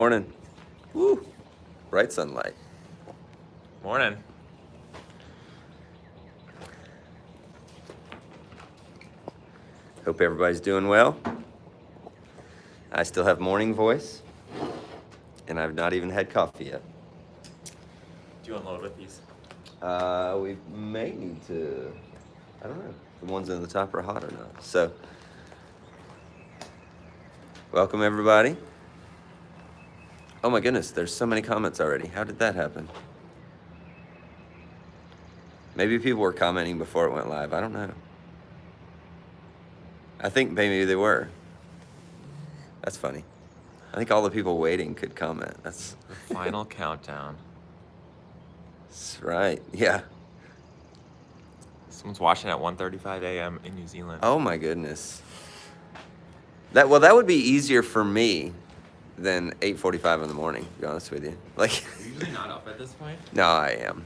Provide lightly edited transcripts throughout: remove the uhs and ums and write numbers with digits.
Morning. Woo. Bright sunlight. Morning. Hope everybody's doing well. I still have morning voice, and I've not even had coffee yet. Do you unload with these? We may need to, I don't know, if the ones in the top are hot or not. So, welcome everybody. Oh my goodness, there's so many comments already. How did that happen? Maybe people were commenting before it went live. I don't know. I think maybe they were. That's funny. I think all the people waiting could comment. That's The final countdown. That's right. Yeah. Someone's watching at 1:35 a.m. in New Zealand. Oh my goodness. That would be easier for me than 8:45 in the morning, to be honest with you. Like You're usually not up at this point? No, I am.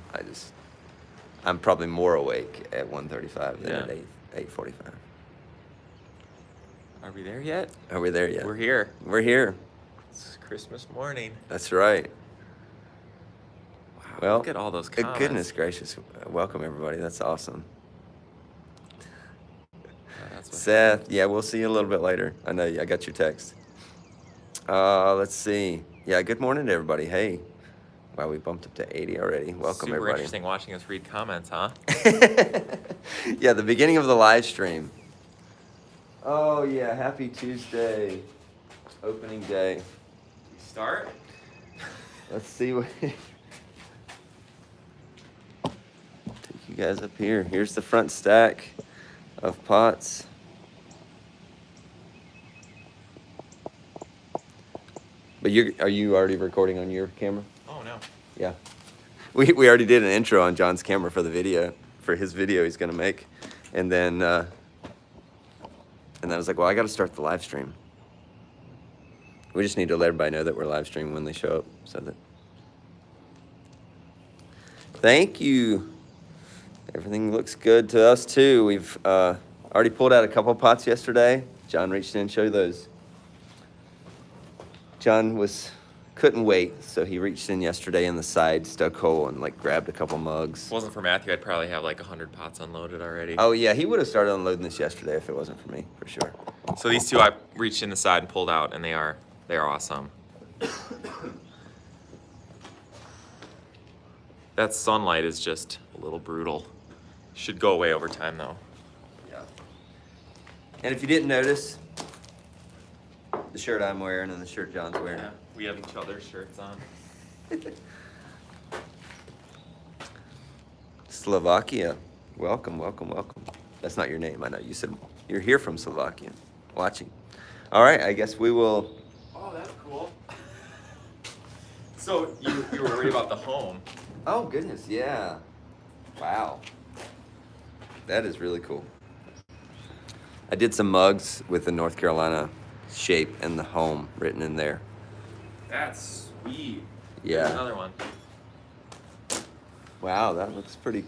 I'm probably more awake at 1:35 than at 8:45. Are we there yet? Are we there yet? We're here. We're here. It's Christmas morning. That's right. Wow, Well, look at all those comments. Goodness gracious. Welcome everybody. That's awesome. That's what Seth, yeah, we'll see you a little bit later. I know I got your text. Let's see. Yeah, good morning to everybody. Hey. Wow, we bumped up to 80 already. Welcome Super everybody. interesting watching us read comments, huh? Yeah, the beginning of the live stream. Oh yeah, happy Tuesday. Opening day. We start? Let's see what take you guys up here. Here's the front stack of pots. But are you already recording on your camera? Oh, no. Yeah. We already did an intro on John's camera for the video, for his video he's gonna make. And then I was like, well, I gotta start the live stream. We just need to let everybody know that we're live streaming when they show up, so that. Thank you. Everything looks good to us too. We've already pulled out a couple pots yesterday. John reached in and showed those. John couldn't wait, so he reached in yesterday in the side stoke hole and grabbed a couple mugs. If it wasn't for Matthew, I'd probably have 100 pots unloaded already. Oh yeah, he would have started unloading this yesterday if it wasn't for me, for sure. So these two I reached in the side and pulled out, and they are awesome. That sunlight is just a little brutal. Should go away over time though. Yeah. And if you didn't notice, the shirt I'm wearing and the shirt John's wearing. Yeah, we have each other's shirts on. Slovakia. Welcome, welcome, welcome. That's not your name, I know. You said you're here from Slovakia, watching. All right, I guess we will. Oh, that's cool. So you were worried about the home. Oh, goodness, yeah. Wow. That is really cool. I did some mugs with the North Carolina shape and the home written in there. That's sweet. Yeah. There's another one. Wow, that's pretty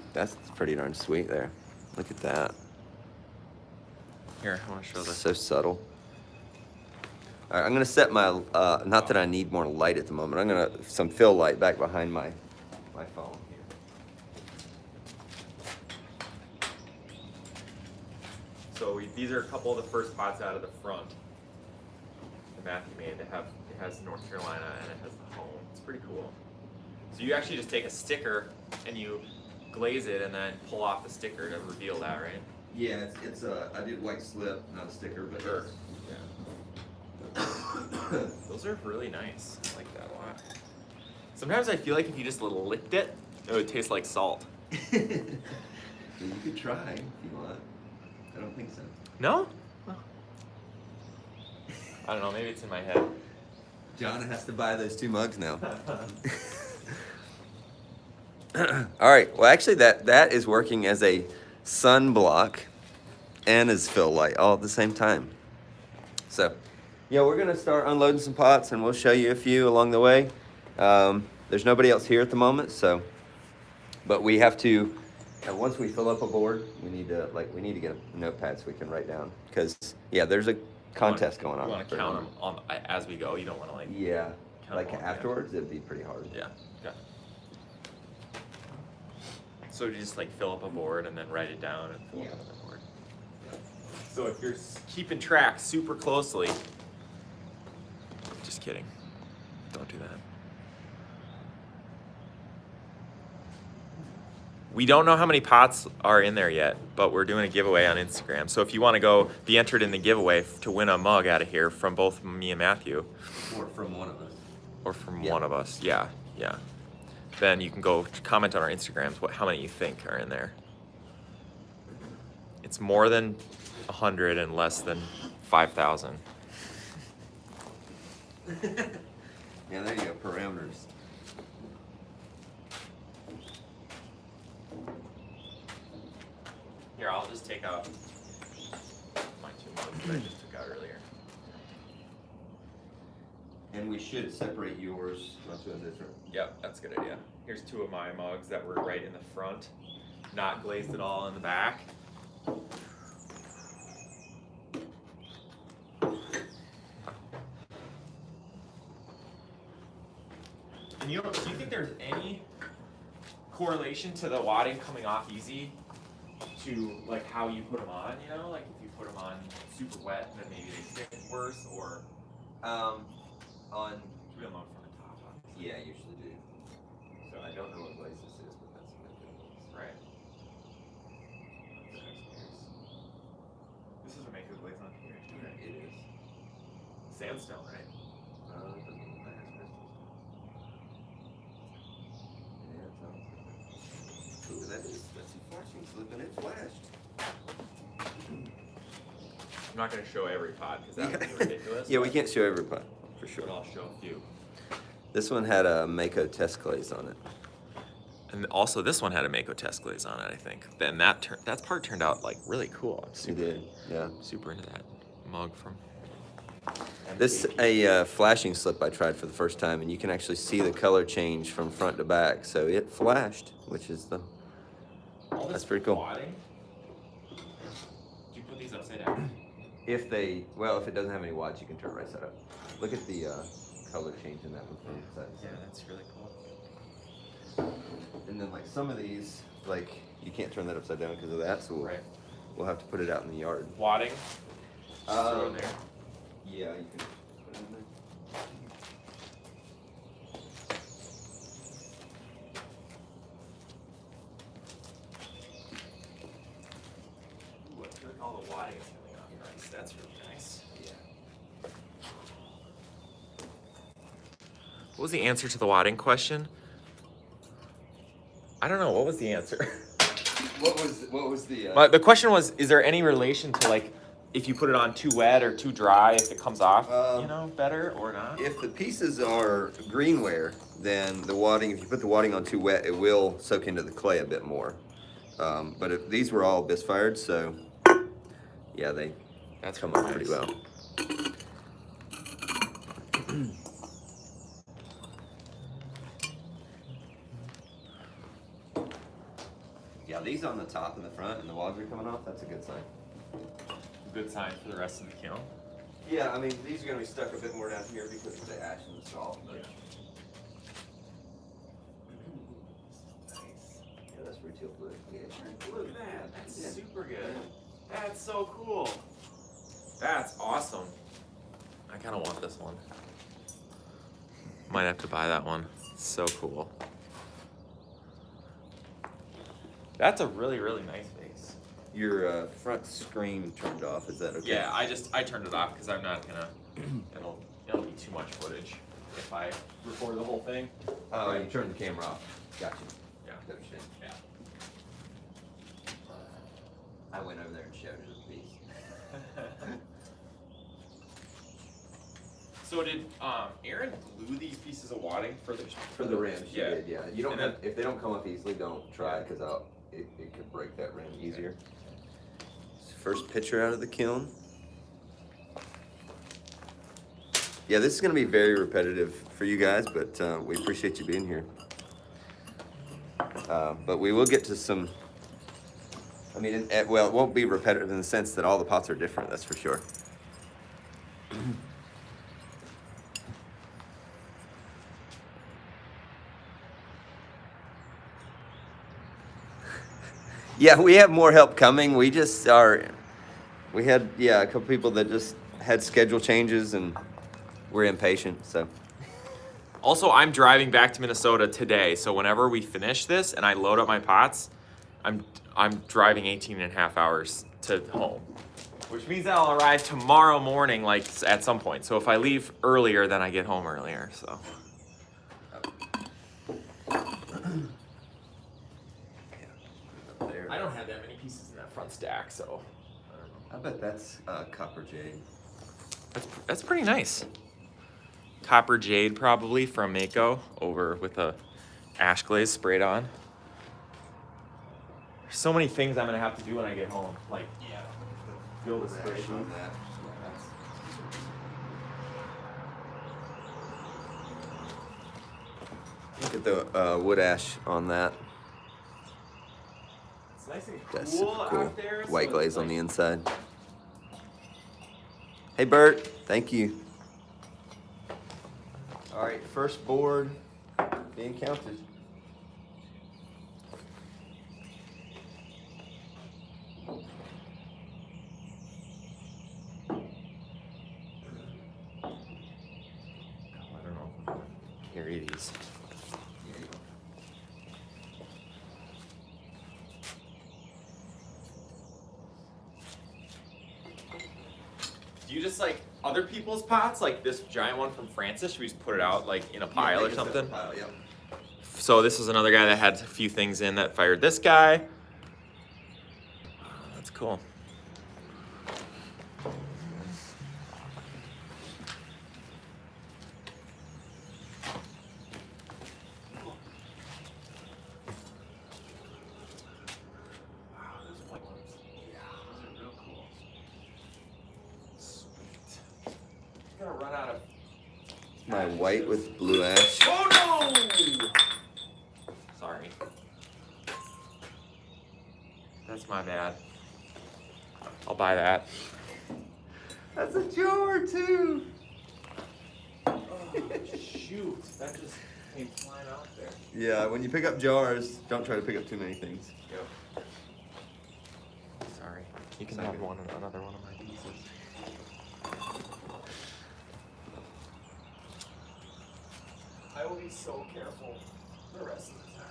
darn sweet there. Look at that. Here, I want to show this. So subtle. All right, I'm gonna set my, not that I need more light at the moment. I'm gonna, some fill light back behind my phone here. So these are a couple of the first pots out of the front that Matthew made. It has North Carolina and it has the home. It's pretty cool. So you actually just take a sticker and you glaze it and then pull off the sticker to reveal that, right? Yeah, I did white slip, not a sticker, but Sure. Yeah. Those are really nice. I like that a lot. Sometimes I feel like if you just licked it, it would taste like salt. You could try if you want. I don't think so. No? I don't know, maybe it's in my head. John has to buy those 2 mugs now. All right, well actually that is working as a sunblock and as fill light all at the same time. So, yeah, we're gonna start unloading some pots and we'll show you a few along the way. There's nobody else here at the moment, but we have to, once we fill up a board, we need to get a notepad so we can write down, because, yeah, there's a contest going on. You want to count them as we go. You don't want to Yeah. Like won't, afterwards, it'd be pretty hard. Yeah. Okay. So you just like fill up a board and then write it down and fill up another board. So if you're keeping track super closely, just kidding. Don't do that. We don't know how many pots are in there yet, but we're doing a giveaway on Instagram. So if you want to go be entered in the giveaway to win a mug out of here from both me and Matthew. Or from one of us. Or from one of us, yeah. Then you can go comment on our Instagrams how many you think are in there. It's more than 100 and less than 5,000. Yeah, there you go, parameters. Here, I'll just take out my 2 mugs that I just took out earlier. And we should separate yours onto a different. Yep, that's a good idea. Here's 2 of my mugs that were right in the front, not glazed at all in the back. And do you think there's any correlation to the wadding coming off easy to like how you put them on? You know, like if you put them on super wet, then maybe they stick worse, or On. we don't know from the top. Obviously. Yeah, I usually do. So I don't know what glaze this is, but that's what it is. Right. This is a make good glaze on here. It is. Sandstone, right? It doesn't look like asbestos. Yeah, it sounds good. Ooh, that's a flashing slip and it flashed. I'm not going to show every pod because that would be ridiculous. Yeah, we can't show every pot, for But sure. I'll show a few. This one had a Mako test glaze on it. And also, this one had a Mako test glaze on it, I think. Then that part turned out like really cool. I'm It super, did, yeah. super into that mug from. This a flashing slip I tried for the first time, and you can actually see the color change from front to back. So it flashed, which is the. That's pretty cool. Wadding? Did you put these upside down? If it doesn't have any watts, you can turn it right side up. Look at the color change in that one from side to Yeah, side. that's really cool. And then like some of these, like you can't turn that upside down because of that, so we'll have to put it out in the yard. Wadding? Just throw it there. Yeah, you can put it in there. Ooh, I feel like all the wadding is coming off nice. That's really nice. Yeah. What was the answer to the wadding question? I don't know. What was the answer? What was the? The question was, is there any relation to like if you put it on too wet or too dry, if it comes off, better or not? If the pieces are greenware, then the wadding, if you put the wadding on too wet, it will soak into the clay a bit more. But if these were all bisque fired, so yeah, that's come off pretty well. Yeah, these on the top and the front and the wads are coming off, that's a good sign. Good sign for the rest of the kiln. Yeah, I mean, these are going to be stuck a bit more down here because of the ash and the salt. But... Nice. Yeah, that's retail blue. Yeah, Look at that. That's super good. That's so cool. That's awesome. I kind of want this one. Might have to buy that one. It's so cool. That's a really, really nice vase. Your front screen turned off, is that okay? Yeah, I turned it off because I'm not gonna. It'll be too much footage if I record the whole thing. Oh, you turned the camera off. Gotcha. Yeah. No shit. Yeah. I went over there and showed it a piece. So did Aaron glue these pieces of wadding for the rims? Yeah. Yeah. You don't And have, if they don't come off easily, don't try because it could break that rim easier. First picture out of the kiln. Yeah, this is going to be very repetitive for you guys, but we appreciate you being here. But we will get to some. I mean, it won't be repetitive in the sense that all the pots are different. That's for sure. Yeah, we have more help coming. We just are. We had a couple people that just had schedule changes, and we're impatient. So Also, I'm driving back to Minnesota today, so whenever we finish this and I load up my pots, I'm driving 18 and a half hours to home. Which means that I'll arrive tomorrow morning, like at some point. So if I leave earlier, then I get home earlier. So I don't have that many pieces in that front stack, so I don't know. I bet that's copper jade. That's pretty nice. Copper jade probably from Mako over with a ash glaze sprayed on. There's so many things I'm gonna have to do when I get home. Like build a spray sheet. On that. Look at the wood ash on that. It's nice and That's cool super cool. out there. so White it's glaze on like- the inside. Hey Bert, thank you. All right, first board being counted. I don't know if I can carry these. Do you just like other people's pots, like this giant one from Francis? Should we just put it out like in a pile or something? Pile, yep. So this is another guy that had a few things in that fired this guy. That's cool. Wow, those white ones. Yeah, those are real cool. Sweet. I'm gonna run out of. My white with blue ash. Oh no! Sorry. That's my bad. I'll buy that. That's a jar too. Oh, shoot. That just came flying out there. Yeah, when you pick up jars, don't try to pick up too many things. Yep. Sorry. You can have another one of my pieces. I will be so careful the rest of the time.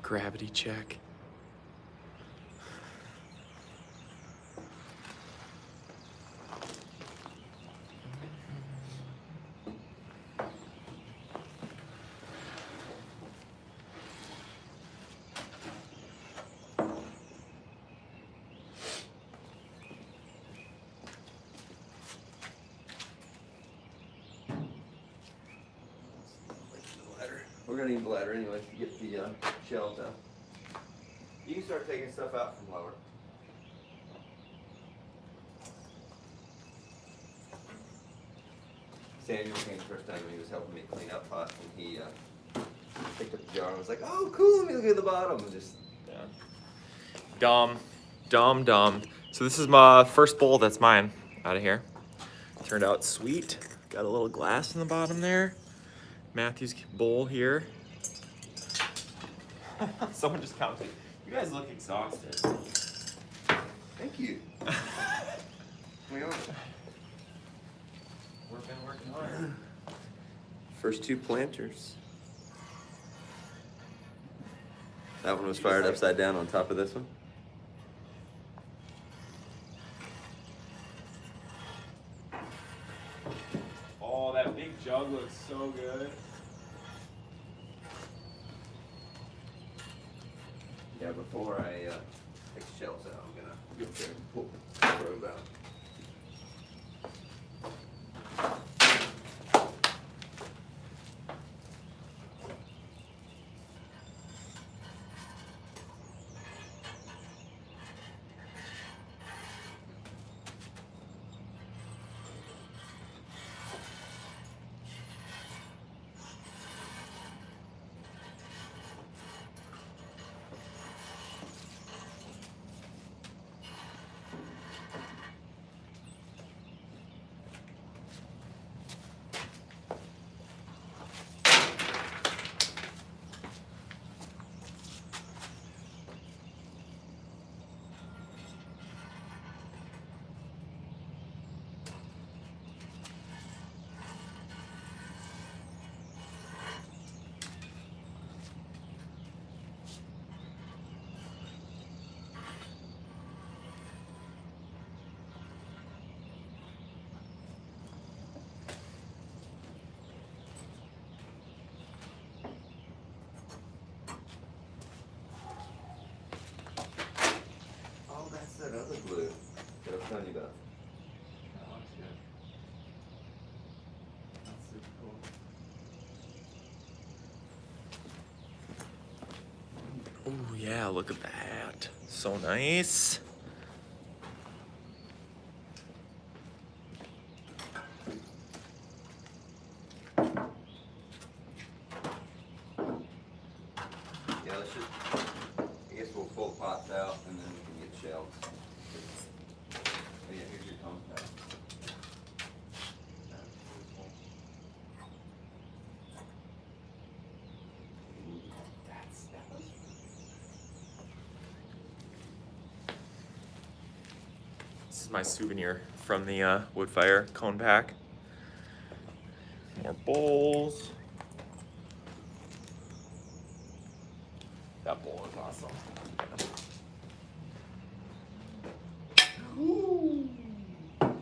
Gravity check. We're gonna need a ladder anyway to get the shelves out. You can start taking stuff out from lower. Samuel came the first time and he was helping me clean up pots, and he picked up the jar and was like, "Oh, cool! Let me look at the bottom." And just Dumb. So this is my first bowl that's mine out of here. Turned out sweet. Got a little glass in the bottom there. Matthew's bowl here. Someone just counted. You guys look exhausted. thank you. We are. Working hard. First two planters. That one was fired upside down on top of this one. Oh, that big jug looks so good. Yeah, before I take the shelves out, I'm gonna go up there and pull the robe out. Oh yeah, look at that. So nice. Yeah, let's just, I guess we'll pull the pots out and then we can get shelves. Oh yeah, here's your compact. This is my souvenir from the wood fire cone pack. More bowls. That bowl is awesome. Ooh. Sorry,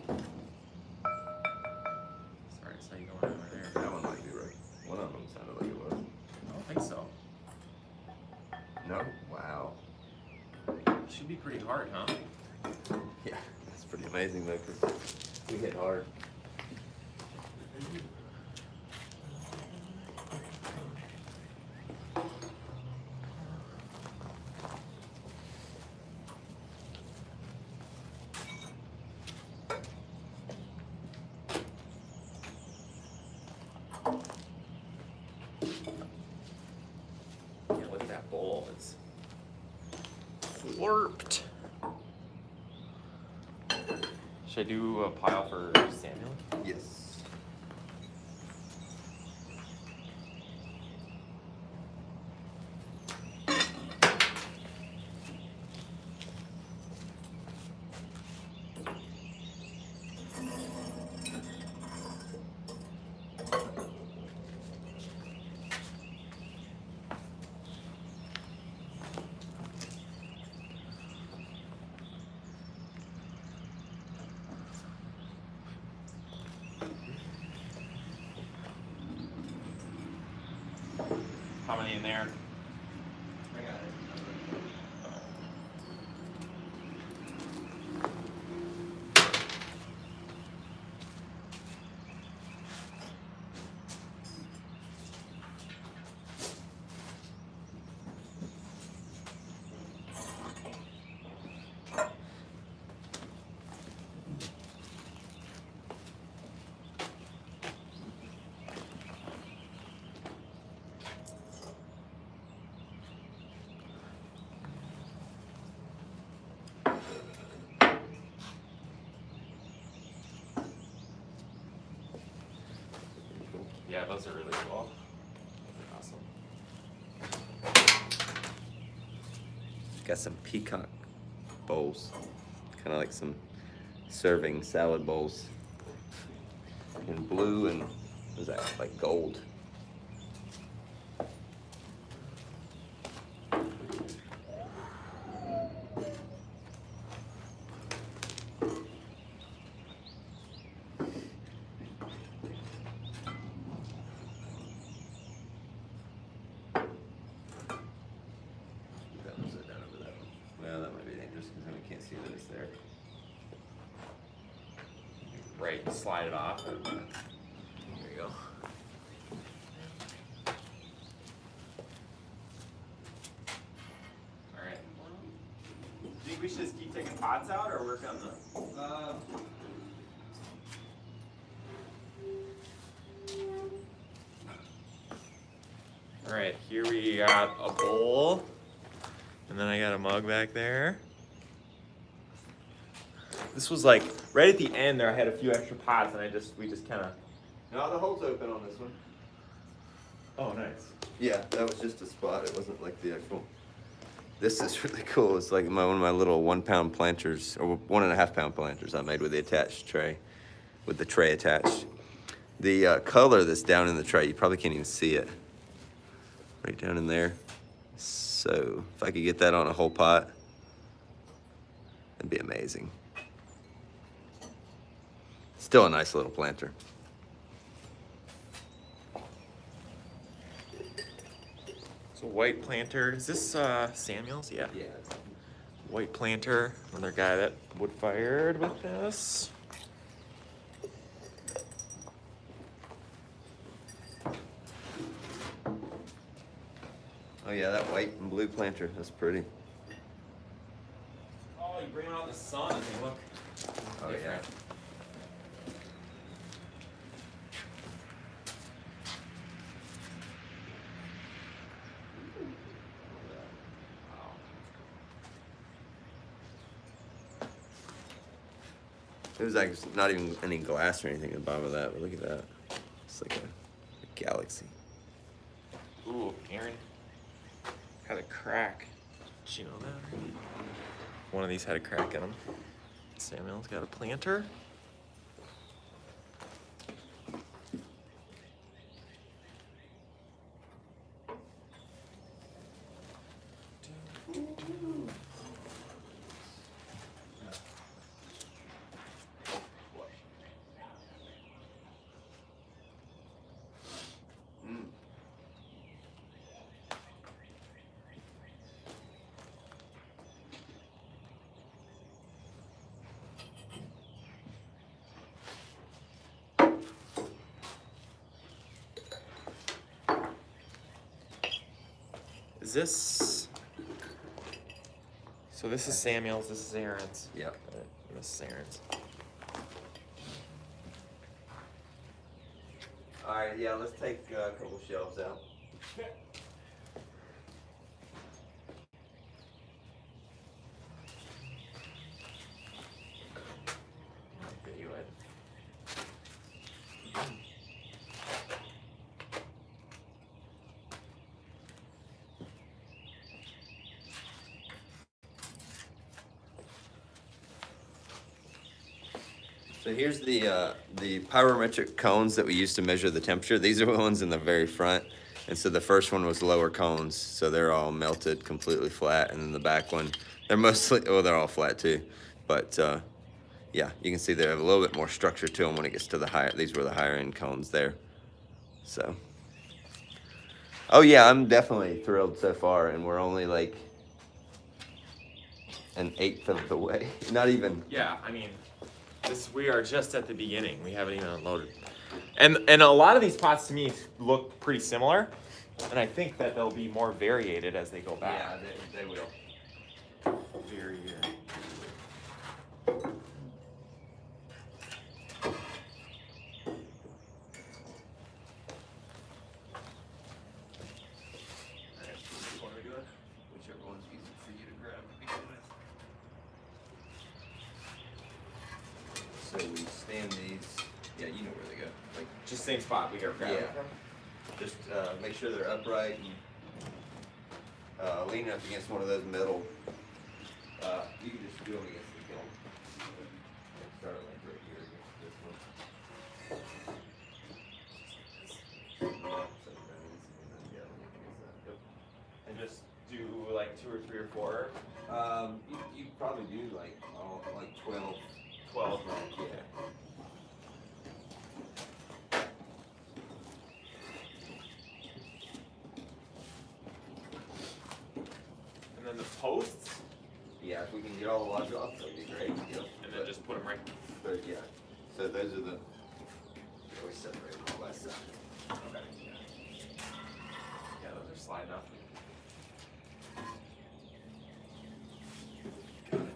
I saw you going over there. That one might be right. One of them sounded like it was. I don't think so. No? Wow. Should be pretty hard, huh? Yeah, that's pretty amazing though, because we hit hard. Yeah, look at that bowl. It's slurped. Should I do a pile for Samuel? Yes. How many in there? I got it. Yeah, those are really cool. Awesome. Got some peacock bowls, kind of like some serving salad bowls in blue and what is that, like gold. Well, that might be dangerous because then we can't see that it's there. Right, slide it off. There you go. Alright. Do you think we should just keep taking pots out or work on the... Alright, here we got a bowl. And then I got a mug back there. This was like right at the end there. I had a few extra pots, and we just kind of. No, the hole's open on this one. Oh, nice. Yeah, that was just a spot. It wasn't like the actual. This is really cool. It's like one of my little 1 pound planters or 1.5 pound planters I made with the attached tray, with the tray attached. The color that's down in the tray, you probably can't even see it. Right down in there. So if I could get that on a whole pot, that'd be amazing. Still a nice little planter. So white planter. Is this Samuel's? Yeah. Yeah. White planter. Another guy that wood fired with this. Oh yeah, that white and blue planter, that's pretty. Oh, you bring them out in the sun and they look Oh different. yeah. Wow. There's like not even any glass or anything at the bottom of that, but look at that. It's like a galaxy. Ooh, Aaron had a crack. Did you know that? One of these had a crack in them. Samuel's got a planter. Is this? So this is Samuel's. This is Aaron's. Yep. This is Aaron's. All right, yeah, let's take a couple shelves out. Video it. So here's the pyrometric cones that we use to measure the temperature. These are the ones in the very front. And so the first one was lower cones, so they're all melted completely flat. And then the back one, they're mostly, well, they're all flat too. But yeah, you can see they have a little bit more structure to them when it gets to the higher, these were the higher end cones there. So, oh yeah, I'm definitely thrilled so far. And we're only like an eighth of the way, not even. Yeah, I mean, we are just at the beginning. We haven't even unloaded. And a lot of these pots to me look pretty similar, and I think that they'll be more variated as they go back. Yeah, they will. Very. What are we doing? Whichever one's easy for you to grab to begin with. So we stand these. Yeah, you know where they go. Like, Just same spot we got grab Yeah. it from. just make sure they're upright and leaning up against one of those metal. You can just do them against the kiln. Start it like right here against this one. And just do like 2 or 3 or 4. You probably do like 12. 12. Yeah. And then the posts, Yeah, if we can get all the lodge off, that'd be great. Yep. and then just put them right. But yeah, so those are the. We separate them all that side. Okay. Yeah, those are sliding up. Got it.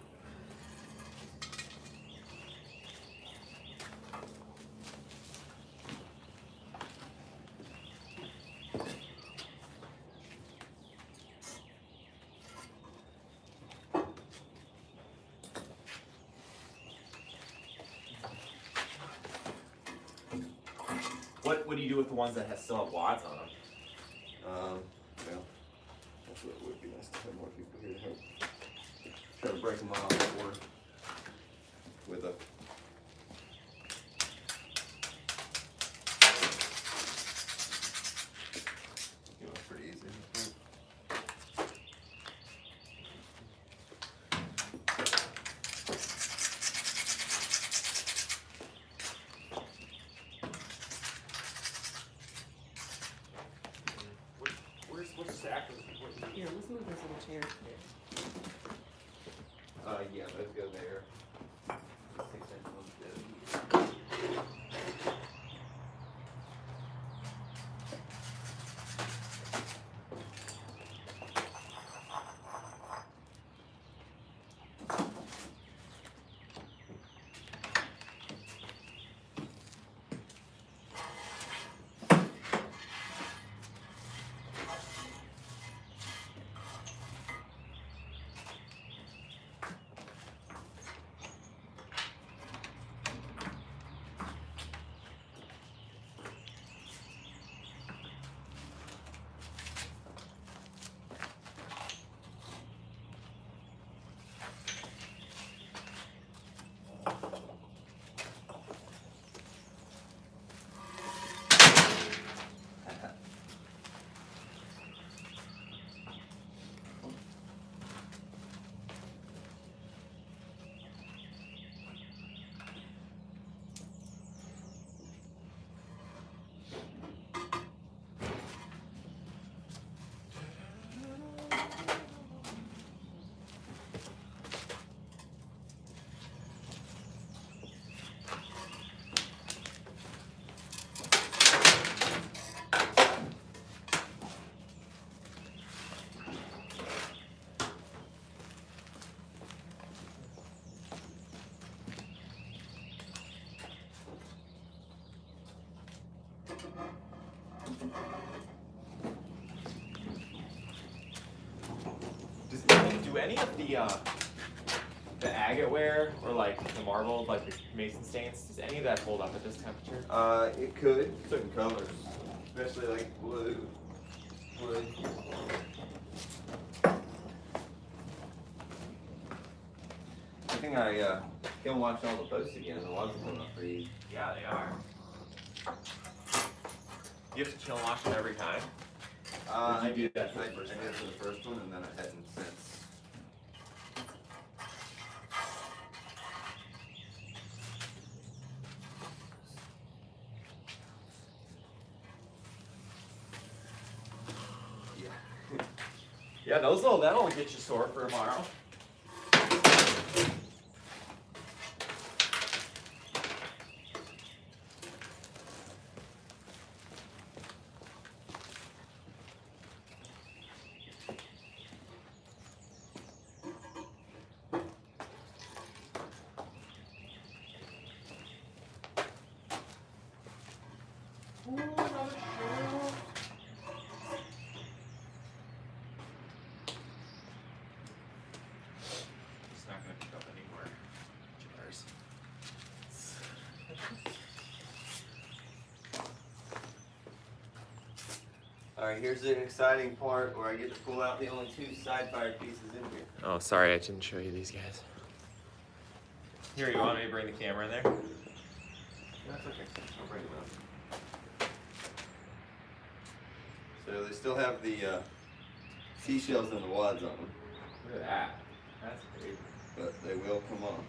What do you do with the ones that still have wads on them? Well, that's what it would be nice to have more people here to help. Try to break them off or with a. You know, it's pretty easy. What's the actual? Here, let's move this little chair. Yeah, those go there. 6-inch ones go here. Do any of the agate ware or like the marble, like the mason stains, does any of that hold up at this temperature? It could. Certain colors, especially like blue, wood. I think I can wash all the posts again. The wads will come up pretty easy. Yeah, they are. You have to kiln wash them every time. I Did you do did that for the first I time? did for the first one, and then I hadn't since. Yeah. Yeah, that'll get you sore for tomorrow. Ooh, another shoe. It's not gonna pick up any more jars. All right, here's the exciting part where I get to pull out the only two side fire pieces in here. Oh, sorry, I didn't show you these guys. Here, you want me to bring the camera in there? That's okay. I'll bring them out. So they still have the seashells and the wads on them, Look at that. That's crazy. but they will come off.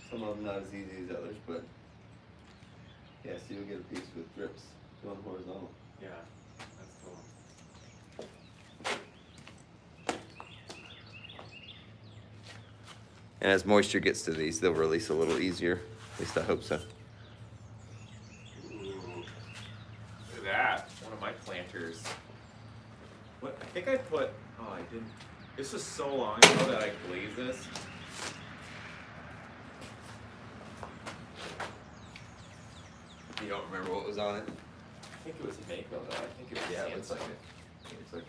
Some of them not as easy as others, but yeah, so you'll get a piece with drips going horizontal. Yeah, that's cool. And as moisture gets to these, they'll release a little easier. At least I hope so. Ooh. Look at that. One of my planters. What? I think I put. Oh, I didn't. This was so long ago that I glazed this. You don't remember what was on it? I think it was Mako though. I think it was Yeah, it looks like sandstone. it. Looks like it.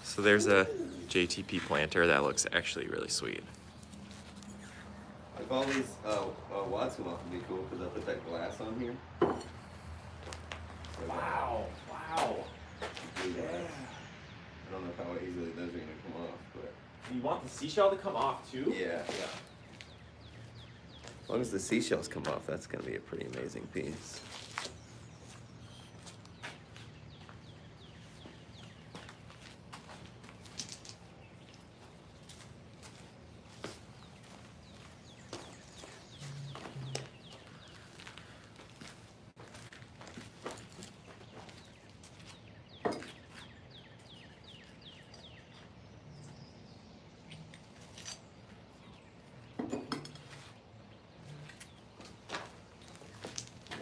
So there's a JTP planter that looks actually really sweet. If all these wads come off, it'd be cool because I put that glass on here. So Wow! Wow! blue glass. I don't know how easily those are gonna come off, but You want the seashell to come off too? yeah. As long as the seashells come off, that's gonna be a pretty amazing piece.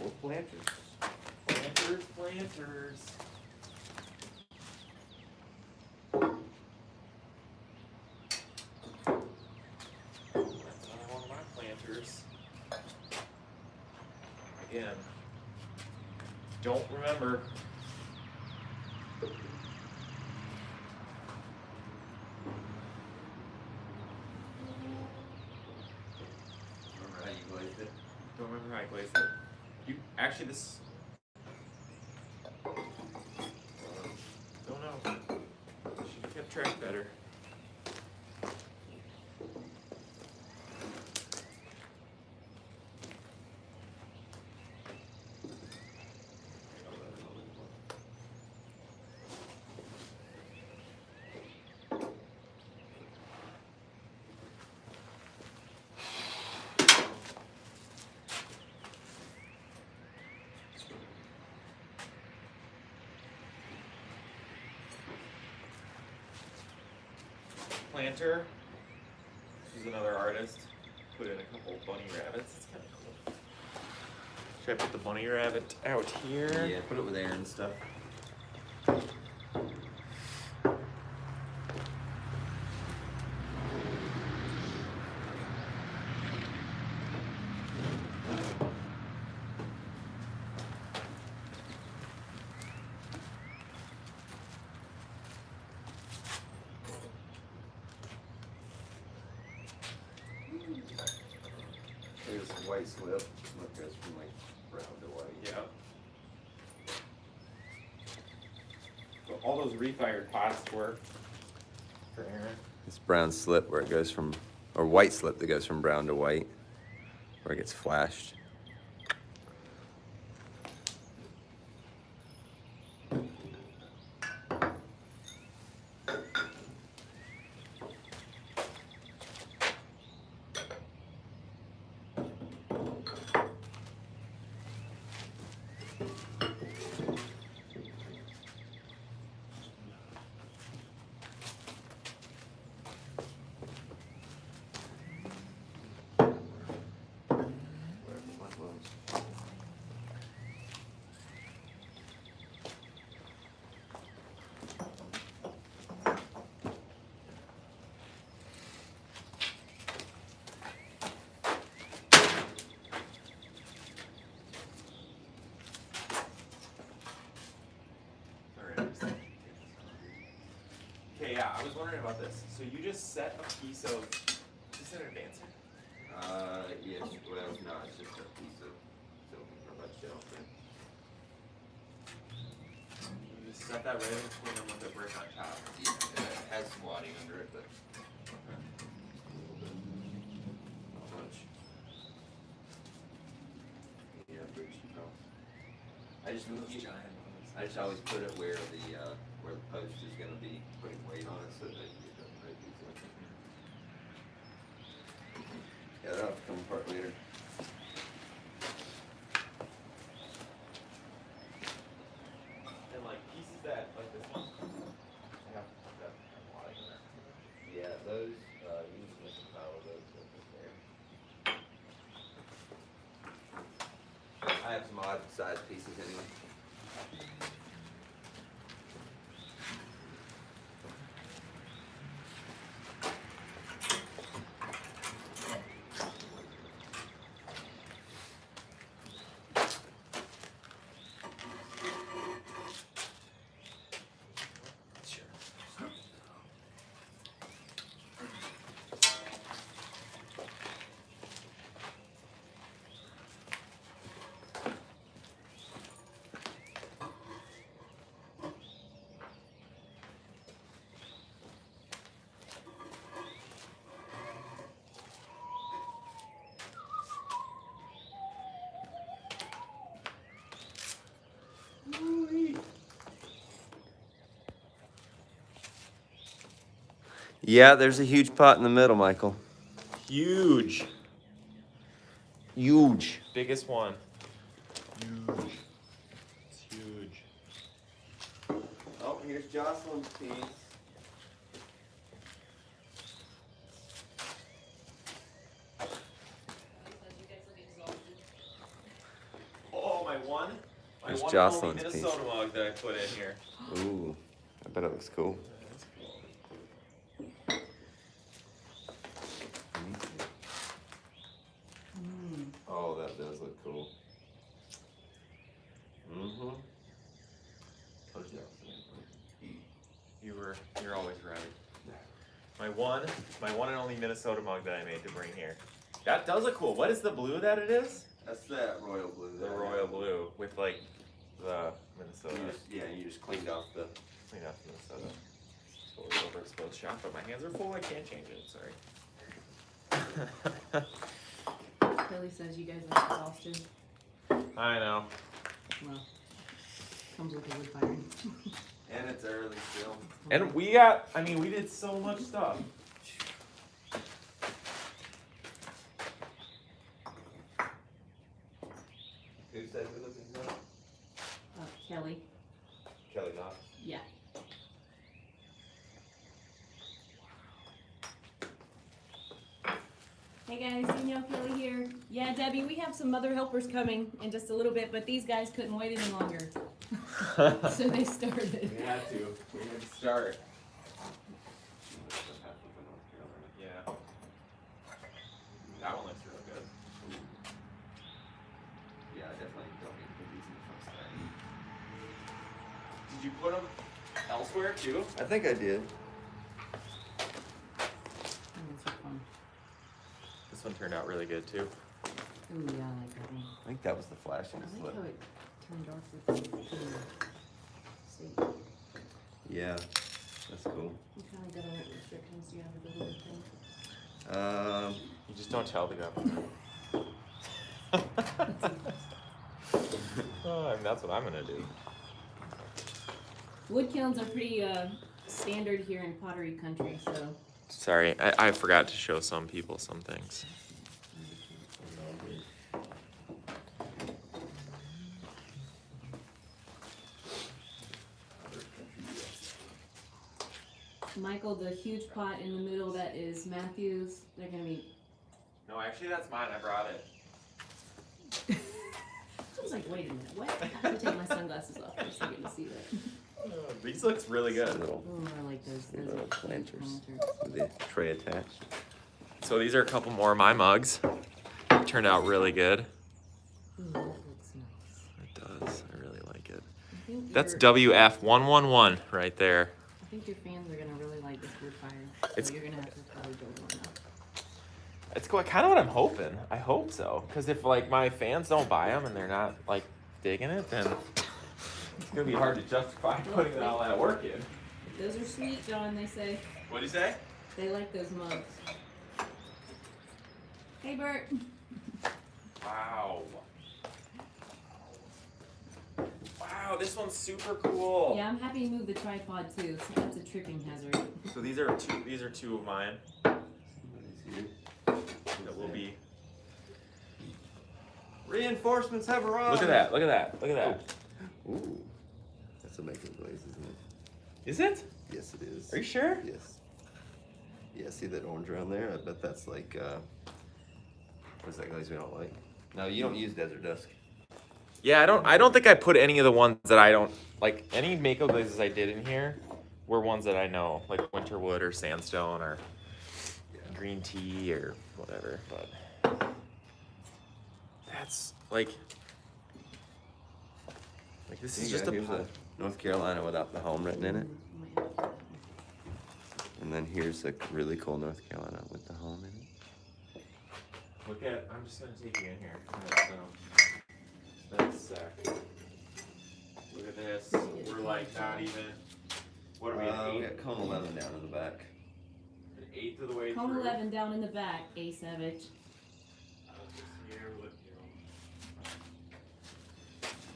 More planters. Planters, planters. That's another one of my planters. Again, don't remember. Remember how you glazed it? Don't remember how I glazed it. You actually this. Don't know. Should have kept track better. Planter. This is another artist. Put in a couple bunny rabbits. It's kind of cool. Should I put the bunny rabbit out here? Yeah, put it with air and stuff. white slip. What goes from like brown to white. Yeah. So all those refired pots work for Aaron. This brown slip where it goes from, or white slip that goes from brown to white, where it gets flashed. Okay, yeah, I was wondering about this. So you just set a piece of, is this an advancer? Yes, well, no, it's just a piece of silver from a shelf. You just set that right in between them with a brick on top. Yeah, it has some wadding under it, but not much. Yeah, bridge, no. I just always put it where the post is going to be putting weight on it, so that it doesn't break easily. Yeah, that'll have to come apart later. And like pieces that, like this one, I have that wadding in there. Yeah, those you can make a pile of those up there. I have some odd size pieces anyway. Yeah, there's a huge pot in the middle, Michael. Huge. Huge. Biggest one. Huge. It's huge. Oh, here's Jocelyn's piece. Oh, my one. My There's one and Jocelyn's only piece. Minnesota mug that I put in here. Ooh, I bet it looks cool. That's cool. Oh, that does look cool. Mm-hmm. You're always right. My one and only Minnesota mug that I made to bring here. That does look cool. What is the blue that it is? That's that royal blue. The there. royal blue with like the Minnesota. You just cleaned off the. Clean up Minnesota. Totally overexposed shot, but my hands are full. I can't change it. Sorry. Billy says you guys are exhausted. I know. Well, comes with the wood firing. And it's early still. And we did so much stuff. Who said we looked at that? Kelly. Kelly Knox. Yeah. Hey guys, you know Kelly here. Yeah, Debbie, we have some other helpers coming in just a little bit, but these guys couldn't wait any longer. So they started. We had to. We had to start. Yeah. That one looks real good. Yeah, I definitely don't need to put these in the front side. Did you put them elsewhere too? I think I did. That's so fun. This one turned out really good too. Ooh, yeah, I like that one. I think that was the I flashing like slip. how it turned off with the state. Yeah, that's cool. What kind of government restrictions do you have with the little thing? You just don't tell the government. Oh, I mean, that's what I'm gonna do. Wood kilns are pretty standard here in pottery country, so. Sorry, I forgot to show some people some things. Michael, the huge pot in the middle that is Matthew's, they're gonna be. No, actually, that's mine. I brought it. I was like, wait a minute, what? I have to take my sunglasses off first to get to see that. These looks really good. Little, Oh, I like those. Those little are planters planters. with the tray attached. So these are a couple more of my mugs. Turned out really good. Ooh, that looks nice. It does. I really like it. I think That's your- WF111 right there. I think your fans are gonna really like this wood fire, so It's- you're gonna have to probably build one up. It's kind of what I'm hoping. I hope so. Because if like my fans don't buy them and they're not like digging it, then it's gonna be hard to justify putting all that work in. Those are sweet, John, they say. What'd you say? They like those mugs. Hey, Bert. Wow. Wow, this one's super cool. Yeah, I'm happy you moved the tripod too, so that's a tripping hazard. So these are two of mine Somebody's here. that will be. Reinforcements have arrived. Look at that! Look at that! Look at that! Ooh, that's a making glaze, isn't it? Is it? Yes, it is. Are you sure? Yes. Yeah, see that orange around there? I bet that's like, what's that glaze we don't like? No, you don't use Desert Dusk. Yeah, I don't think I put any of the ones that I don't like. Any Mako glazes I did in here were ones that I know, like Winterwood or Sandstone or green tea or whatever. But that's like this is just a here's a North Carolina without the home written in it. And then here's a really cool North Carolina with the home in it. Look at. I'm just gonna take you in here. That's sick. Look at this. We're like not even. What are we? We An got cone 11 down in the back. eighth of the way Cone through. 11 down in the back, A Savage.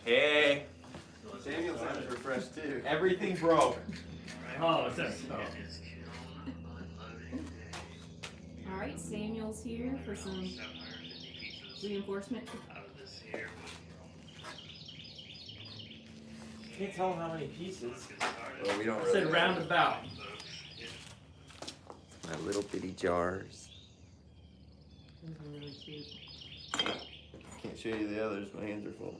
Hey, Samuel sounds refreshed too. everything broke. Oh, that's All right, Samuel's here for some reinforcement. Can't tell how many pieces. Well, we don't I really said know. roundabout. My little bitty jars. Those are really cute. Can't show you the others. My hands are full.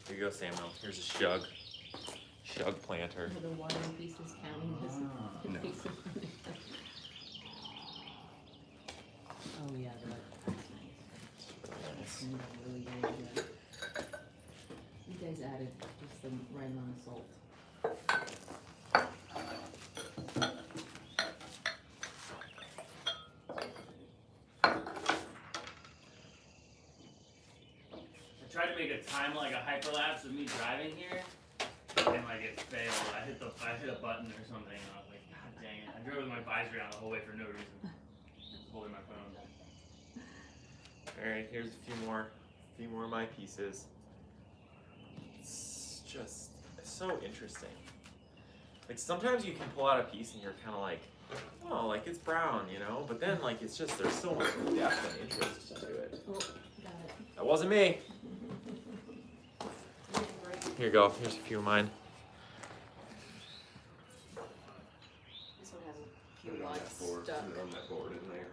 Here you go, Samuel. Here's a shug planter. Are the wire pieces counting as a No. piece of furniture? Oh yeah, that's nice. Mm, really, really good. You guys added just the right amount of salt. I tried to make a time like a hyperlapse of me driving here, and like it failed. I hit a button or something, and I was like, God dang it! I drove with my visor on the whole way for no reason. Just holding my phone. All right, here's a few more of my pieces. It's just so interesting. Like sometimes you can pull out a piece and you're kind of like, oh, like it's brown, you know, but then like it's just there's so much depth and interest to it. Oh, got it. That wasn't me. Here you go. Here's a few of mine. This one has a Put few it on that lots board. stuck. Put it on that board in there.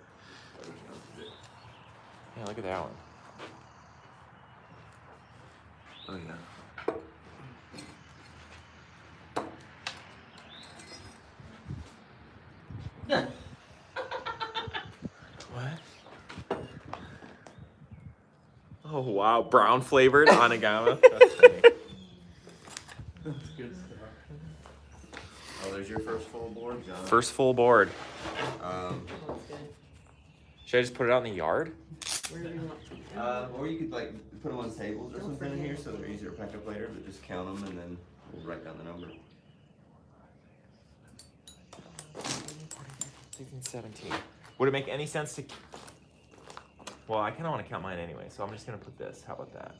Yeah, look at that one. Oh yeah. What? Oh wow, brown flavored Onigama. That's funny. That's good stuff. Oh there's your first full board, John. First full board. Looks good. Should I just put it out in the yard? Wherever you want. Or you could like put them on tables or Don't something in forget. here so they're easier to pack up later, but just count them and then we'll write down the number. 16, 17. Would it make any sense to? Well, I kind of want to count mine anyway, so I'm just gonna put this. How about that?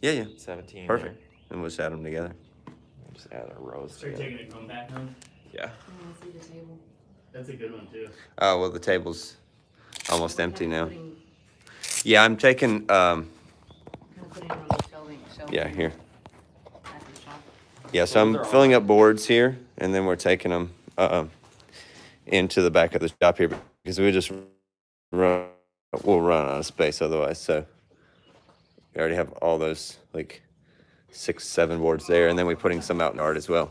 Yeah, yeah. 17. Perfect. there. And we'll just add them together. We'll just add our rows So you're together. taking a comb back home? Yeah. I want to see the table. That's a good one too. Oh, well, the table's almost We're empty kinda now. putting- Yeah, I'm taking, Kind of putting it on the shelving. yeah, here. At the shop. Yeah, so I'm filling up boards here, and then we're taking them into the back of the shop here because we'll run out of space otherwise. So we already have all those like 6, 7 boards there, and then we're putting some out in art as well.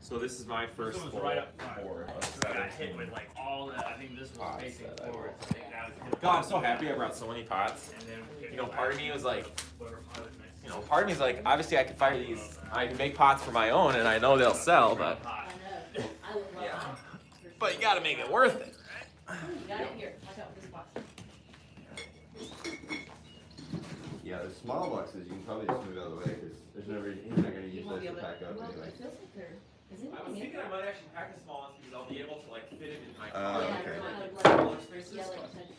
So this is my first This one was full right up front. board of I got hit 17. with like all that. I think this was Pots facing that I forward. So I think that was hit. God, I'm so happy I brought so many pots. And then You know, part of me was like, whatever pot was next. you know, part of me is like, obviously I could fire these, I can make pots for my own, and I know they'll sell, but I know. I would love Yeah. that. but you gotta make it worth it. You got it here. Watch out with this box. Yeah, the small boxes you can probably just move out of the way because there's no reason he's not going to You use won't those be to able pack to. up Well, anyway. it feels like there. Is I was anything in thinking I there? might actually pack the small ones because I'll be able to like fit it in my Oh, car. Yeah, okay. kind of like- Smaller spaces, Yeah, like but- touch.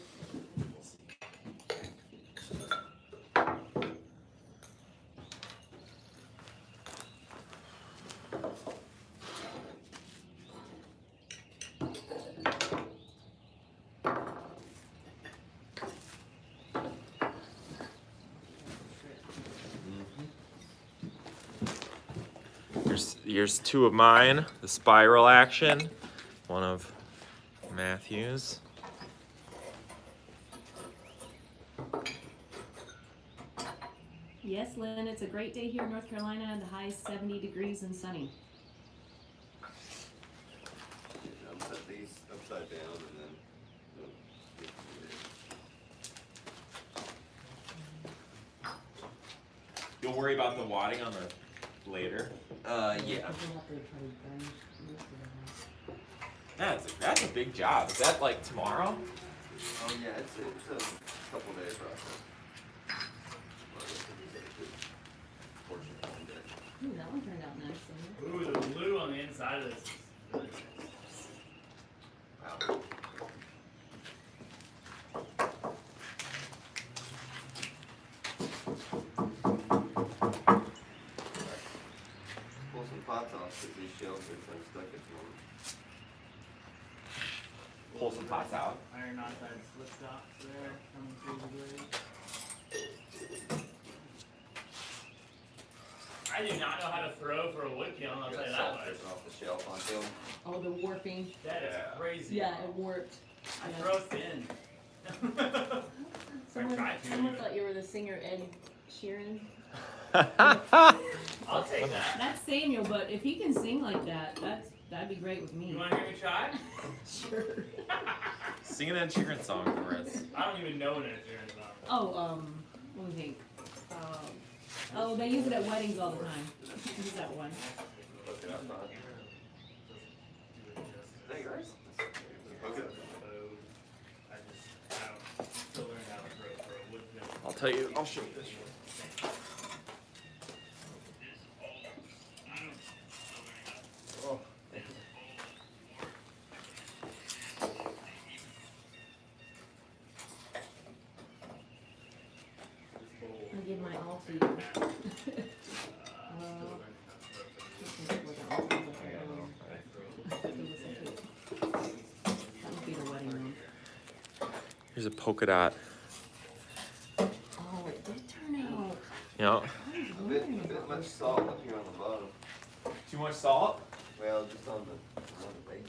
Here's 2 of mine. The spiral action, one of Matthew's. Yes, Lynn, it's a great day here in North Carolina. The high is 70 degrees and sunny. I'll set these upside down and then. You'll worry about the wadding on the later. Yeah. You'll have to try to burn most of it. That's a big job. Is that like tomorrow? Oh yeah, it's a couple day process. Ooh, that one turned out nice. Didn't it? Ooh, the blue on the inside of this is really nice. Wow. Pull some pots off because these shelves are kind of stuck at the moment. Pull some pots out. Iron oxide slip stops there coming through the glaze. I do not know how to throw for a wood kiln, I'll tell you that much. Off the shelf onto them. Oh, the warping. That is Yeah. crazy. Yeah, it warped. I Yeah. throw thin. Someone, tried to. someone thought you were the singer Ed Sheeran. I'll take that. That's Samuel, but if he can sing like that, that'd be great with me. You want to hear me try? Sure. Sing an Ed Sheeran song for us. I don't even know what it is. Oh, let me think. Oh, they use it at weddings all the time. Use that one. Hook it up on. Hey guys. Hook it up. I'm still learning how to throw for a wood kiln. I'll tell you. I'll show you this. Oh. I'll give my all to you. That would be the wedding one. Here's a polka dot. Oh, it did turn out. You know, A bit much salt up here on the bottom. too much salt. Well, just on the base.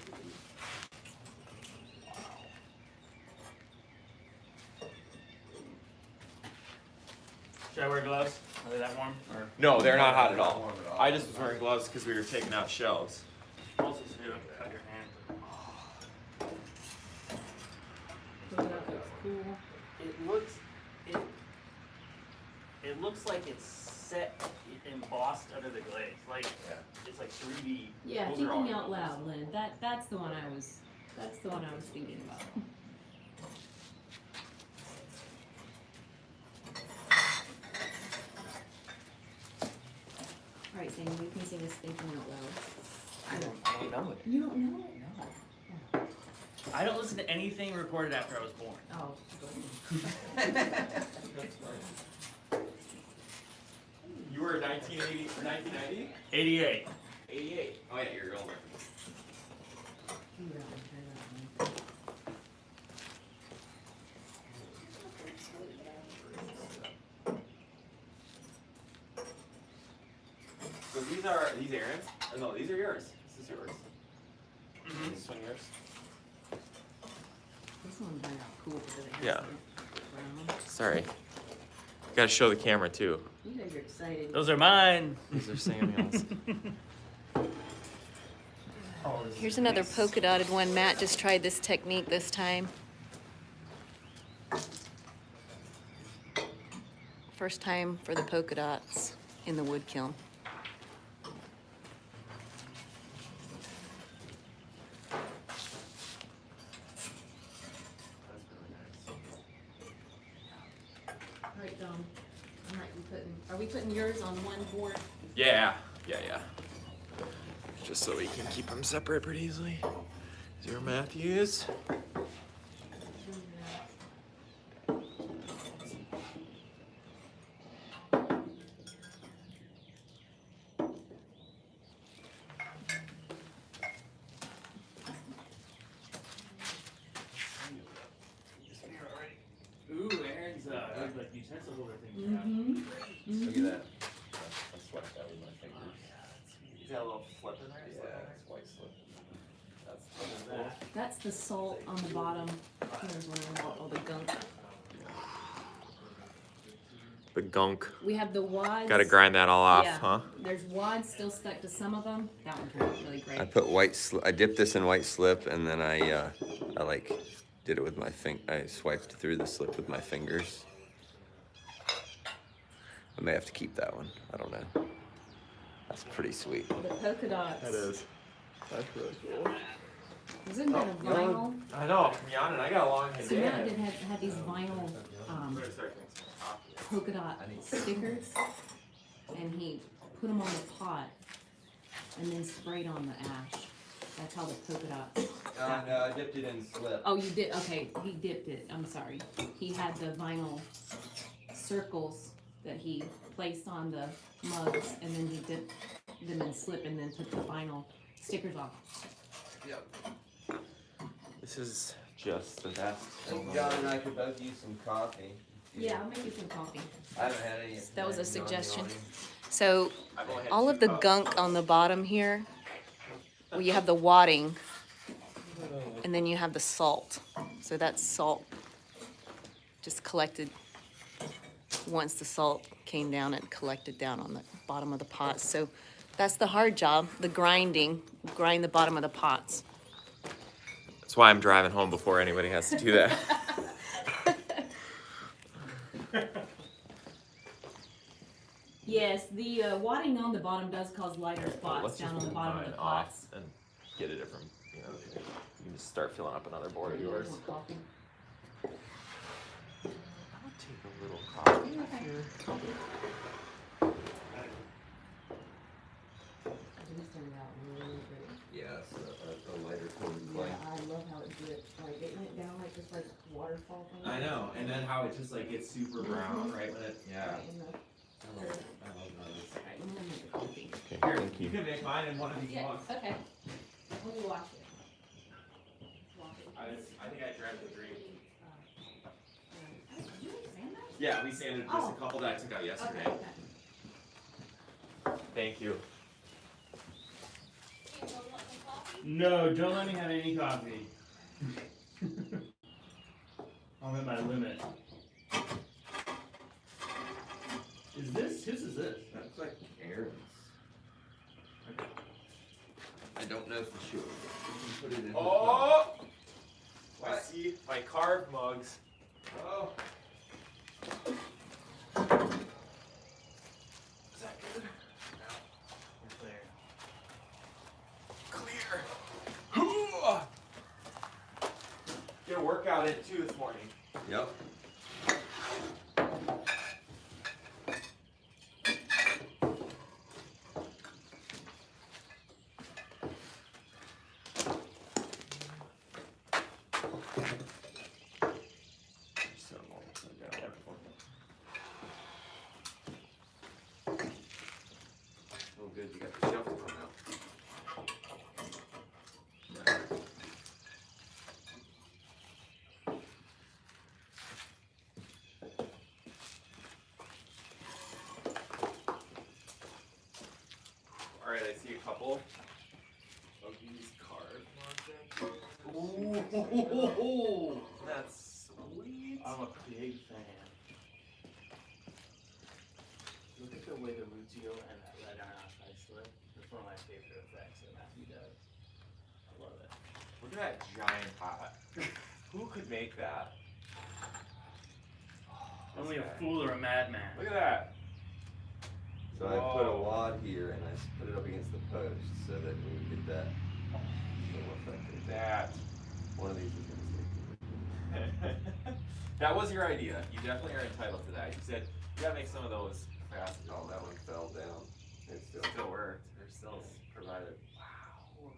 Should I wear gloves? Are they that warm? Or No, they're not hot at all. I just was wearing gloves because we were taking out shelves. also so you don't cut your hand? Look it up, it's cool. It looks like it's set embossed under the glaze. Like it's like 3D. Yeah, Those are all thinking out yours. loud, Lynn. That's the one I was thinking about. All right, Sammy, you can sing us thinking out loud. I don't know it. You don't know it? No. I don't listen to anything recorded after I was born. Oh, good. You were 1980, 1990? 88. 88. Oh yeah, you're older. So these Aaron's? Oh, no, these are yours. This is yours. Mm-hmm. This one yours? This one turned out cool because it has Yeah. the brown. Sorry. Gotta show the camera too. You guys are excited. Those are mine. These are Samuel's. Oh, this Here's is another nice. polka dotted one. Matt just tried this technique this time. First time for the polka dots in the wood kiln. That's really nice. All right, Dom. Are we putting yours on one board? Yeah. Just so we can keep them separate pretty easily. Zero Matthews. Ooh, Aaron's like utensil holder thing. Mm-hmm. Look at that. I swept that with my fingers. Is that a little flip in there? Yeah, it's white slip. That's cool. That's the salt on the bottom. Here's where we want all the gunk. The gunk. We have the wads. Gotta grind that all off, Yeah. huh? There's wads still stuck to some of them. That one turned out really great. I put I dipped this in white slip, and then I like did it with my I swiped through the slip with my fingers. I may have to keep that one. I don't know. That's pretty sweet. The polka dots. That is. That's really cool. Isn't that a vinyl? I know. Jan and I got along So Matt did have these vinyl polka dot stickers, and he put them on the pot and then sprayed on the ash. That's how the polka dots. No, I dipped it in slip. Oh, you did? Okay, he dipped it. I'm sorry. He had the vinyl circles that he placed on the mugs, and then he dipped them in slip and then put the vinyl stickers on. Yep. This is just the best. John and I could both use some coffee. Yeah, I'll make you some coffee. I haven't had any. That was a any suggestion. yawning. So I've only had all two of the cups. gunk on the bottom here, where you have the wadding, and then you have the salt. So that's salt just collected. Once the salt came down, it collected down on the bottom of the pots. So that's the hard job, the grinding, grind the bottom of the pots. That's why I'm driving home before anybody has to do that. Yes, the wadding on the bottom does cause lighter spots Let's down just on the move bottom of mine the off pots. and get a different, you know, you can just start filling up another board of You yours. want coffee? I'll take a little coffee here. These turned out really great. Yeah, so a lighter coated clay. Yeah, I love how it dripped. Like it went down like just like waterfall thing. I know, and then how it just like gets super brown, right when it, yeah. Right in the- I love those. Alright, I'm gonna make the coffee. Okay, Here, thank you. you can make mine in one of these Yeah, okay. Let me wash it. Wash it. I think I tried the green. Did you make sandwich? Yeah, we sanded just Oh. a couple that I took out yesterday. Okay, okay. Thank you. No, don't let me have any coffee. I'm at my limit. Is this? Whose is this? That looks like Aaron's. I don't know for sure. You can put it in. Oh! I What? see my carved mugs. Oh. out in too this morning. Yep. Oh, good. You got the shelf to come out. All right, I see a couple of these carved objects. Ooh, That's sweet. I'm a big fan. Look at the way the Rutio and that red iron oxide slip. That's one of my favorite effects that Matthew does. I love it. Look at that giant pot. Who could make that? Only This a guy. fool or a madman. Look at that. So I put a wad here and I put it up against the post so that we would get that little effect. That. One of these is gonna stick. That was your idea. You definitely are entitled to that. You said you gotta make some of those fast. Oh, that one fell down. It Still worked. They're still provided. Wow.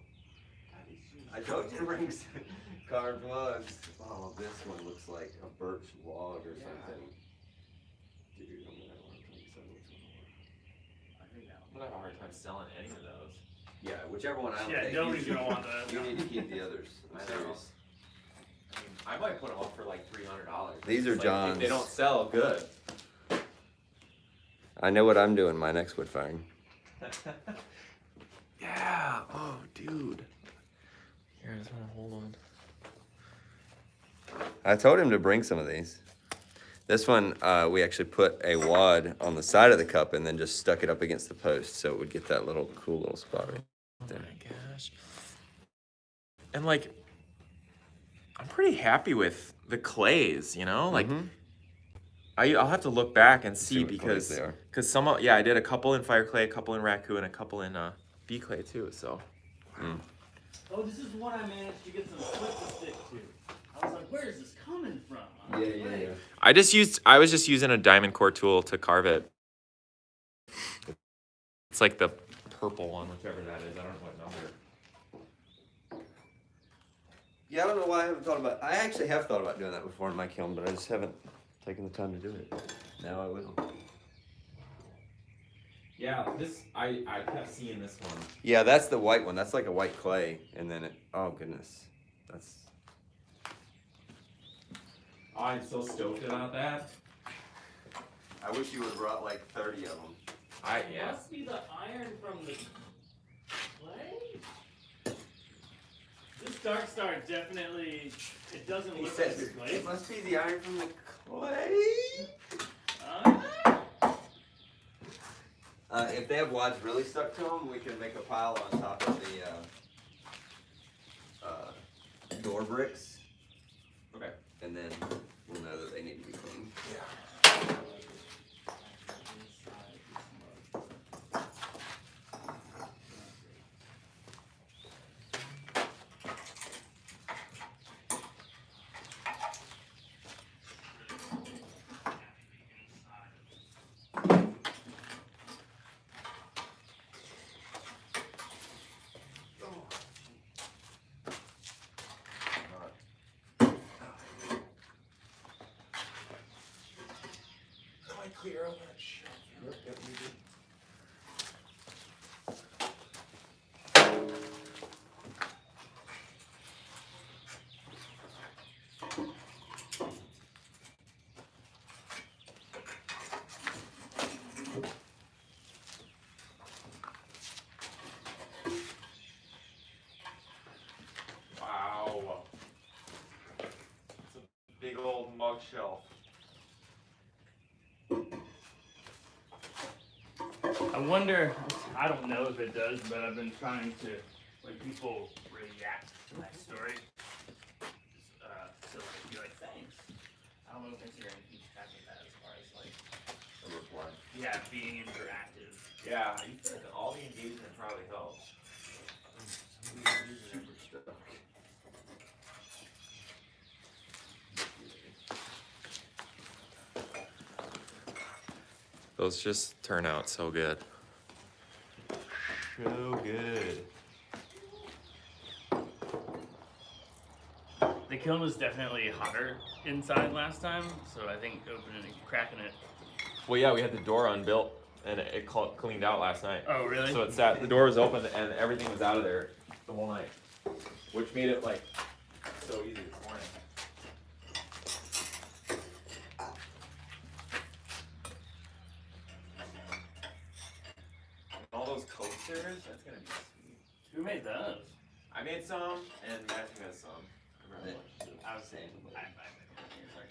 That is huge. I told you to bring some carved mugs. Oh, this one looks like a birch log or Yeah. something. Dude, I'm gonna want to tell you something. I think that I'm gonna have a hard time selling any of those. Yeah, whichever one I Yeah, take. nobody's gonna want that. You need to keep the others. I'm I know. serious. I mean, I might put them up for like $300. These are Like, John's. If they don't sell, good. I know what I'm doing my next wood firing. Yeah. Oh, dude. Here, I just want to hold them. I told him to bring some of these. This one, we actually put a wad on the side of the cup and then just stuck it up against the post so it would get that little cool little spot right there. Oh my gosh. And like, I'm pretty happy with the clays, you know? Like, Mhm. I'll have to look back and See see what clays because they are. some yeah, I did a couple in fire clay, a couple in raku, and a couple in bee clay too. So Oh, this is one I managed to get some slip to stick to. I was like, where is this coming from? I was just using a diamond core tool to carve it. It's like the purple one, whichever that is. I don't know what number. Yeah, I don't know why I haven't thought about. I actually have thought about doing that before in my kiln, but I just haven't taken the time to do it. Now I will. Yeah, I kept seeing this one. Yeah, that's the white one. That's like a white clay, and then it. Oh goodness, that's. Oh, I'm so stoked about that. I wish you would have brought like 30 of them. It must be the iron from the clay? This Dark Star definitely, it doesn't He look like says clay. it must be the iron from the clay. If they have wads really stuck to them, we can make a pile on top of the door bricks, Okay. and then we'll know that they need to be cleaned. Clear on that shelf. Yep, we did. Wow. It's a big old mug shelf. I wonder, I don't know if it does, but I've been trying to, when people react to my story, to like be like, thanks. I don't know if Instagram keeps track of that as far as like, A reply. yeah, being interactive. Yeah, you think all the engagement probably helps. Those just turn out so good. So good. The kiln was definitely hotter inside last time, so I think opening and cracking it. Well, yeah, we had the door unbuilt and it cleaned out last night. Oh, really? So it sat, the door was open and everything was out of there the whole night, which made it like so easy this morning. All those coasters, that's gonna be sweet. Who made those? I made some and Matthew has some. I was saying.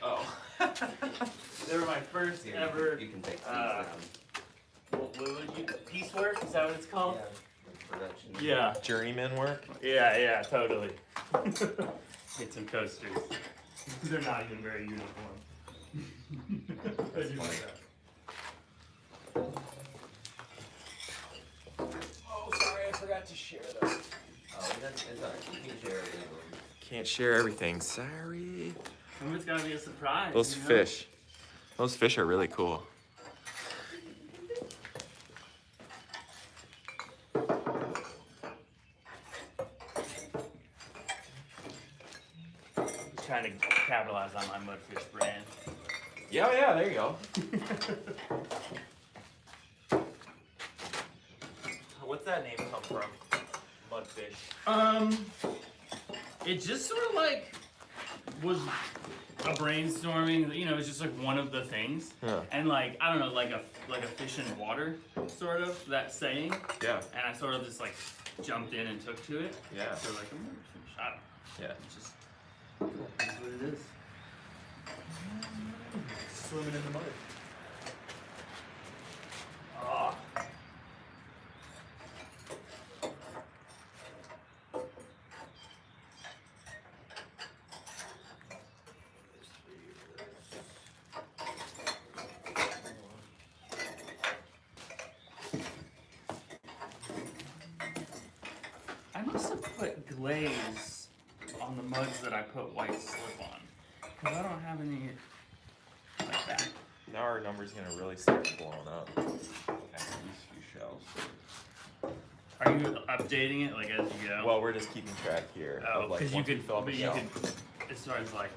Oh. They were my first Here, ever. You can take these uh, down. What would you? Piecework? Is that what it's called? Production. Yeah. Journeyman work? Yeah, totally. Get some coasters. They're not even very uniform. That's funny. Oh, sorry, I forgot to share those. Oh, that's alright. You can share everything. Can't share everything, sorry. Some of it's gotta be a surprise. Those you know? fish. Those fish are really cool. Trying to capitalize on my mudfish brand. Yeah, there you go. What's that name come from? Mudfish. It just sort of like was a brainstorming. You know, it's just like one of the things. Yeah. And like I don't know, like a fish in water, sort of that saying. Yeah. And I sort of just like jumped in and took to it. Yeah. So like I'm gonna fish. I don't know. Yeah. It's just that's what it is. Swimming in the mud. Ah. I must have put glaze on the muds that I put white slip on. Because I don't have any like that. Now our number's gonna really start blowing up after these few shells. Are you updating it like as you go? Well, we're just keeping track here. oh, of, like, because you once we could, fill up but a you shelf. could, as far as like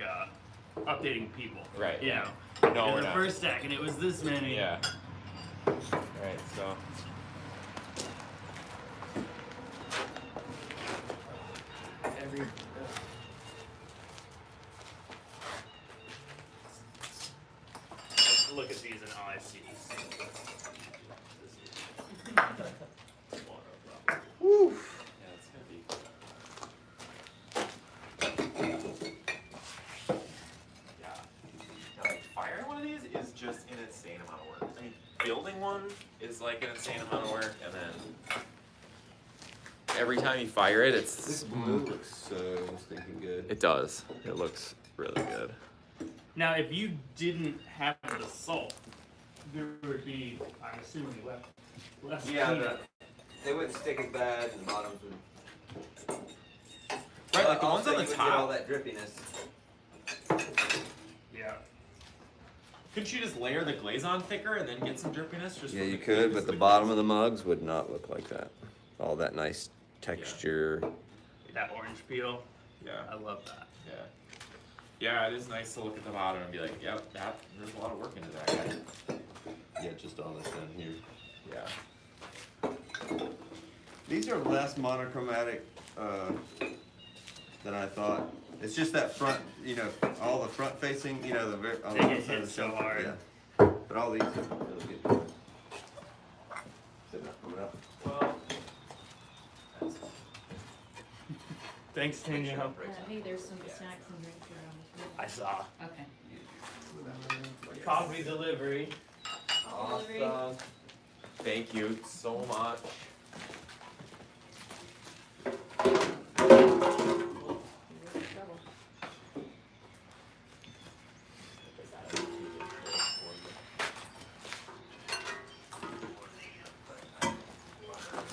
updating people. Right. You know. No, Because we're the not. first stack and it was this many. Yeah. Right, so. Every. Look at these and all I see is. Woo! Yeah, it's gonna be. Yeah. Now, like, firing one of these is just an insane amount of work. I mean, building one is like an insane amount of work, and then every time you fire it, it's. This blue looks so stinking good. It does. It looks really good. Now, if you didn't have the salt, there would be, I'm assuming, less cleanup. They wouldn't stick as bad, and the bottoms would. Right, like the ones Also, on the you would get all top. that drippiness. Yeah. Couldn't you just layer the glaze on thicker and then get some drippiness? Just Yeah, from you the could, thickness but the glaze? bottom of the mugs would not look like that. All that nice texture. That orange peel, Yeah. I love that. Yeah. Yeah, it is nice to look at the bottom and be like, yep, there's a lot of work into that guy. Yeah, just all this down here. Yeah. These are less monochromatic than I thought. It's just that front, all the front facing, the very. On They the get side of hit the so shelf. hard. Yeah. But all these are really good. They're not coming up. Well, that's Thanks, Danielle. Hey, there's some snacks and drinks around. I saw. Okay. Coffee delivery. awesome. Thank you so much.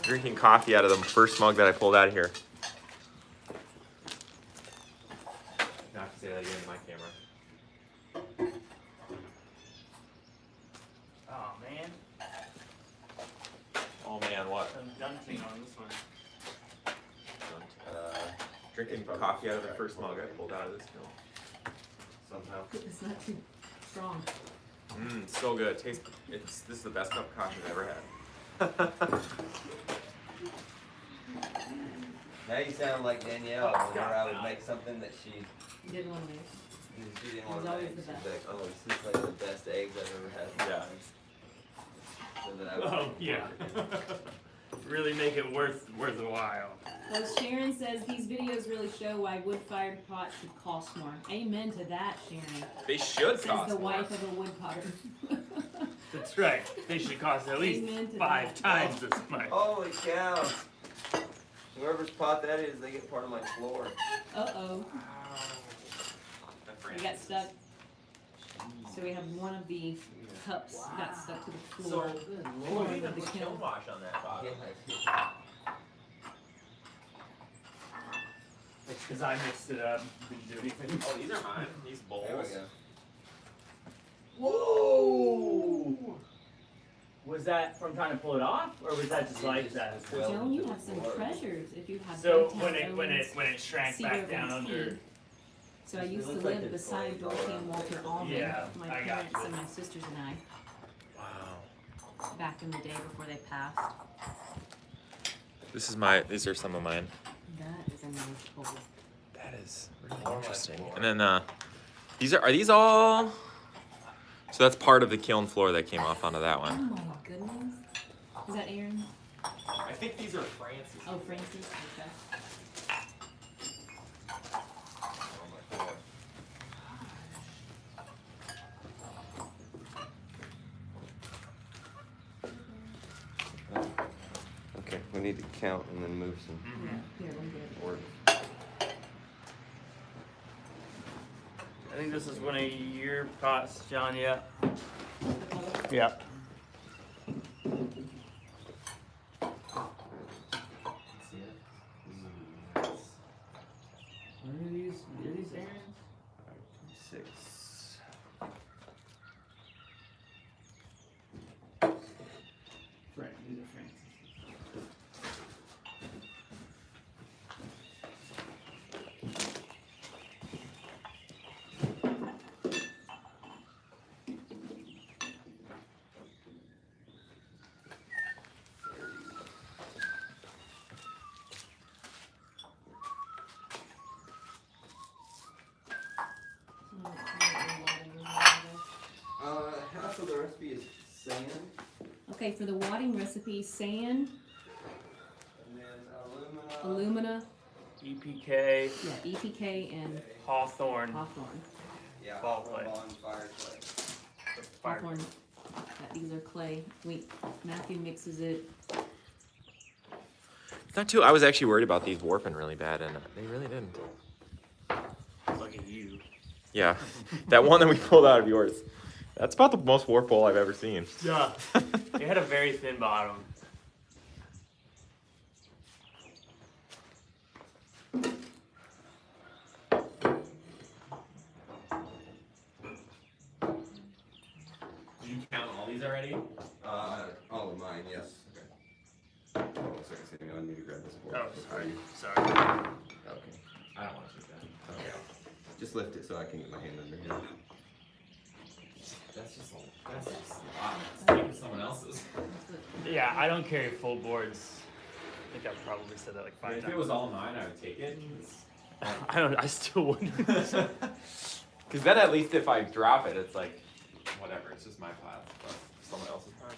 Drinking coffee out of the first mug that I pulled out of here. Not to say that again in my camera. Oh man. dunking on this one. Drinking coffee out of the first mug I pulled out of this kiln. Somehow. It's not too strong. So good. This is the best cup of coffee I've ever had. Now you sound like Danielle whenever I would make something that she You didn't want to make. didn't It want was to always make. the She's best. like, oh, this is like the best eggs I've ever had. Yeah. So that I would Oh yeah. Really make it worth the while. Well, Sharon says these videos really show why wood-fired pots should cost more. Amen to that, Sharon. They should Says cost the more. wife of a wood potter. That's right. They should cost at least Amen to 5 that. times as much. Holy cow! Whoever's pot that is, they get part of my floor. Uh-oh. That We brand got is- stuck. So we have one of the cups got stuck to the floor. Good Lord. Of the kiln. wash on that bottle. It's because I mixed it up. Didn't do anything. Oh, these are mine. These bowls. There we go. Whoa! Was that from trying to pull it off, or was that just like that? Well, Joan, you have some treasures if you have So Downtown when Owens, it shrank Cedar back down Grove under. tea. So I used to looks like live it's beside going Dorothy and Walter Allman, Yeah, my I got parents you. and my sisters and I, Wow. back in the day before they passed. These are some of mine. That is a nice bowl. That is really Oh my interesting. floor. And then are these all? So that's part of the kiln floor that came off onto that Oh one. my goodness. Is that Aaron? I think these are Francis. Oh, Francis, okay. Okay, we need to count and then move some Yeah, here, let me get it. boards. I think this is one of your pots, John. Yeah. The color. Yeah. Are these Aaron's? 6. Right, these are Francis. Half of the recipe is sand, Okay, for the wadding recipe, sand, and then alumina, EPK, yeah, EPK and Hawthorne. hawthorn. Yeah, Ball clay. bonfire clay. Hawthorn, these are clay. Matthew mixes it. It's not too. I was actually worried about these warping really bad, and they really didn't. Look at you. Yeah, that one that we pulled out of yours. That's about the most warp bowl I've ever seen. Yeah. It had a very thin bottom. Did you count all these already? All of mine, yes. Okay. Hold on a second, I need to grab this board. Oh, sorry. Sorry. Okay. I don't want to take that. Okay. Just lift it so I can get my hand under here. That's just a lot. It's taking someone else's. Yeah, I don't carry full boards. I think I've probably said that like 5 If times. it was all mine, I would take it. I still wouldn't. Because then at least if I drop it, it's like, whatever, it's just my pot. But someone else's pot.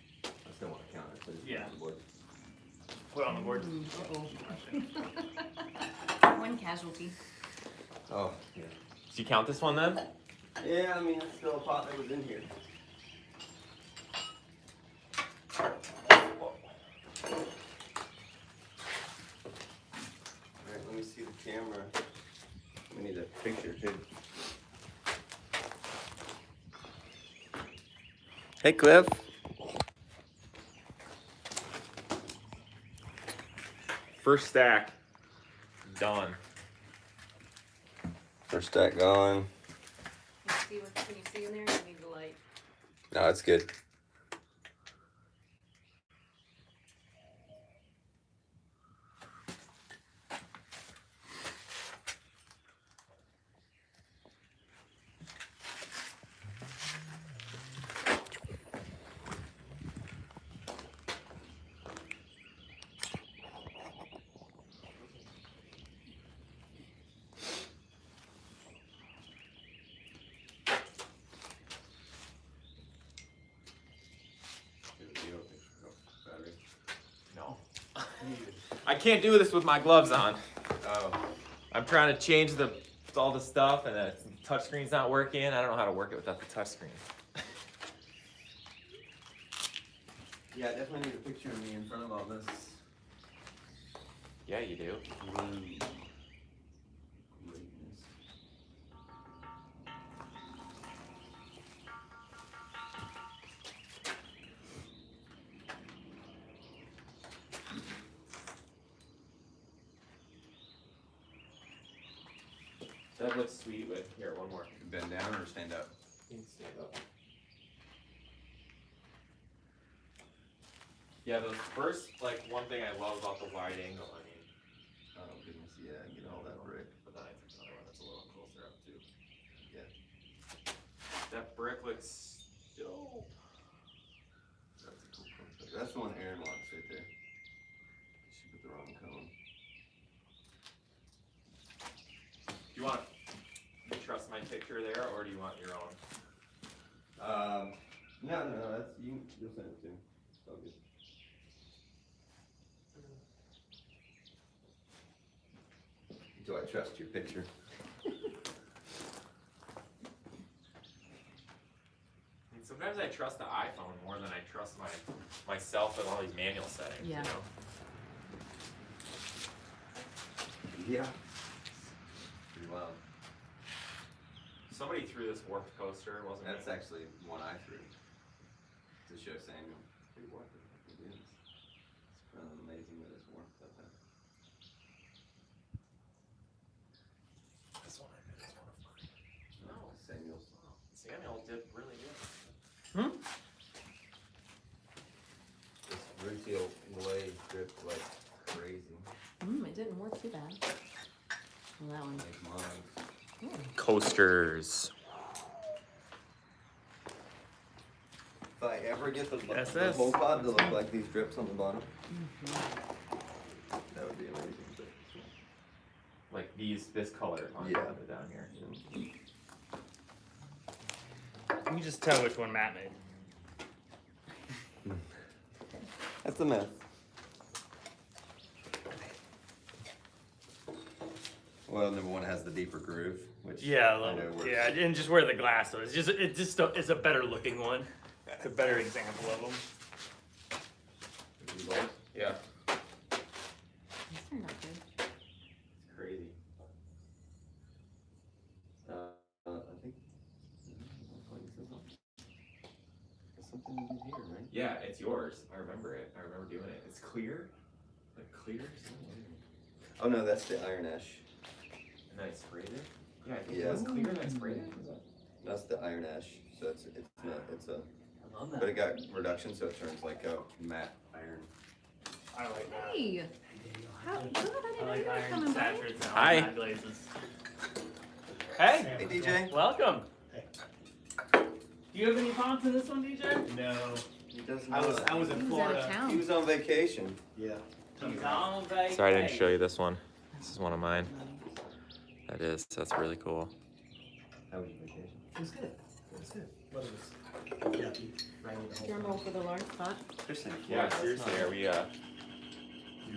I still want to count it, so just Yeah. put the board. Put it on the board. One casualty. Oh, yeah. Did you count this one then? Yeah, I mean, it's still a pot that was in here. Alright, let me see the camera. We need a picture too. Hey, Cliff. first stack done. First stack going. Can you see in there? You need the light. No, that's good. No. I can't do this with my gloves on. Oh. I'm trying to change all the stuff, and the touchscreen's not working. I don't know how to work it without the touchscreen. Yeah, I definitely need a picture of me in front of all this. Yeah, you do. Greatness. That looks sweet. With here, one more. Bend down or stand up? You can stand up. Yeah, those first, like, one thing I love about the wide angle, I mean, Oh goodness, yeah, get all that brick. but then I took another one that's a little closer up too. Yeah. That brick looks dope. That's a cool concept. That's the one Aaron wants right there. She put the wrong cone. Do you want to trust my picture there, or do you want your own? No, that's you'll send it to me. It's all good. Do I trust your picture? I mean, sometimes I trust the iPhone more than I trust myself with all these manual settings. Yeah. You know? Yeah. Pretty wild. Somebody threw this warped coaster, wasn't That's it? actually one I threw to show Samuel. Pretty warped it. It is. It's kind of amazing that it's warped like that. This one I did is one of mine. No, Samuel's. Samuel did really good. This retail glaze dripped like crazy. It didn't work too bad. Well, that one. Like mine. Coasters. If I ever get the SS. whole pod to look like these drips on the bottom, that would be amazing. But Like this color on Yeah. down here. You can just tell which one Matt made. that's the mess. Well, number one has the deeper groove, which Yeah, I know works. yeah, and just where the glass though. It's a better looking one. It's a better example of them. Yeah. These turned out good. It's crazy. I think there's something you did here, right? Yeah, it's yours. I remember it. I remember doing it. It's clear. Like clear. Oh no, that's the iron ash. And then I sprayed it. Yeah, I think Yeah. it was clear and I sprayed it. Was that- That's the iron ash. So it's not it's a I love but it got reduction, so it turns like a matte iron. I like that. Hey, how good! I I didn't know like you were iron coming by. saturates and Hi. matte glazes. Hey. Hey DJ. Welcome. Do you have any thoughts on this one, DJ? No, He does I was not. in He was out of Florida. town. He was on vacation. Yeah. He's on vacation. Sorry I didn't show you this one. This is one of mine. That is. That's really cool. How was your vacation? It was good. It was good. But it was yucky. Rainy the whole Drum roll for the large spot. Kristen. Yeah, seriously, are we you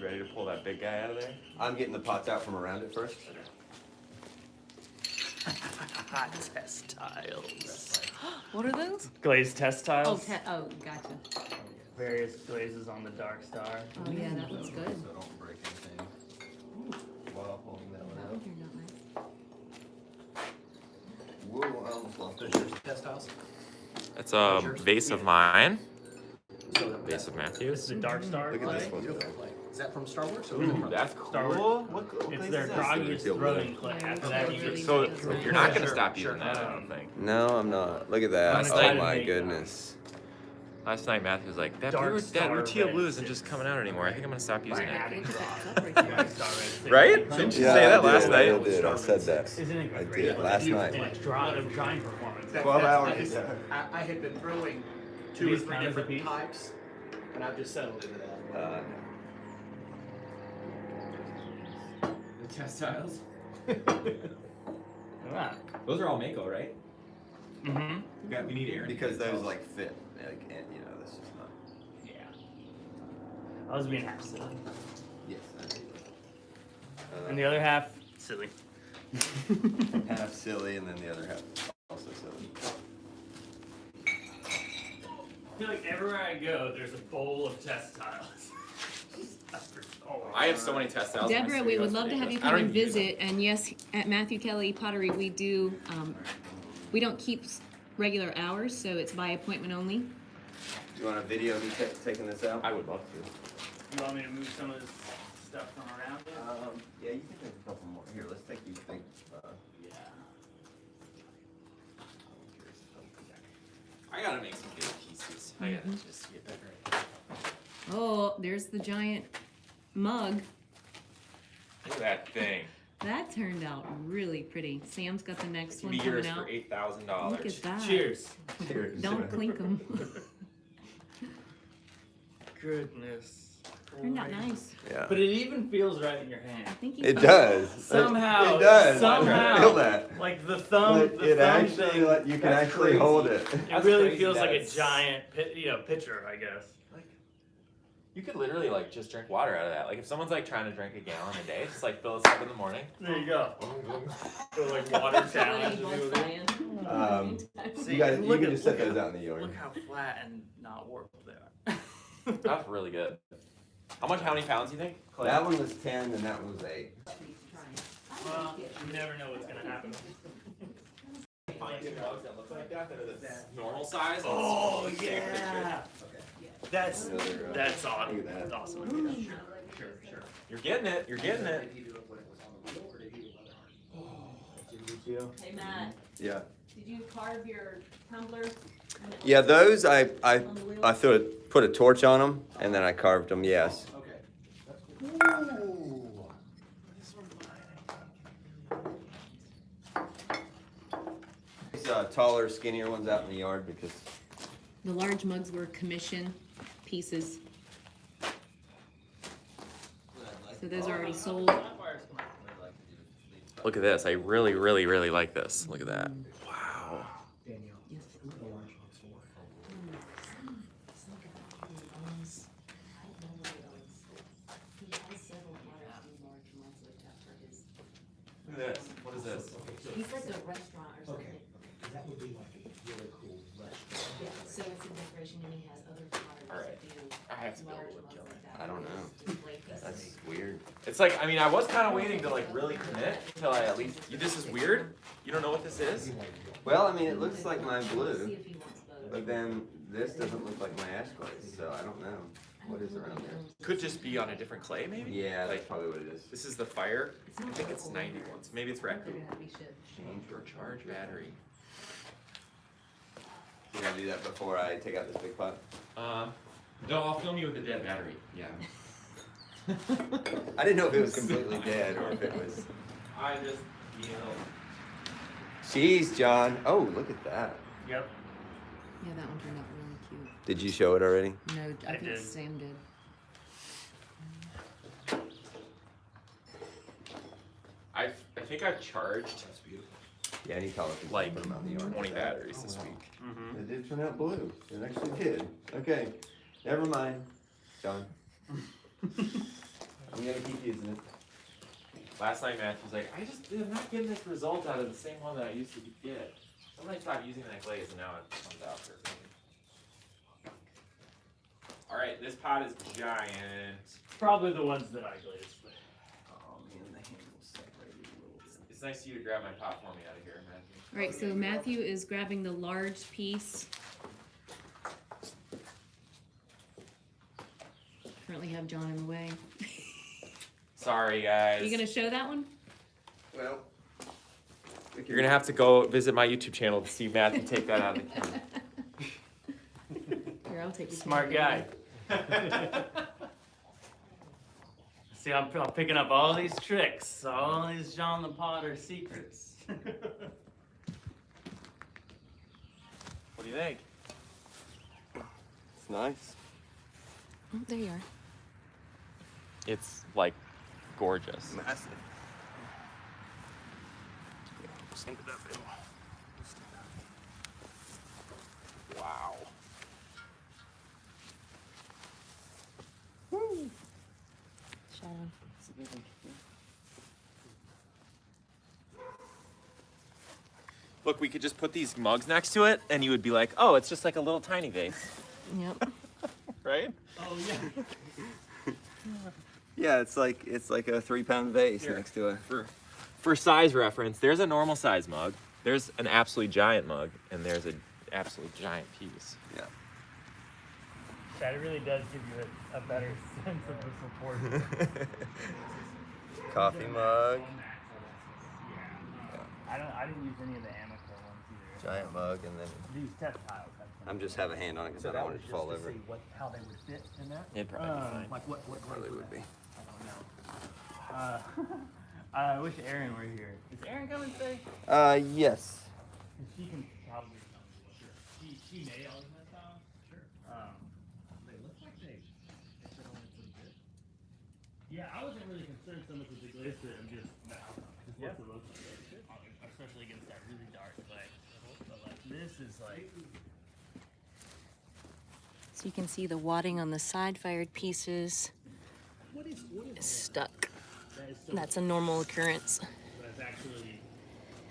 ready to pull that big guy out of there? I'm getting the pots out from around it first. Hot test tiles. What are those? Glaze test Oh, tiles. gotcha. Various glazes on the Dark Star. Oh yeah, that looks good. So don't break anything while holding that one That out. one turned out nice. Whoa, I almost lost it. test house. It's a vase of mine. So Vase of This Matthews. is the Dark Star Look at clay. this one. Beautiful play. that from Star Wars? Or is it Ooh, from that's cool. Star Wars. What It's glaze their is that? groggiest Feel throating good. clay. Yeah, After it's that, really you good. just So Sure. you're not gonna Sure, stop sure. using that, I don't think. No, I'm not. Look at that. I'm Oh excited to my make goodness. Last night Matthew was like, that Dark blue, Star that teal red blue isn't sits- just coming out anymore. I think I'm gonna stop using it. adding Look at that grog. cup right there. Star red sits. Right? Didn't you Yeah, say that I last did, night? I did. I said that. Isn't it I great? did last night. And it's drawing performance. 12 hours. I had been throwing Do 2 or these 3 count as a different piece? types, and I've just settled into that. The textiles. Ah. Those are all Mako, right? Mm-hmm. We need Aaron. Because those like fit, like, and you know, that's just not. Yeah. I was being half silly. Yes. And the other half, silly. Half silly, and then the other half also silly. I feel like everywhere I go, there's a bowl of textiles. I have so many textiles. in my Deborah, we studio, would it's love to have you ridiculous. I come don't and even use them. visit, and yes, at Matthew Kelly Pottery, we do, we don't keep regular hours, so it's by appointment only. Do you want a video of me taking this out? I would love to. You want me to move some of this stuff from around it? Yeah, you can take a couple more. Here, let's take these things. Yeah. I gotta make some big pieces. I gotta just get better. Oh, there's the giant mug. Look at that thing. That turned out really pretty. Sam's got the next Can one be yours coming for out. $8,000. Look at that. Cheers. Don't clink them. Goodness. Turned out nice. Yeah. But it even feels right in your I hand. think you. It does. Somehow. It does. Somehow. I feel that. Like the thumb. Like, the it thumb actually, thing. like, you can That's actually crazy. hold it. It That's really crazy feels like a that's- giant, pitcher, I guess. You could literally like just drink water out of that. Like if someone's like trying to drink a gallon a day, just like fill this up in the morning. There you go. So like water challenge. You guys, you look can at- just set look those at- out in the yard. Look how flat and not warped they are. That's really good. How many pounds do you think? That one was 10 and that one was 8. Well, you never know what's gonna happen. Find two mugs that look like that are the normal size. Oh yeah. That's Another, that's look awesome. at that. That's awesome. Sure. You're getting it. You're getting it. Hey Matt, Yeah. did you carve your tumbler? Yeah, those I put a torch on them and then I carved them. Yes. These taller, skinnier ones out in the yard because The large mugs were commission pieces. So those are already sold. Look at this. I really, really, really like this. Look at that. Wow. Danielle, Yes. look at the large ones for. Look at this. What is this? He's like a restaurant or something. Okay, that would be like a really cool restaurant. Yeah, so it's a decoration and he has other potters Alright. that do I have to build large a wood mugs kiln. like that. I don't know. Display pieces. That's weird. It's like, I mean, I was kind of waiting to like really commit until I at least. This is weird. You don't know what this is? Well, I mean, it looks like my See blue, if he wants both. but then this doesn't look like my ash glaze, so I don't know. What is around there? Could just be on a different clay, maybe. Yeah, that's Like probably what it is. this is the fire. It's I not think it's old. 90 ones. Maybe it's They're raccoon. gonna be shipped. Change or charge battery. You gotta do that before I take out this big pot. No, I'll film you with the dead battery. Yeah. I didn't know if it was completely dead or if it was. I just, you know. Jeez, John. Oh, look at that. Yep. Yeah, that one turned out really cute. Did you show it already? No, I I think did. Sam did. I think I've charged Yeah, any color. can like put 'em out in the yard. 20 batteries this week. Mm-hmm. It did turn out blue. It actually did. Okay, never mind, John. I'm gonna keep using it. Last night, Matthew was like, I'm not getting this result out of the same one that I used to get. Somebody stopped using that glaze and now it comes out perfect. Alright, this pot is giant. Probably the ones that I glazed. But Oh man, the handle's separated a little bit. It's nice of you to grab my pot for me out of here, Matthew. All right, so Matthew is grabbing the large piece. Currently have John in the way. Sorry, Are guys. you gonna show that one? Well, You're gonna have to go visit my YouTube channel to see Matthew take that out of the camera. Here, I'll take your Smart camera. guy. See, I'm picking up all these tricks, all these John the Potter secrets. What do you think? it's nice. Oh, there you are. It's like gorgeous. Massive. Stand it up, Wow. Shadow. Look, we could just put these mugs next to it, and you would be like, "Oh, it's just like a little tiny vase, Yep. right?" Oh yeah. Yeah, it's like a 3-pound vase Here. next to a. For size reference, there's a normal size mug, there's an absolutely giant mug, and there's an absolutely giant piece. Yeah. That really does give you a better sense of the proportion. Coffee mug, I didn't use any of the Amico ones either. giant mug, and then These test tiles. I'm just have a hand on it because I don't want it to fall over. How they would fit in that? It'd probably be fine. Like what Probably would be. I don't know. I wish Erin were here. Is Erin coming today? Yes. 'Cause she can probably tell me what she made all these test tiles. Sure. They look like they fit on it pretty good. Yeah, I wasn't really concerned so much with the glaze fit and just the outcome. Just what's it look like. Especially against that really dark clay. But like this is like So you can see the wadding on the side-fired pieces What is is stuck. that is so That's a normal occurrence. that's actually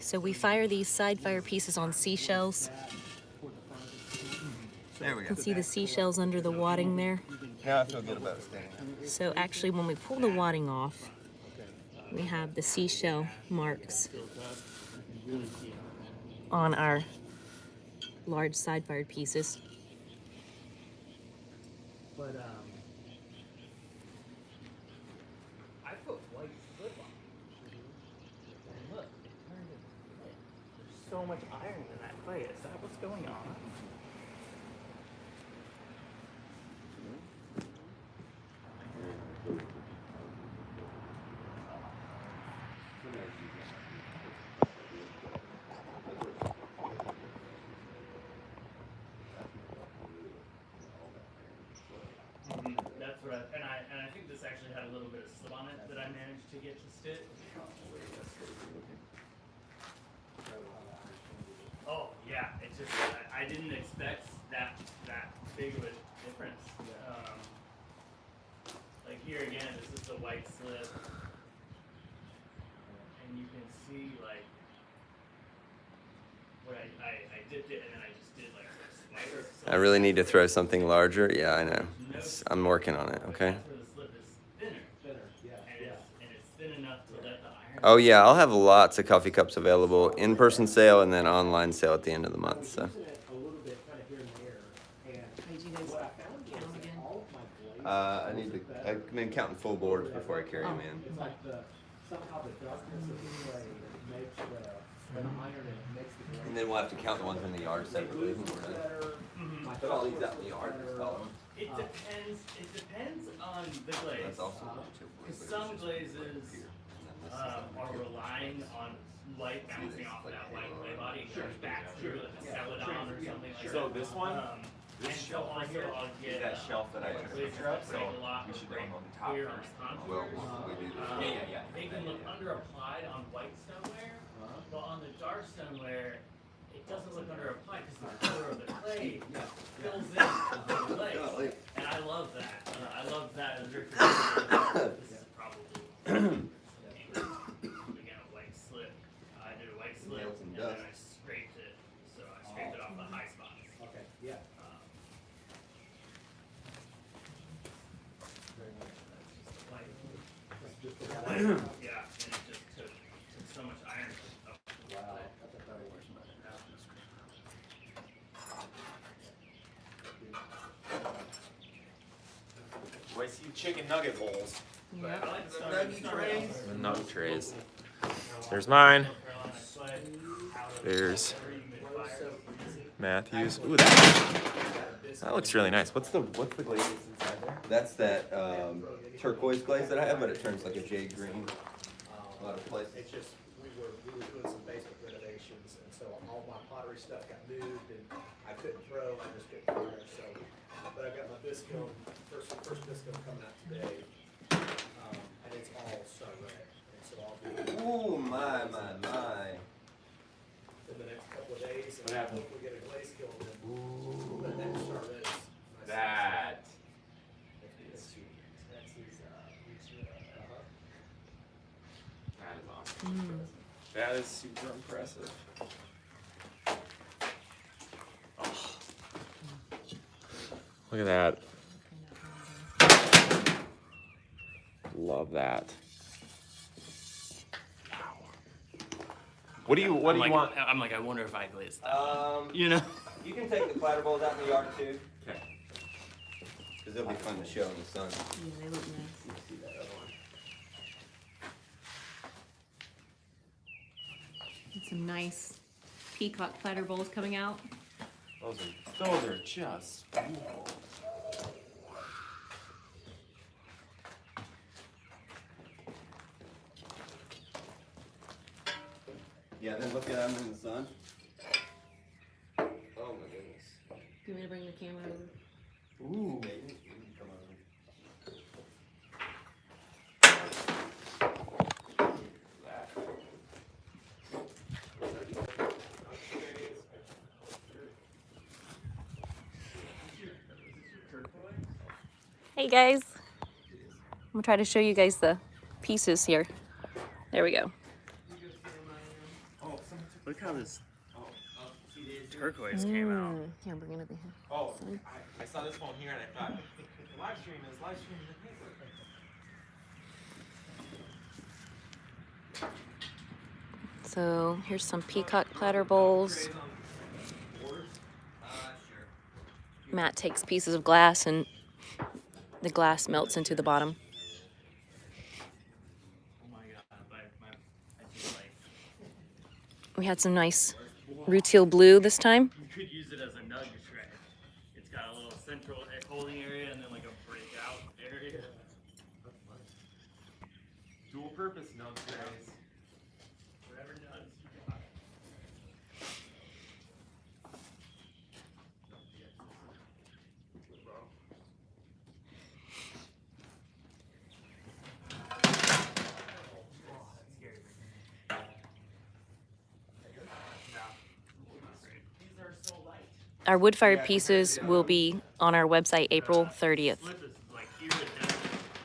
So we fire these side-fire pieces on seashells. There we You go. can see the seashells under the wadding there. Now I feel good about standing up. So actually, when we pull the wadding off, we have the seashell marks on our large side-fired pieces. But I put white slip on. And look, it turned into clay. There's so much iron in that clay. Is that what's going on? that's what I think this actually had a little bit of slip on it that I managed to get to stick. Oh yeah, it's just I didn't expect that big of a difference. Like here again, this is the white slip, and you can see like what I dipped it and then I just did like some spikes. I really need to throw something larger. Yeah, I know. I'm working on it. Okay. That's where the slip is thinner, and it's thin enough to let the iron. Oh yeah, I'll have lots of coffee cups available. In-person sale and then online sale at the end of the month. So. Using it a little bit kind of here and there. And Did you guys what I found count was again? all of my blades. I need to. I've been counting full boards before I carry them in. It's like somehow the darkness of the clay makes the iron and makes the blade. And then we'll have to count the ones in the yard separately. when we're done. Better. My Put all these out in the yard. better. Just call them. It depends on the glaze. That's also Because some glazes are relying on light bouncing off of that white clay body and going back through like a celadon or something like that. So this one, and this so shelf right also here, I'll is get that shelf that I took a glazes picture of, that so break a lot we should break go on the top clear first. on Well, contours. we do this. Yeah. They can look under applied on white stoneware, but on the dark stoneware, it doesn't look under applied because the color of the clay fills in the glaze. And I love that. I love that as a this is probably again a white slip. I did a white slip Nails and and then dust. I scraped it. So I scraped it off the high spots. Okay, yeah. Yeah, and it just took so much iron up the Wow, clay. that's a very Do I see chicken nugget holes? But Yep. I like to start off. The nug trays. There's mine. There's Matthews. Ooh, that looks really nice. What's the glaze that's inside there? That's that turquoise glaze that I have, but it turns like a jade green. A lot of places. It's just, we were doing some basement renovations, and so all my pottery stuff got moved, and I couldn't throw, I just couldn't fire, so. But I've got my biscuit, first biscuit coming out today, and it's all star red, and so I'll be Ooh, my. in the next couple of days, What and happened? hopefully get a glaze kiln, and but that star red is. That. That's his, That is awesome. That is super impressive. Oh. Look at that. Love that. What do you want? I'm like, I wonder if I glazed that. Um, You know? you can take the platter bowls out in the yard too, Okay. because they'll be fun to show in the sun. Yeah, they look nice. You see that other one. And some nice peacock platter bowls coming out. Those are just beautiful. Yeah, then look at them in the sun. Oh my goodness. Do you want me to bring the camera over? Ooh. Yeah, you can come over. Hey guys, I'm gonna try to show you guys the pieces here. There we go. Look how this turquoise came out. Here, bring it over here. Oh, I saw this phone here and I thought, live stream is So here's some peacock platter bowls. Matt takes pieces of glass and the glass melts into the bottom. Oh my god, I just like, We had some nice rutile blue this time. you could use it as a nug tray. It's got a little central holding area and then like a breakout area. dual purpose nug trays. Whatever nugs you got. Our wood-fired pieces will be on our website April 30th. Flip this is like here and down.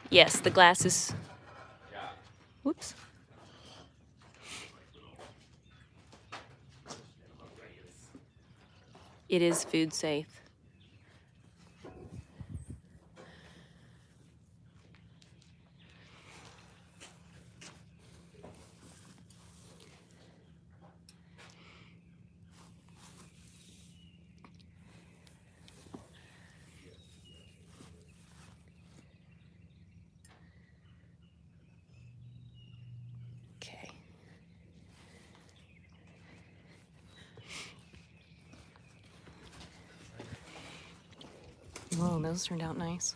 Yes, the glass is, whoops. It is food safe. Okay. Oh, those turned out nice.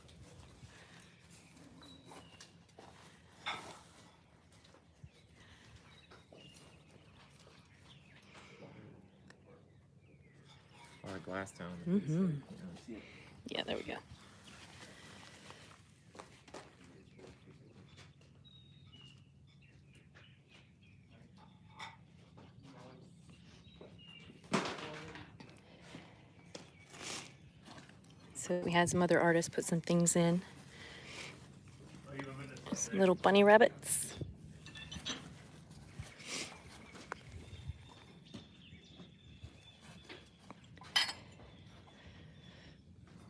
A lot of glass down. Mm-hmm. Yeah, there we go. So we had some other artists put some things in. Some little bunny rabbits.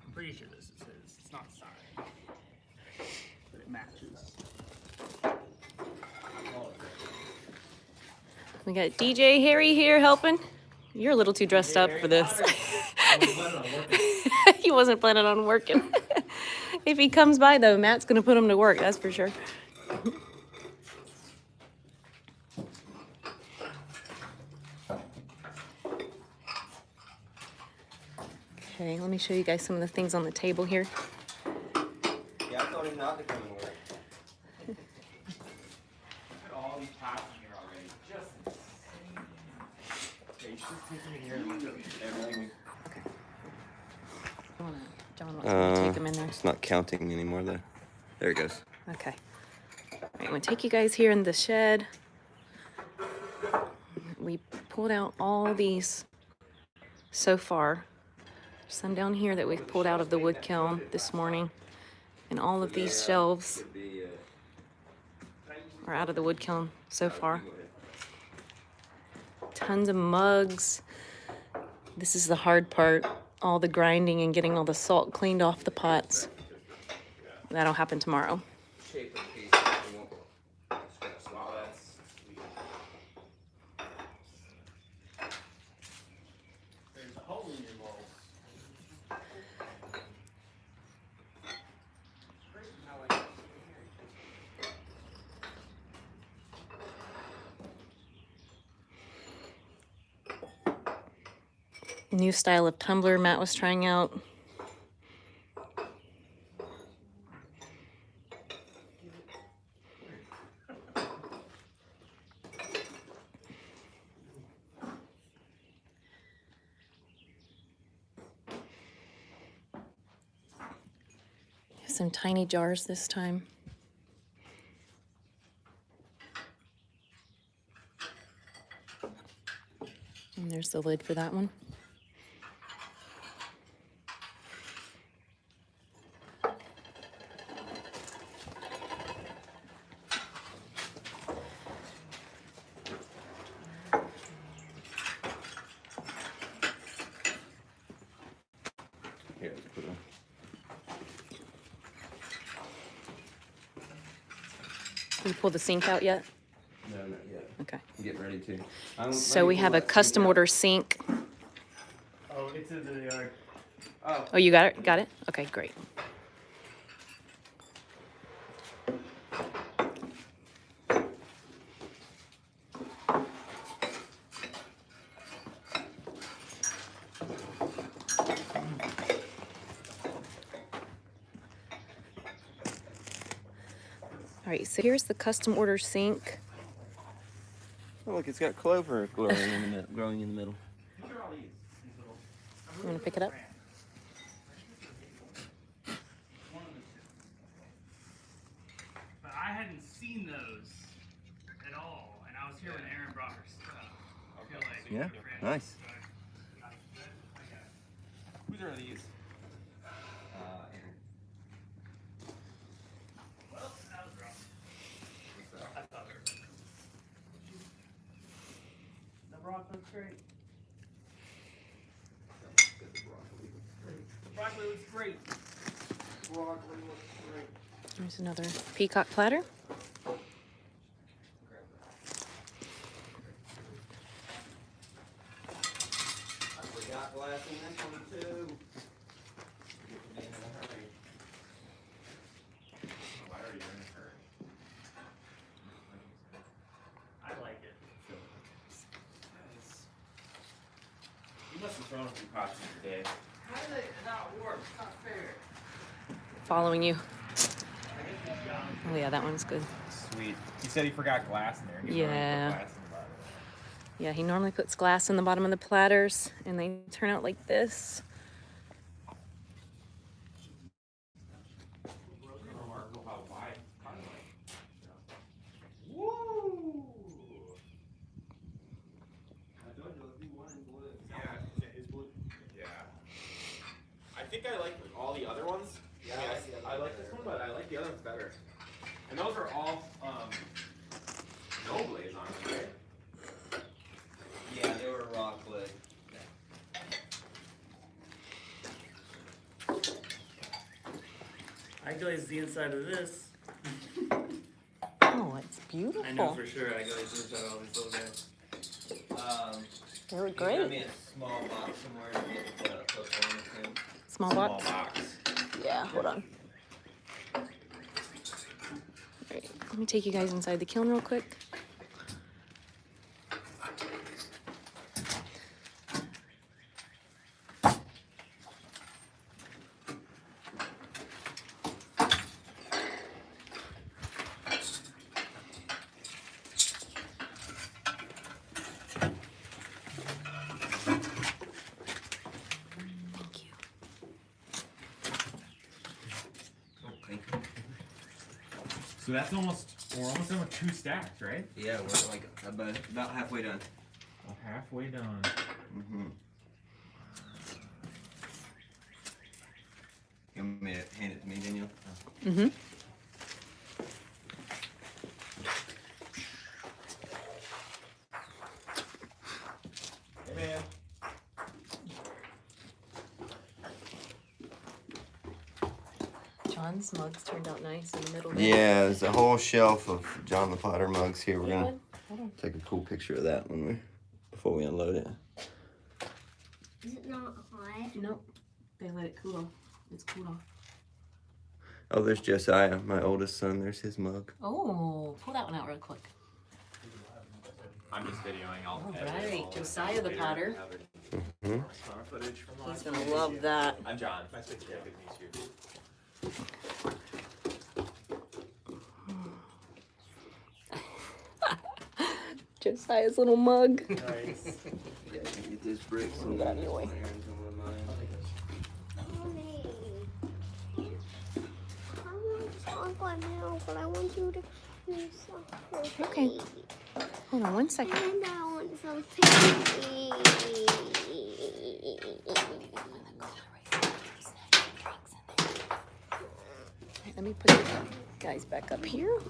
I'm pretty sure this is his. It's not signed, but it matches. We got DJ Harry here helping. You're a little too dressed up for this. He wasn't planning on working. If he comes by though, Matt's gonna put him to work, that's for sure. Okay, let me show you guys some of the things on the table here. Yeah, I told him not to come and work. Look at all these pots in here already. Just insane. Okay, you should take them in here and look at everything. John wants me to take them in there. It's not counting anymore though. There it goes. Okay. All right, I'm gonna take you guys here in the shed. We pulled out all these so far. Some down here that we've pulled out of the wood kiln this morning. And all of these shelves are out of the wood kiln so far. Tons of mugs. This is the hard part. All the grinding and getting all the salt cleaned off the pots. That'll happen tomorrow. Shape of piece. It won't stress. Wow, that's sweet. There's a hole in your bowl. New style of tumbler Matt was trying out. Some tiny jars this time. And there's the lid for that one. Here, let's put it on. Did you pull the sink out yet? No, not yet. Okay. I'm getting ready to. So we have a custom order sink. Oh, it's in the yard. Oh, you got it? Got it? Okay, great. All right, so here's the custom order sink. Oh, look, it's got clover growing in the middle. Growing in the middle. These are all these little. You want to pick it up? One of the two. But I hadn't seen those at all, and I was here when Erin brought her stuff. I feel like Yeah, nice. Whose are these? Well, that was rough. I thought they were. The broccoli looks great. The broccoli looks great. Broccoli looks great. There's another peacock platter. I forgot glass in this one too. Why are you in a hurry? I like it. You must have thrown a few pots in today. How did it not work? It's not fair. Following you. Oh yeah, that one's good. Sweet. He said he forgot glass in there. He Yeah. put glass in the bottom. Yeah, he normally puts glass in the bottom of the platters, and they turn out like this. Remarkable how wide pot is. Woo! I told you, let's do one in blue. Yeah, his blue. Yeah. I think I like all the other ones. Yeah, I mean, I like the other I one like this better. one, but I like the other ones better. And those are all no glaze on them, right? Yeah, they were rock wood. I glazed the inside of this. Oh, it's beautiful. I know for sure I glazed the inside of all these little guys. They were You got me great. a small box somewhere to get performance in. Small box? box. Yeah, hold on. Let me take you guys inside the kiln real quick. Thank you. So that's we're almost done with 2 stacks, right? Yeah, we're like about halfway done. Well, halfway done. Mm-hmm. You want me to hand it to me, Danielle? Mm-hmm. Hey, man. John's mugs turned out nice in the middle there. Yeah, there's a whole shelf of John the Potter mugs here. We're Good gonna one. Hold on. take a cool picture of that before we unload it. Is it not hot? Nope. They let it cool off. It's cooled off. Oh, there's Josiah, my oldest son. There's his mug. Oh, pull that one out real quick. I'm just videoing. I'll All edit right, all of Josiah that the later. Potter. Have it- Hmm? Star footage from He's last gonna week. love that. I'm John. Nice to meet you. Good to meet you. Josiah's little mug. Nice. Yeah, get this brick. Move that anyway. Mommy. I want to talk right now, but I want you to do something. Okay. Hold on one second. And I want some tea. Alright, let me put you guys back up here. What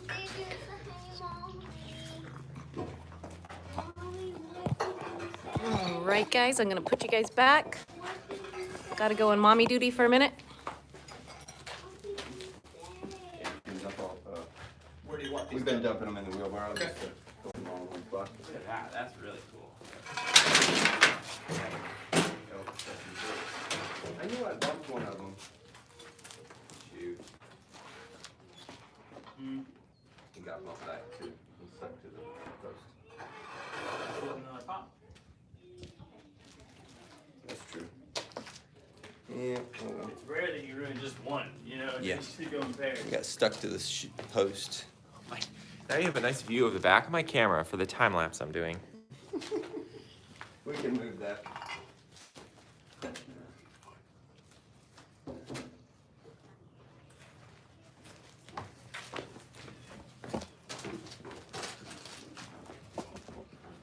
did you say, Mommy? Mommy, what did you say? All right, guys, I'm gonna put you guys back. Gotta go on mommy duty for a minute. Where do you want these? We've been dumping them in the wheelbarrow. Just to put them all in one spot. Look at that. That's really cool. I knew I bumped one of them. Shoot. He got bumped back too. He stuck to the post. Another pop. That's true. Yeah. Oh well. It's rare that you ruin just one, you know? Yeah. You should go in pairs. He got stuck to the post. Now you have a nice view of the back of my camera for the time lapse I'm doing. We can move that.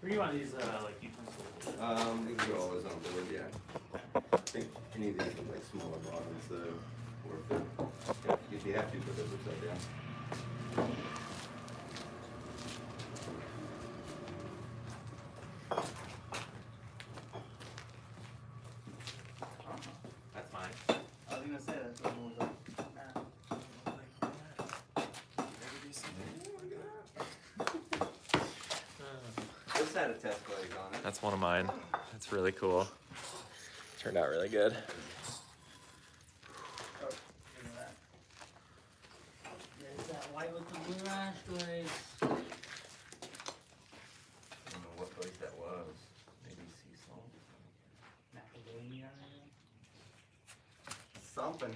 Where do you want these, like, utensils? These are always on board, yeah. I think any of these are like smaller bottoms though, or if you have to put those upside down. That's mine. I was gonna say that's what was up. This had a test glaze on it. That's one of mine. That's really cool. Turned out really good. There's that white with the blue ash glaze. I don't know what place that was. Maybe sea salt. Macedonia. Something.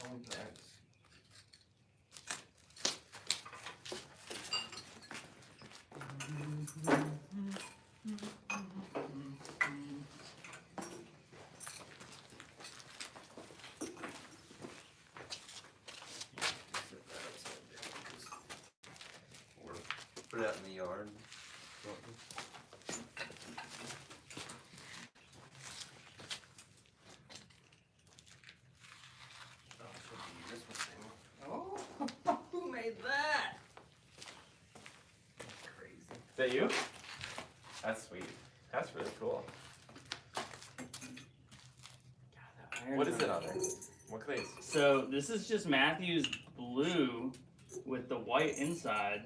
Complex. Or put it out in the yard. Oh, who made that? Crazy. Is that you? That's sweet. That's really cool. What is it on there? What glaze? So this is just Matthew's blue with the white inside,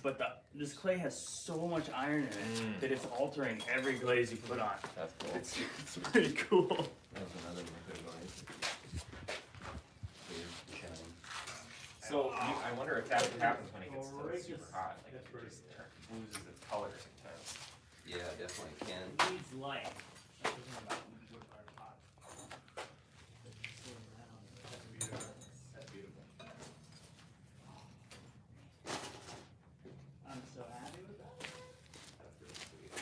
but this clay has so much iron in it that it's altering every glaze you put on. That's cool. It's pretty cool. That was another good glaze. that's what happens when it gets Outrageous. super hot. Like That's it pretty just loses its color sometimes. Yeah, definitely can. It needs light. That's the thing about wood fire pots. They sit around. That's beautiful. That's beautiful. I'm so happy with that. That's really sweet.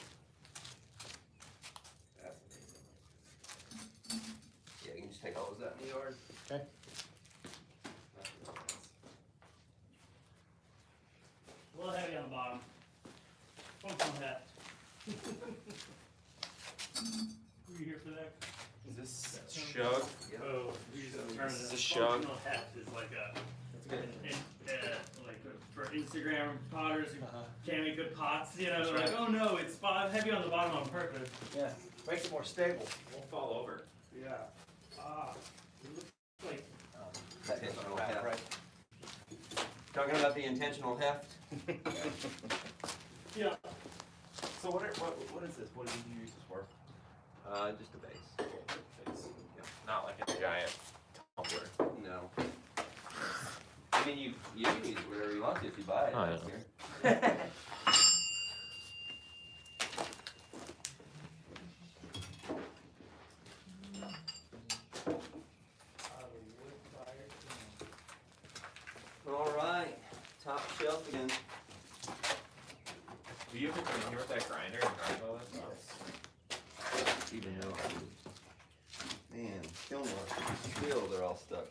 That's amazing. Yeah, you can just take all those out in the yard. Okay. That's really nice. A little heavy on the bottom. Functional heft. Were you here for that? Is this Shug? Oh, we used to turn This is it. a Shug. Functional heft is like a, like for Instagram potters who can't make good pots, you know, That's like, right. oh no, it's heavy on the bottom on purpose. Yeah. Makes it more stable. Won't fall over. Yeah. Ah, it looks like, Intentional heft. Right. Talking about the intentional heft. yeah. So what is this? What do you use this for? Just a base. It's not like a giant tumbler. No. I mean, you can use whatever you want to if you buy it. Oh, I yeah. don't care. All right, top shelf again. Do you have to come in here with that grinder and grind all this stuff? Even though, man, Kiln still they're all stuck.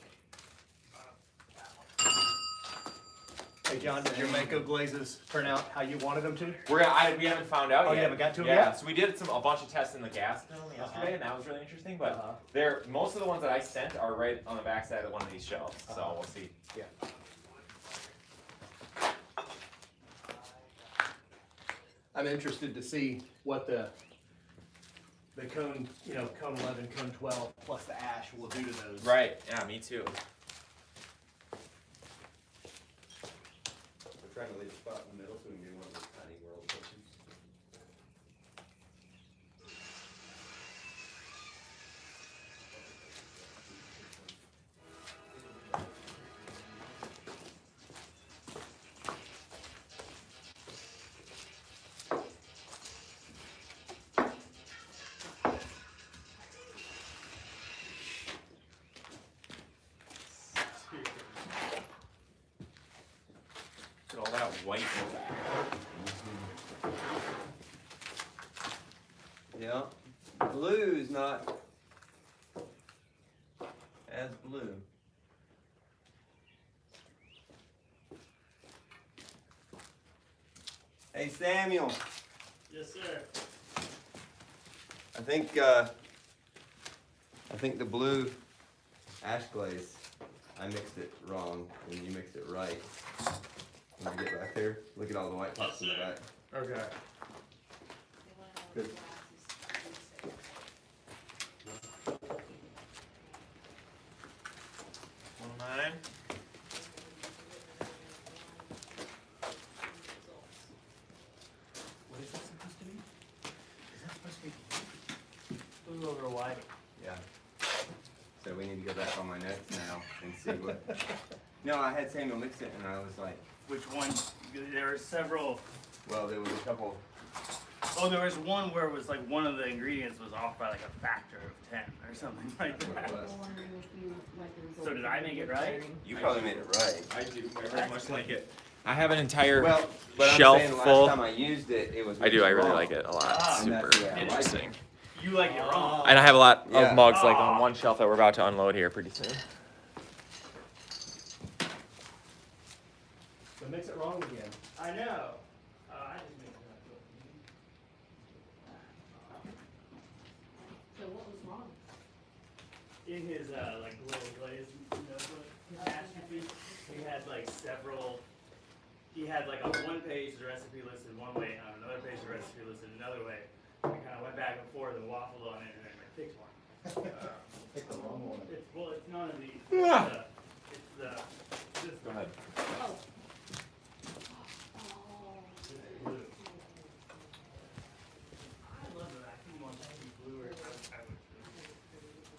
Hey, John, did your Mako glazes turn out how you wanted them to? We haven't found out Oh, yet. you haven't got to 'em yeah, yet? so we did a bunch of tests in the gas dome yesterday, and that was really interesting. But most of the ones that I sent are right on the backside of one of these shelves. So we'll see. Yeah. I'm interested to see what the cone, cone 11, cone 12 plus the ash will do to those. Right. Yeah, me too. We're trying to leave a spot in the middle so we can do one of those tiny world pictures. Look at all that white. Yeah, blue's not as blue. Hey Samuel, Yes, sir. I think the blue ash glaze, I mixed it wrong and you mixed it right. When you get back there, look at all the white parts in the back. Okay. Good. Nine. What is that supposed to be? Is that supposed to be? Blue over white. Yeah. So we need to go back on my notes now and see what. No, I had Samuel mix it and I was like, Which one? There were several. well, there was a couple. Oh, there was one where it was like one of the ingredients was off by like a factor of 10 or something like That's what that. it was. Wondering if you like the results So did I make it right? You probably made it right. I do. I very much like it. I have an entire Well, but shelf I'm saying last full. time I used it, it was. I do. I really wrong. like it a lot. Ah, Super that's- yeah, I like interesting. You like it wrong. And I have a lot Yeah. of mugs like on one shelf that we're about to unload here pretty soon. So mix it wrong again. I know. I just made it up. So what was wrong? In his like little glaze notebook masterpiece, he had like several. He had like on one page the recipe listed one way, and on another page the recipe listed another way. We kind of went back and forth and waffled on it, and then I picked one. Pick the wrong one. It's none of these. It's the this Go ahead. Oh. blue. I love the vacuum ones to be blue or I would.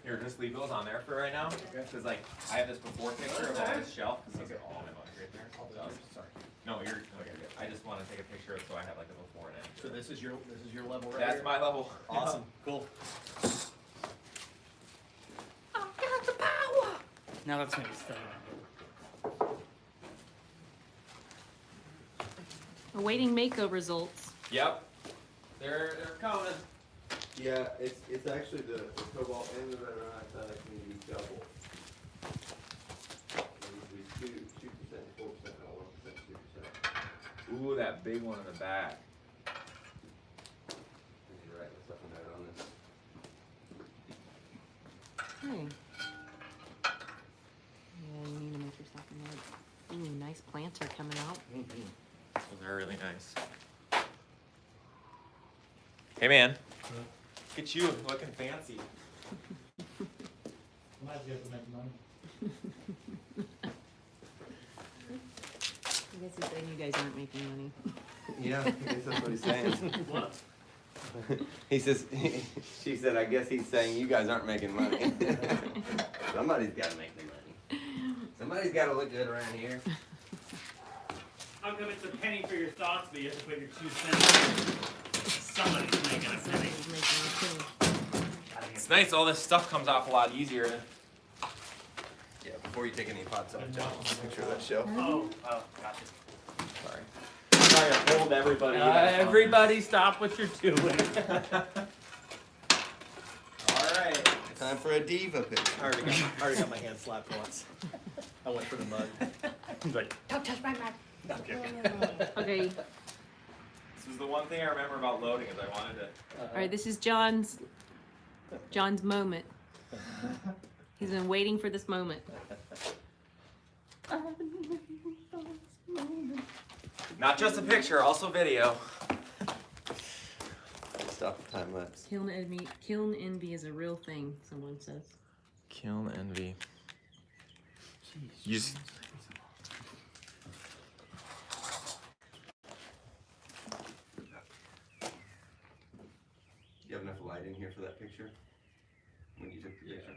Here, just leave those on there for right now. Because like I have this before picture of all this shelf because these are all my mugs right there. Sorry. No, you're good. I just want to take a picture so I have like a before and So after. this is your level right That's here? my level. Awesome, cool. Now that's gonna be stuck. Awaiting Mako results. Yep. They're coming. Yeah, it's actually the cobalt and the red oxide need to be double. It needs to be 2%, 4%, not 1%, 2%. Ooh, that big one in the back. You're right, let's up a note on this. Hey. Yeah, you need to make yourself a note. Ooh, nice planter coming out. Those are really nice. Hey man. Look at you looking fancy. Might be able to make money. I guess he's saying you guys aren't making money. Yeah, I guess that's what he's saying. What? He says, she said, I guess he's saying you guys aren't making money. Somebody's got to make the money. Somebody's got to look good around here. How come it's a penny for your thoughts, but you have to put your 2 cents? Somebody's making a penny. He's making it too. It's nice, all this stuff comes off a lot easier. Yeah, before you take any pots off, John, make sure that shelf. Oh, gotcha. Sorry. I'm trying to hold everybody. Everybody stop what you're doing. Alright. Time for a diva picture. I already got my hand slapped once. I went for the mug. He's like, Don't touch my mouth. Okay, This was the one thing I remember about loading is I wanted to. all right, this is John's moment. He's been waiting for this moment. Not just a picture, also video. Stop the time lapse. Kiln envy is a real thing, someone says. Kiln envy. You just, Do you have enough light in here for that picture? When you took the picture?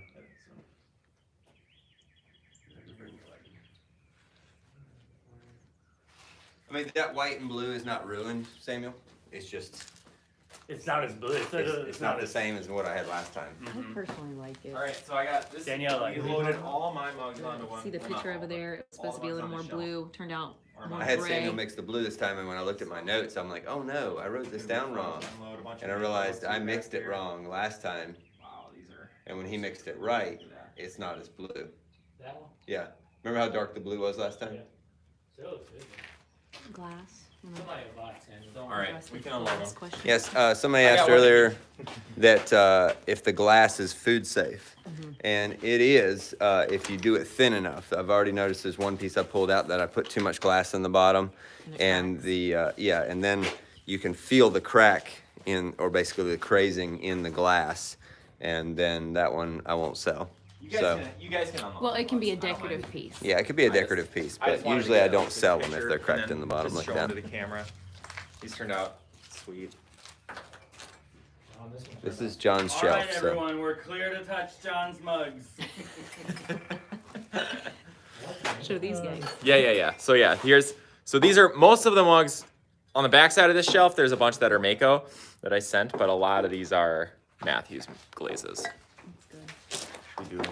I mean, that white and blue is not ruined, Samuel. It's just, it's not as blue. it's not the same as what I had last time. I personally like it. alright, so I got this. Danielle, like, we loaded all my mugs onto one. See the well, not picture all, over but there? It's all supposed to the be a little ones more on the shelf. blue. Turned out Are more mine. I had gray. Samuel mix the blue this time, and when I looked at my notes, I'm like, oh no, I wrote this down wrong. Unload a bunch And of I realized mangoes I back mixed it there. wrong last time, Wow, these are. and when he mixed it right, Look at that. it's not as blue. That one? Yeah. Remember how dark the blue was last time? Yeah. So it's good. Glass. You know, Somebody will buy it, Samuel. Don't All right, glass we with can unload glass them. question. Yes, somebody I got asked one. earlier that if the glass is food safe. And it is if you do it thin enough. I've already noticed there's one piece I pulled out that I put too much glass in the bottom. And it cracks. And then you can feel the crack in, or basically the crazing in the glass. And then that one I won't sell. You guys, So, you guys can unload Well, them it can be a once, I don't mind. decorative piece. yeah, it could be a I just- decorative piece, I just but wanted to usually get I a don't good sell them if picture they're and cracked then in the bottom just like show 'em that. to the camera. These turned out sweet. Oh, this one's This right is John's All shelf. right, So. everyone, we're clear to touch John's mugs. Show these guys. Yeah. So yeah, so these are most of the mugs on the back side of this shelf. There's a bunch that are Mako that I sent, but a lot of these are Matthews glazes. That's good. We do.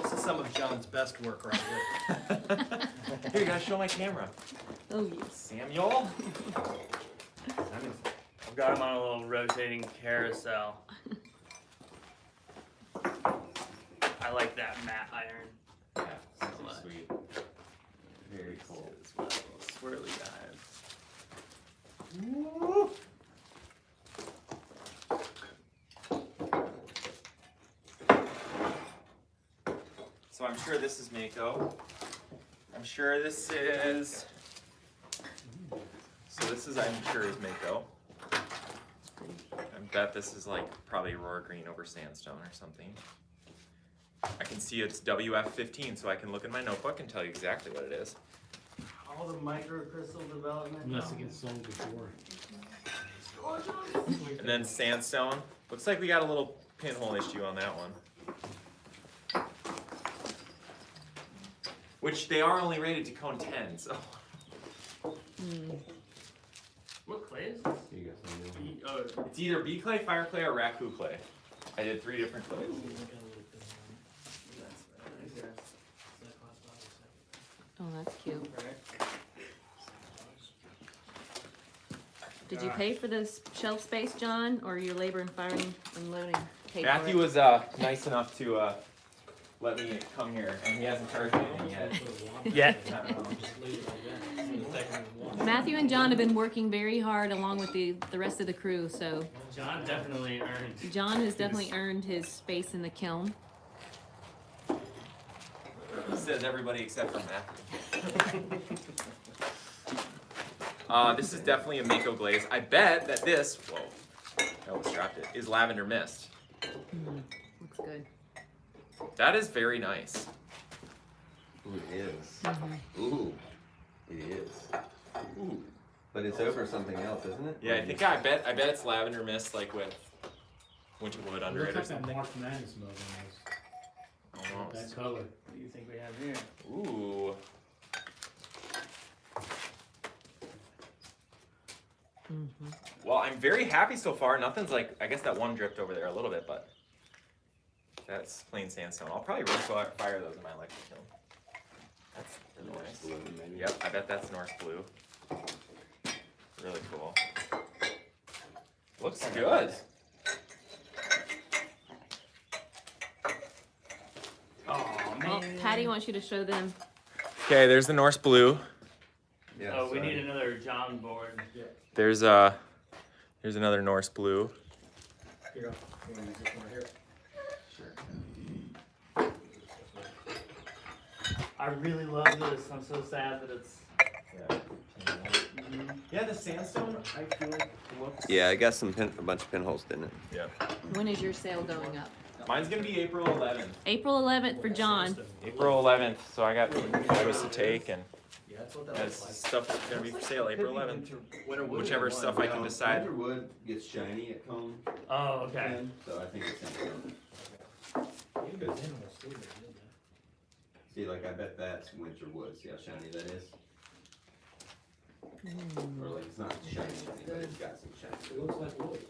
This is some of John's best work right here. Here, you gotta show my camera. Oh, yes. Samuel. I've got him on a little rotating carousel. I like that matte iron. Yeah, So this is much. sweet. Very cool. As well. Swirly guys. So I'm sure this is Mako. I'm sure this is. So this is, I'm sure, is Mako. I bet this is like probably Aurora green over sandstone or something. I can see it's WF15, so I can look in my notebook and tell you exactly what it is. All the microcrystal development. Unless it gets sold before. And then sandstone. Looks like we got a little pinhole issue on that one. which they are only rated to cone 10. So What clay is this? You got some new- Oh, it's either bee clay, fire clay, or raku clay. I did 3 different clays. Oh, that's cute. right. Did you pay for this shelf space, John, or your labor and firing and loading? paid for Matthew it? was nice enough to let me come here, and he hasn't charged me anything yet. Matthew and John have been working very hard along with the rest of the crew, so John definitely earned. John has definitely earned his space in the kiln. Says everybody except for Matthew. This is definitely a Mako glaze. I bet that this, whoa, I almost dropped it, is lavender mist. Looks good. That is very nice. Ooh, it is. Ooh, it is. Ooh. But it's over something else, isn't it? Yeah, I bet it's lavender mist, like with winter wood under it or Looks like that something. March Madness mug almost. Almost. That color. What do you think we have here? Ooh. Well, I'm very happy so far. Nothing's like, I guess that one dripped over there a little bit, but that's plain sandstone. I'll probably fire those in my electric kiln. That's really nice. Blue, maybe. Yep, I bet that's Norse blue. Really cool. Looks good. Oh Well, man. Patty wants you to show them. Okay, there's the Norse blue. Yeah, Oh, we sorry. need another John board. There's another Norse blue. Here, you wanna use this one right here? I really love this. I'm so sad that it's. Yeah, the sandstone, I feel like looks. Yeah, I got a bunch of pinholes, didn't it? Yeah. When is your sale going up? Mine's gonna be April 11th. April 11th for John. April 11th, so I got photos to take and Yeah, that's what that has looks like. stuff that's gonna be for sale April 11th. Winter wood Whichever is stuff one. I can decide. Winter wood gets shiny at cone, Oh, okay. so I think it's in. Even the pinholes too, they did that. See, like I bet that's winter wood. See how shiny that is? Or like it's not shiny, but it's got some shine. It looks like wood.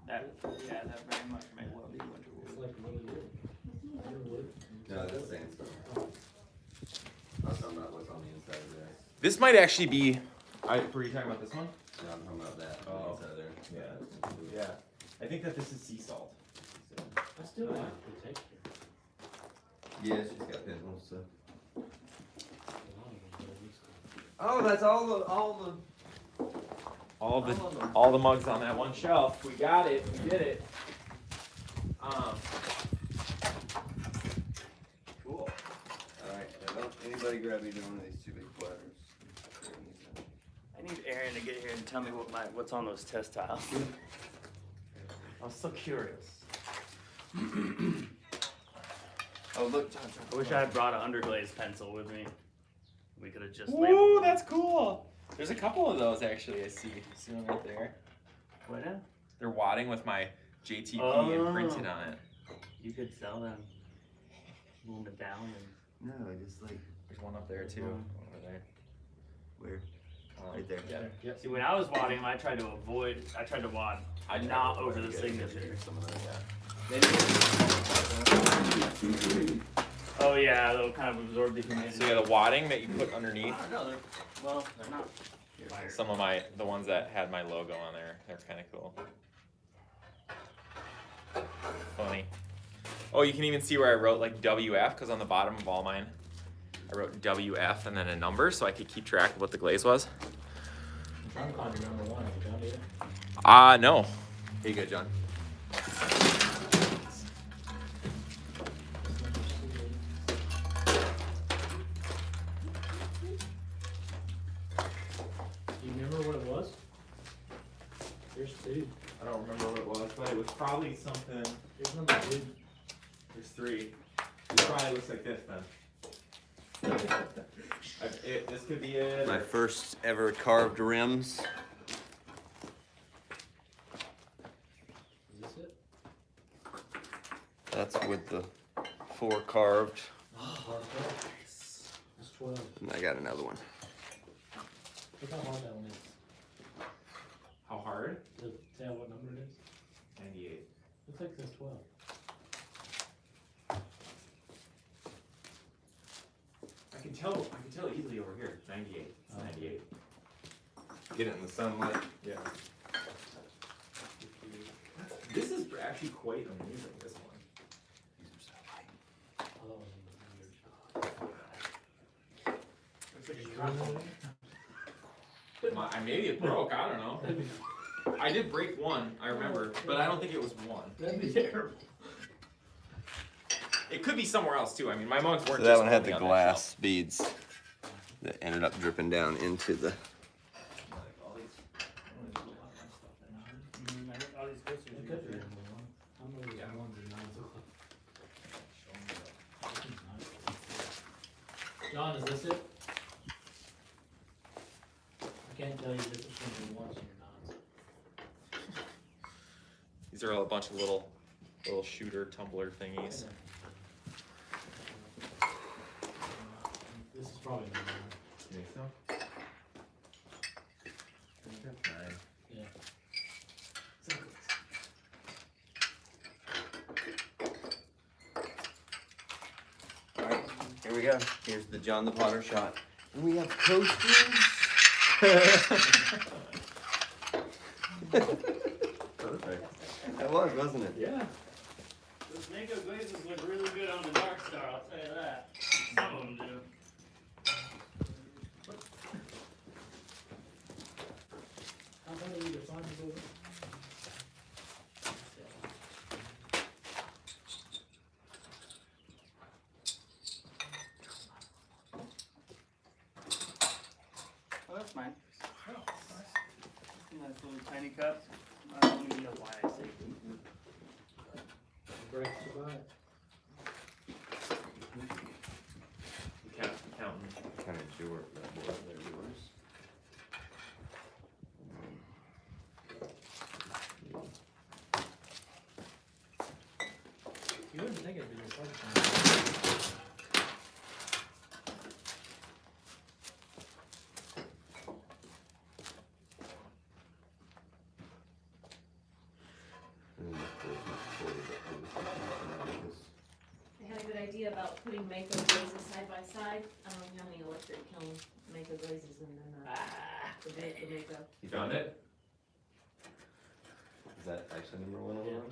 That very much may well be winter It's wood. like really wood. Winter wood. No, that's sandstone. I was talking about what's on the inside of there. This might actually be. Were you talking about this one? No, I'm talking about that on Oh. the inside of there. Yeah. I think that this is sea salt. I still like the texture. Yeah, it's just got pinholes, so. A lot of them, but it looks good. Oh, that's all the All the mugs on that one shelf. We got it. We did it. Cool. Alright, don't anybody grab either one of these two big platters. I need Aaron to get here and tell me what's on those test tiles. I'm so curious. Oh, look, John. I wish I had brought an underglaze pencil with me. We could have just Ooh, labeled them. that's cool. There's a couple of those actually. I see. See them right there. What now? They're wadding with my JTP Oh. imprinted on it. You could sell them. Move them down and. No, just like. There's one up there too. Over there. Where? Right there. Yeah. Yep. See, when I was wadding, I tried to wad I not over the signature. Some of those. Yeah. Oh yeah, they'll kind of absorb the humidity. So yeah, the wadding that you put underneath. I don't know. They're not. Some of the ones that had my logo on there, they're kind of cool. Funny. Oh, you can even see where I wrote like WF, because on the bottom of all mine, I wrote WF and then a number so I could keep track of what the glaze was. I'm trying to find your number one. Is it down here? No. Here you go, John. Do you remember what it was? There's two. I don't remember what it was, but it was probably something. Here's number two. There's 3. It probably looks like this then. This could be it. My first ever carved rims. Is this it? That's with the 4 carved. hard to tell. That's 12. And I got another one. Look how hard that one is. How hard? To tell what number it is. 98. Looks like it's 12. I can tell easily over here. 98. It's 98. Get it in the sunlight. Yeah. This is actually quite amazing, this one. Oh, that was weird. Looks like a maybe it broke, I don't know. I did break one, I remember, but I don't think it was one. That'd be terrible. It could be somewhere else too. I mean, my mugs weren't So that just one had only the on that glass beads that ended up dripping down into the. All these posters It you could be. got there. I'm gonna use ones and nines. John, is this it? I can't tell you the difference between your ones and your nines. These are all a bunch of little shooter tumbler thingies. This is probably not mine. You think so? I think that's 9. Yeah. All right, here we go. Here's the John the Potter shot. And we have coasters. Perfect. That was, wasn't it? Yeah. Those mango glazes look really good on the Dark Star, I'll tell you that. Some of them do. How about you define the building? Oh, that's mine. Nice little tiny cup. I don't even know why I say Breaks to buy it. Counting. Kind of your that board there, yours. You wouldn't think it'd be this hard to find. I had a good idea about putting Mako glazes side by side. I don't know how many electric kiln Mako glazes and then the Mako. You found it? Is that actually number one on the room?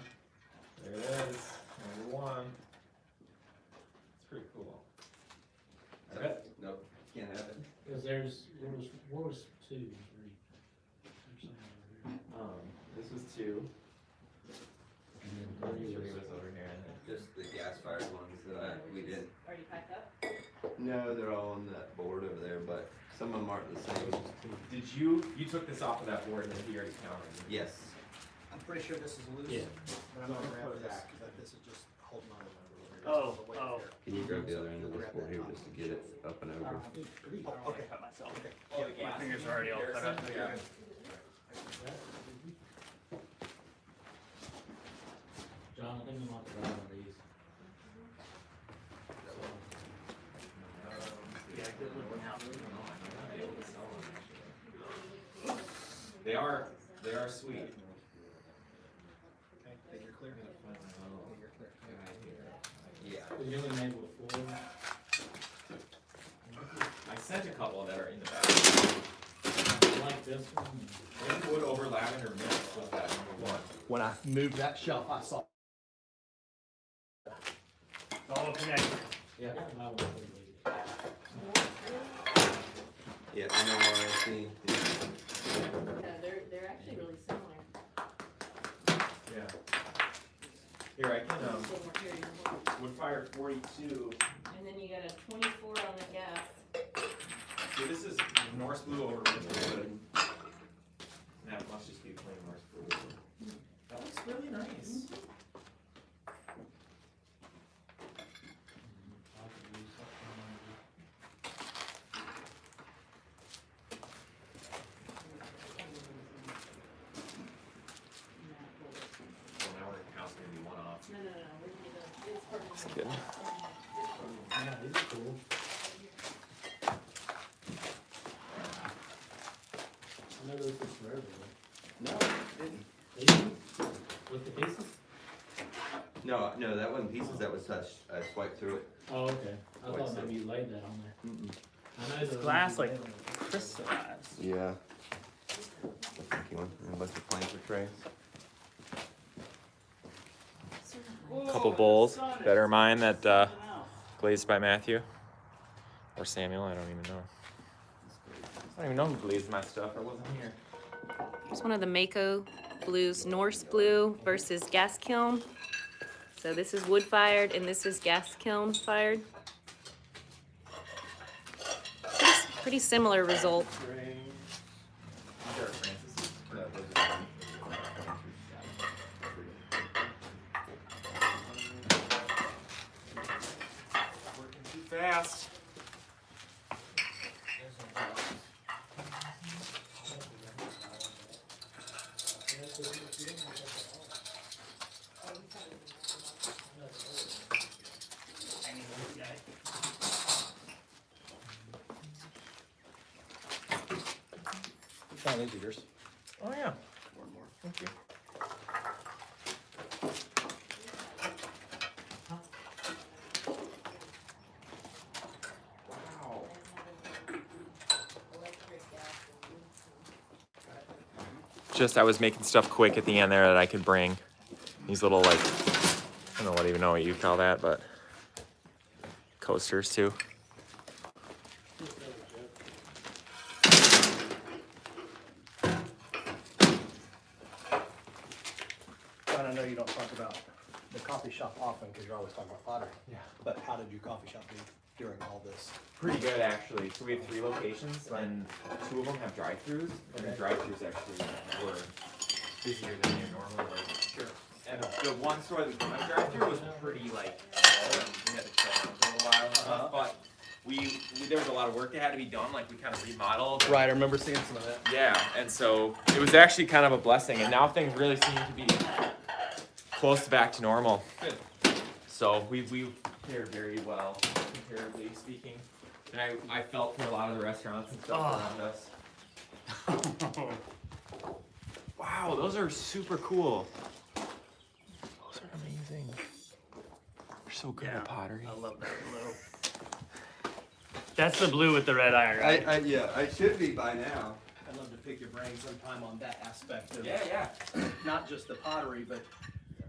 There it is. Number 1. It's pretty cool. I bet. Nope, can't have it. Because there was 2, 3. There's something over here. This was 2. And then 3 30 was over here. And then Just the gas-fired ones that we did. Already packed up? No, they're all on that board over there, but some of them aren't the same. did you took this off of that board and then he already counted? Yes. I'm pretty sure this is loose. Yeah. But I'm gonna grab this, cause this is just holding on to the number over here. Oh, It's the weight oh. here. Can you grab the other end of this board here just to get it up and over? Oh, okay. Cut myself. Oh, My fingers are already all cut up. Yeah. John, I think we want to buy one of these. Yeah, good looking out. They are sweet. Okay, think you're clear? Think you're clear. Yeah. Because you only made with 4. I sent a couple that are in the back. I like this one. They would overlap in or mix with that number 1. When I moved that shelf, I saw. It's all connected. Yeah, I want to leave it. Yeah, NORC. Yeah, they're actually really similar. Yeah. Here, I can, Just a little more here, you know. wood fire 42. And then you got a 24 on the gas. See, this is Norse blue over winter wood. And that must just be plain Norse blue. That looks really nice. I could use something. So now we're counting maybe 1 off. No, we're gonna, it's part of the. Good. Yeah, these are No, that wasn't pieces. That was touched. I swiped through it. Oh, okay. I What's thought that? maybe you laid that on there. Mm-mm. I know It's the glass like reason you laid it. crystallized. Yeah. Thank you. And what's the plan for trays? Couple bowls that are mine that glazed by Matthew or Samuel. I don't even know. I don't even know who glazed my stuff. I wasn't here. Here's one of the Mako blues, Norse blue versus gas kiln. So this is wood fired and this is gas kiln fired. Pretty similar result. Working too fast. Sean, these are yours. Oh yeah. More and more. Thank you. Wow. Just I was making stuff quick at the end there that I could bring. These little like I don't even know what you call that, but coasters too. John, I know you don't talk about the coffee shop often because you're always talking about pottery. Yeah. But how did your coffee shop do during all this? Pretty good actually. So we have 3 locations and 2 of them have drive-throughs. And the drive-throughs actually were busier than they normally were. Sure. And the one store that we didn't have drive-through was pretty like slow and we had to shut down for a little while and stuff. But we there was a lot of work that had to be done, like we kind of remodeled. Right, I remember seeing some of that. Yeah, and so it was actually kind of a blessing, and now things really seem to be close back to normal. Good. So we fared very well, comparatively speaking. And I felt for a lot of the restaurants and stuff around us. Wow, those are super cool. Those are amazing. They're so good at pottery. I love that blue. That's the blue with the red iron, right? I should be by now. I'd love to pick your brain sometime on that aspect of Yeah. not just the pottery, but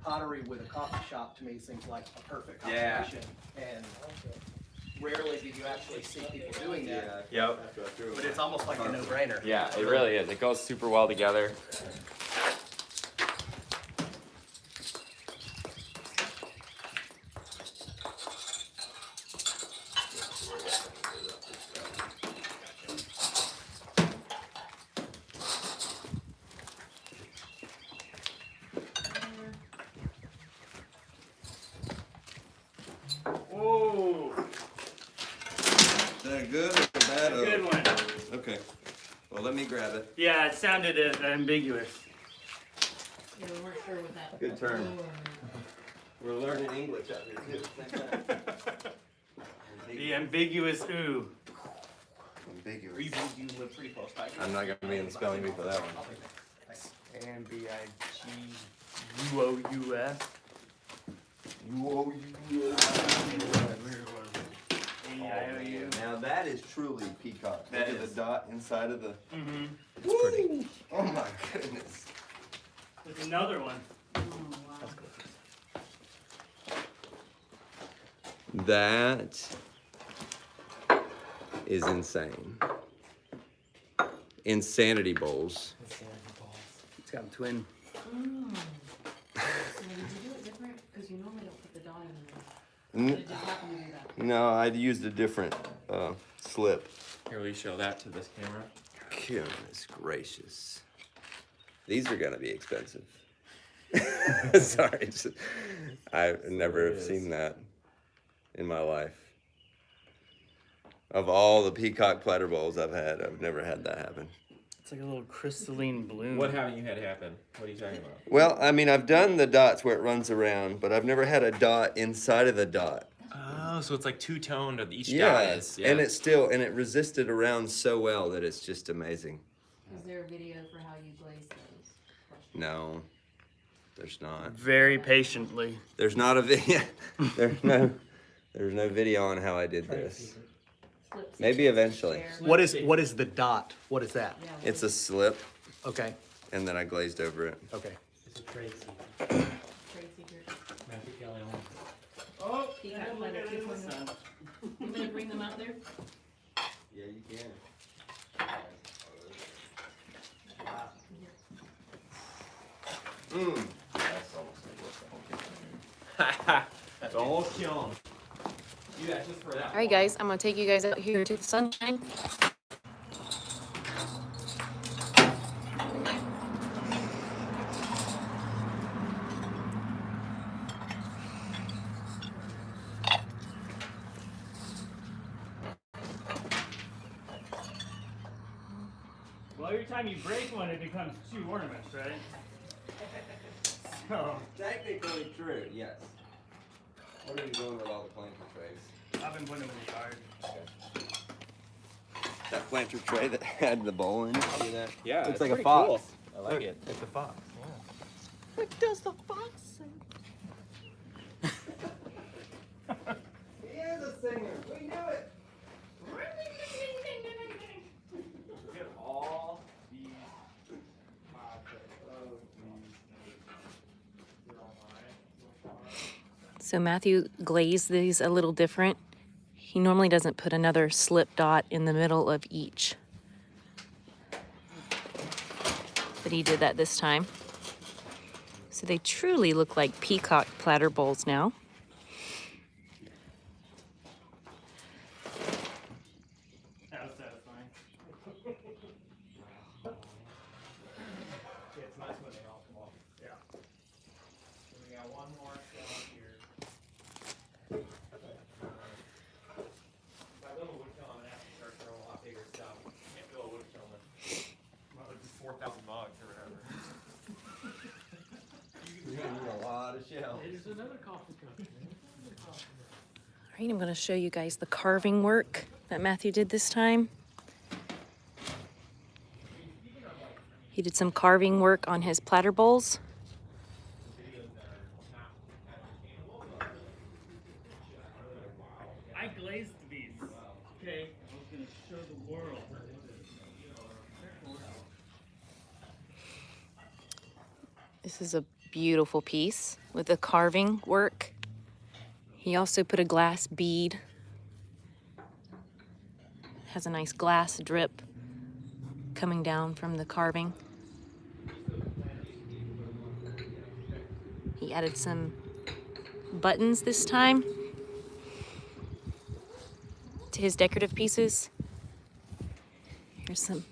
pottery with a coffee shop to me seems like a perfect Yeah. combination. And rarely do you actually see people doing that. Yep. But it's almost like a no-brainer. Yeah, it really is. It goes super well together. Whoa, Is that good or bad? good one. Okay. Well, let me grab it. Yeah, it sounded ambiguous. Yeah, we weren't sure what that. Good turn. blue or- We're learning English out here too. The ambiguous ooh. Ambiguous. You live pretty close by. I'm not gonna be in the spelling bee for that one. I'll take that. Thanks. ambiguous. A-I-O-U. Now that is truly peacock. That Look at is. the dot inside of the. Mm-hmm. Woo! Oh my goodness. There's another one. Oh, wow. That is insane. Insanity bowls. It's got a twin. Mm. So did you do it different? Because you normally don't put the dot in there. Did it just happen to do that? No, I'd used a different slip. Here, will you show that to this camera? Goodness gracious. These are gonna be expensive. Sorry, I've never have seen that in my life. Of all the peacock platter bowls I've had, I've never had that happen. It's like a little crystalline bloom. What haven't you had happen? What are you talking about? Well, I mean, I've done the dots where it runs around, but I've never had a dot inside of the dot. Oh, so it's like two-toned of each dot Yeah, is. and it resisted around so well that it's just amazing. Is there a video for how you glaze those? No. There's not. Very patiently. There's not a video. There's no video on how I did this. Slips Maybe into eventually. chair. What is the dot? What is that? Yeah, It's a slip, Okay, and then I glazed over it. okay. It's a trade secret. trade secret. Matthew Kelly on. Oh, You got one or two for me? You gonna bring them out there? Yeah, you can. Mmm. That's almost The whole kiln. Do that just for that. All right, guys, I'm gonna take you guys out here to the sunshine. well, every time you break one, it becomes 2 ornaments, right? So, Technically true, yes. What are you doing with all the planter trays? I've been putting them in the yard. That planter tray that had the bowl in it. See that? Yeah, Looks it's like a pretty fox. cool. I like Look, it. It's a fox. What does the fox say? He is a singer. We knew it. Look at all these So Matthew glazed these a little different. He normally doesn't put another slip dot in the middle of each. But he did that this time. So they truly look like peacock platter bowls now. That was satisfying. Yeah, it's nice when they all come off. Yeah. So we got one more shell here. That little wood kiln, I'm gonna have to start throwing a lot bigger stuff. Can't fill a wood kiln with well, it's 4,000 mugs or whatever. You're gonna need a lot of shells. There's another coffee cup. All right, I'm going to show you guys the carving work that Matthew did this time. He did some carving work on his platter bowls. I glazed these. Okay, I was gonna show the world. This is a beautiful piece with the carving work. He also put a glass bead. Has a nice glass drip coming down from the carving. He added some buttons this time to his decorative pieces. Here's some.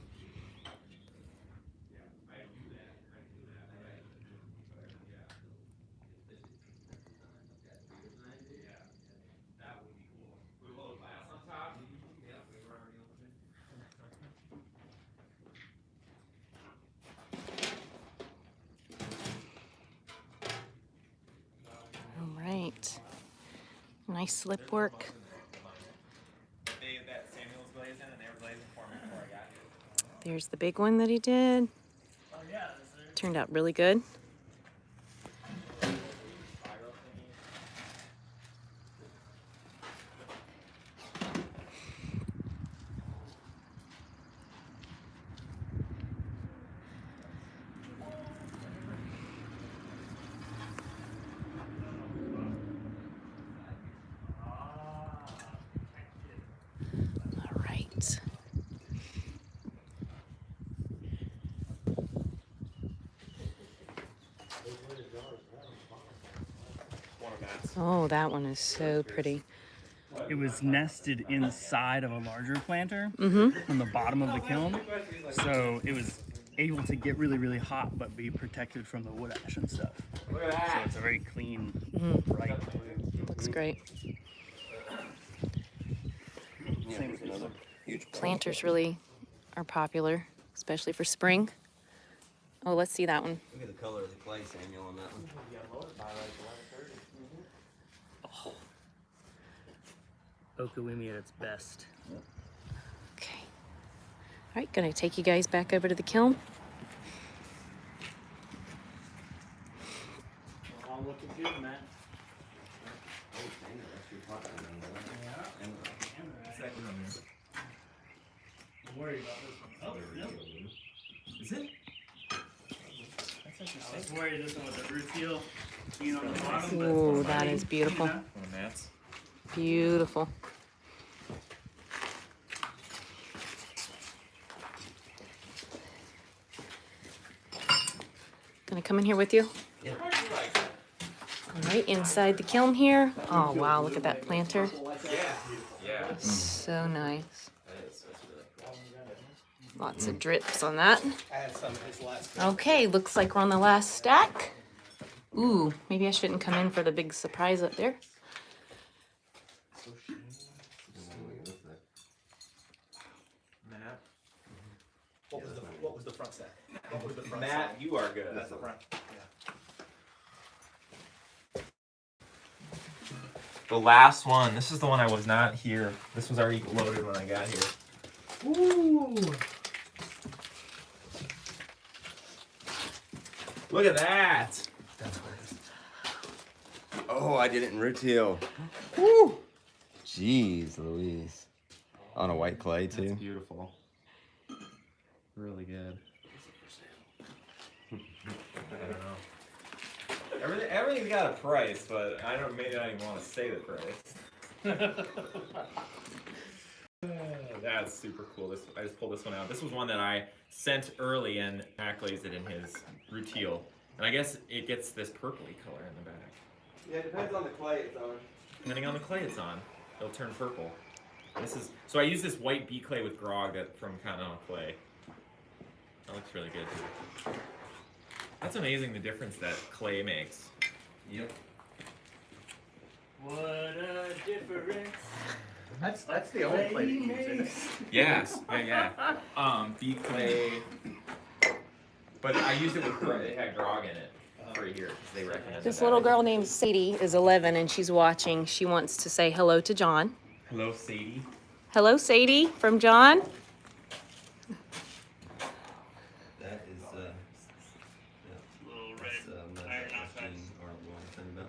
All right. Nice slip work. That Samuel was glazing and they were glazing for me before I got here. There's the big one that he did. Oh yeah, this is Turned out really good. Spiral thingy. All right. One of Matt's. Oh, that one is so pretty. It was nested inside of a larger planter Mm-hmm. on the bottom of the kiln, so it was able to get really, really hot but be protected from the wood ash and stuff. Look at So that. it's a very clean, Mhm. bright. Looks great. Yeah, Same there's with this another one. huge Planters really are popular, especially for spring. Oh, let's see that one. Look at the color of the clay, Samuel, on that one. Okawimi at its best. Okay. All right, gonna take you guys back over to the kiln. looking good, man. I'm worried about this one. Oh, no. Is it? I was worried this one with the root seal being on the bottom. But Ooh, it's that funny, is beautiful. you know? Oh, mats. Beautiful. Gonna come in here with you? All right, inside the kiln here. Oh wow, look at that planter. Yeah. So nice. That's really cool. Lots of drips on that. I had some of his last. Okay, looks like we're on the last stack. Ooh, maybe I shouldn't come in for the big surprise up there. Matt. What was the front set? What was the front Matt, set? you are good. That's the front. The last one. This is the one I was not here. This was already loaded when I got here. Ooh. Look at that. That's where it is. Oh, I did it in rutile. Woo! Jeez, Louise. On a white clay That's too. beautiful. Really good. I don't know. Everything's got a price, but I don't maybe not even want to say the price. That's super cool. I just pulled this one out. This was one that I sent early and Matt glazed it in his rutile. And I guess it gets this purpley color in the back. Yeah, it depends on the clay it's on. Depending on the clay it's on, it'll turn purple. So I use this white bee clay with grog from Continental Clay. That looks really good too. That's amazing the difference that clay makes. Yep. What a difference. That's the only play to use, isn't it? Yes, yeah. Bee clay. But I used it with grog. It had grog in it for a year because they recommended This that. little girl named Sadie is 11 and she's watching. She wants to say hello to John. Hello, Sadie. Hello, Sadie, from John. That is Little that's, red mud iron duck oxide. machine or one thing about.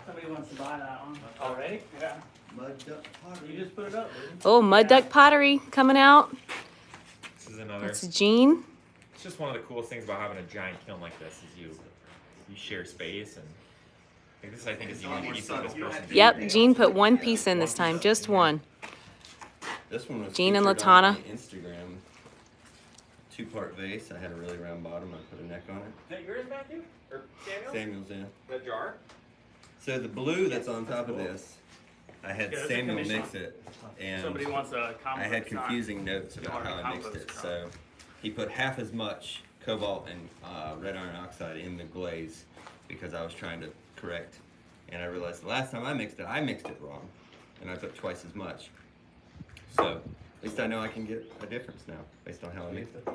Somebody wants to buy that one. Already? Yeah. Mud duck pottery. You just put it up, dude. Oh, mud duck pottery coming out. This is another. That's Jean. It's just one of the coolest things about having a giant kiln like this is you share space and this I think is the only piece of this person. Yep, Jean put one piece in this time, just one. This one was Jean and featured on Latana. my Instagram. 2-part vase. I had a really round bottom. I put a neck on it. Is that yours, Matthew? Or Samuel? Samuel's in. The jar? So the blue that's on top of this, I had Yeah, that's a Samuel commission. mix it, and Somebody wants a I compliment. had confusing notes about how I mixed it. So he put half as much cobalt and red iron oxide in the glaze because I was trying to correct, and I realized the last time I mixed it wrong, and I put twice as much. So at least I know I can get a difference now based on how I mixed it.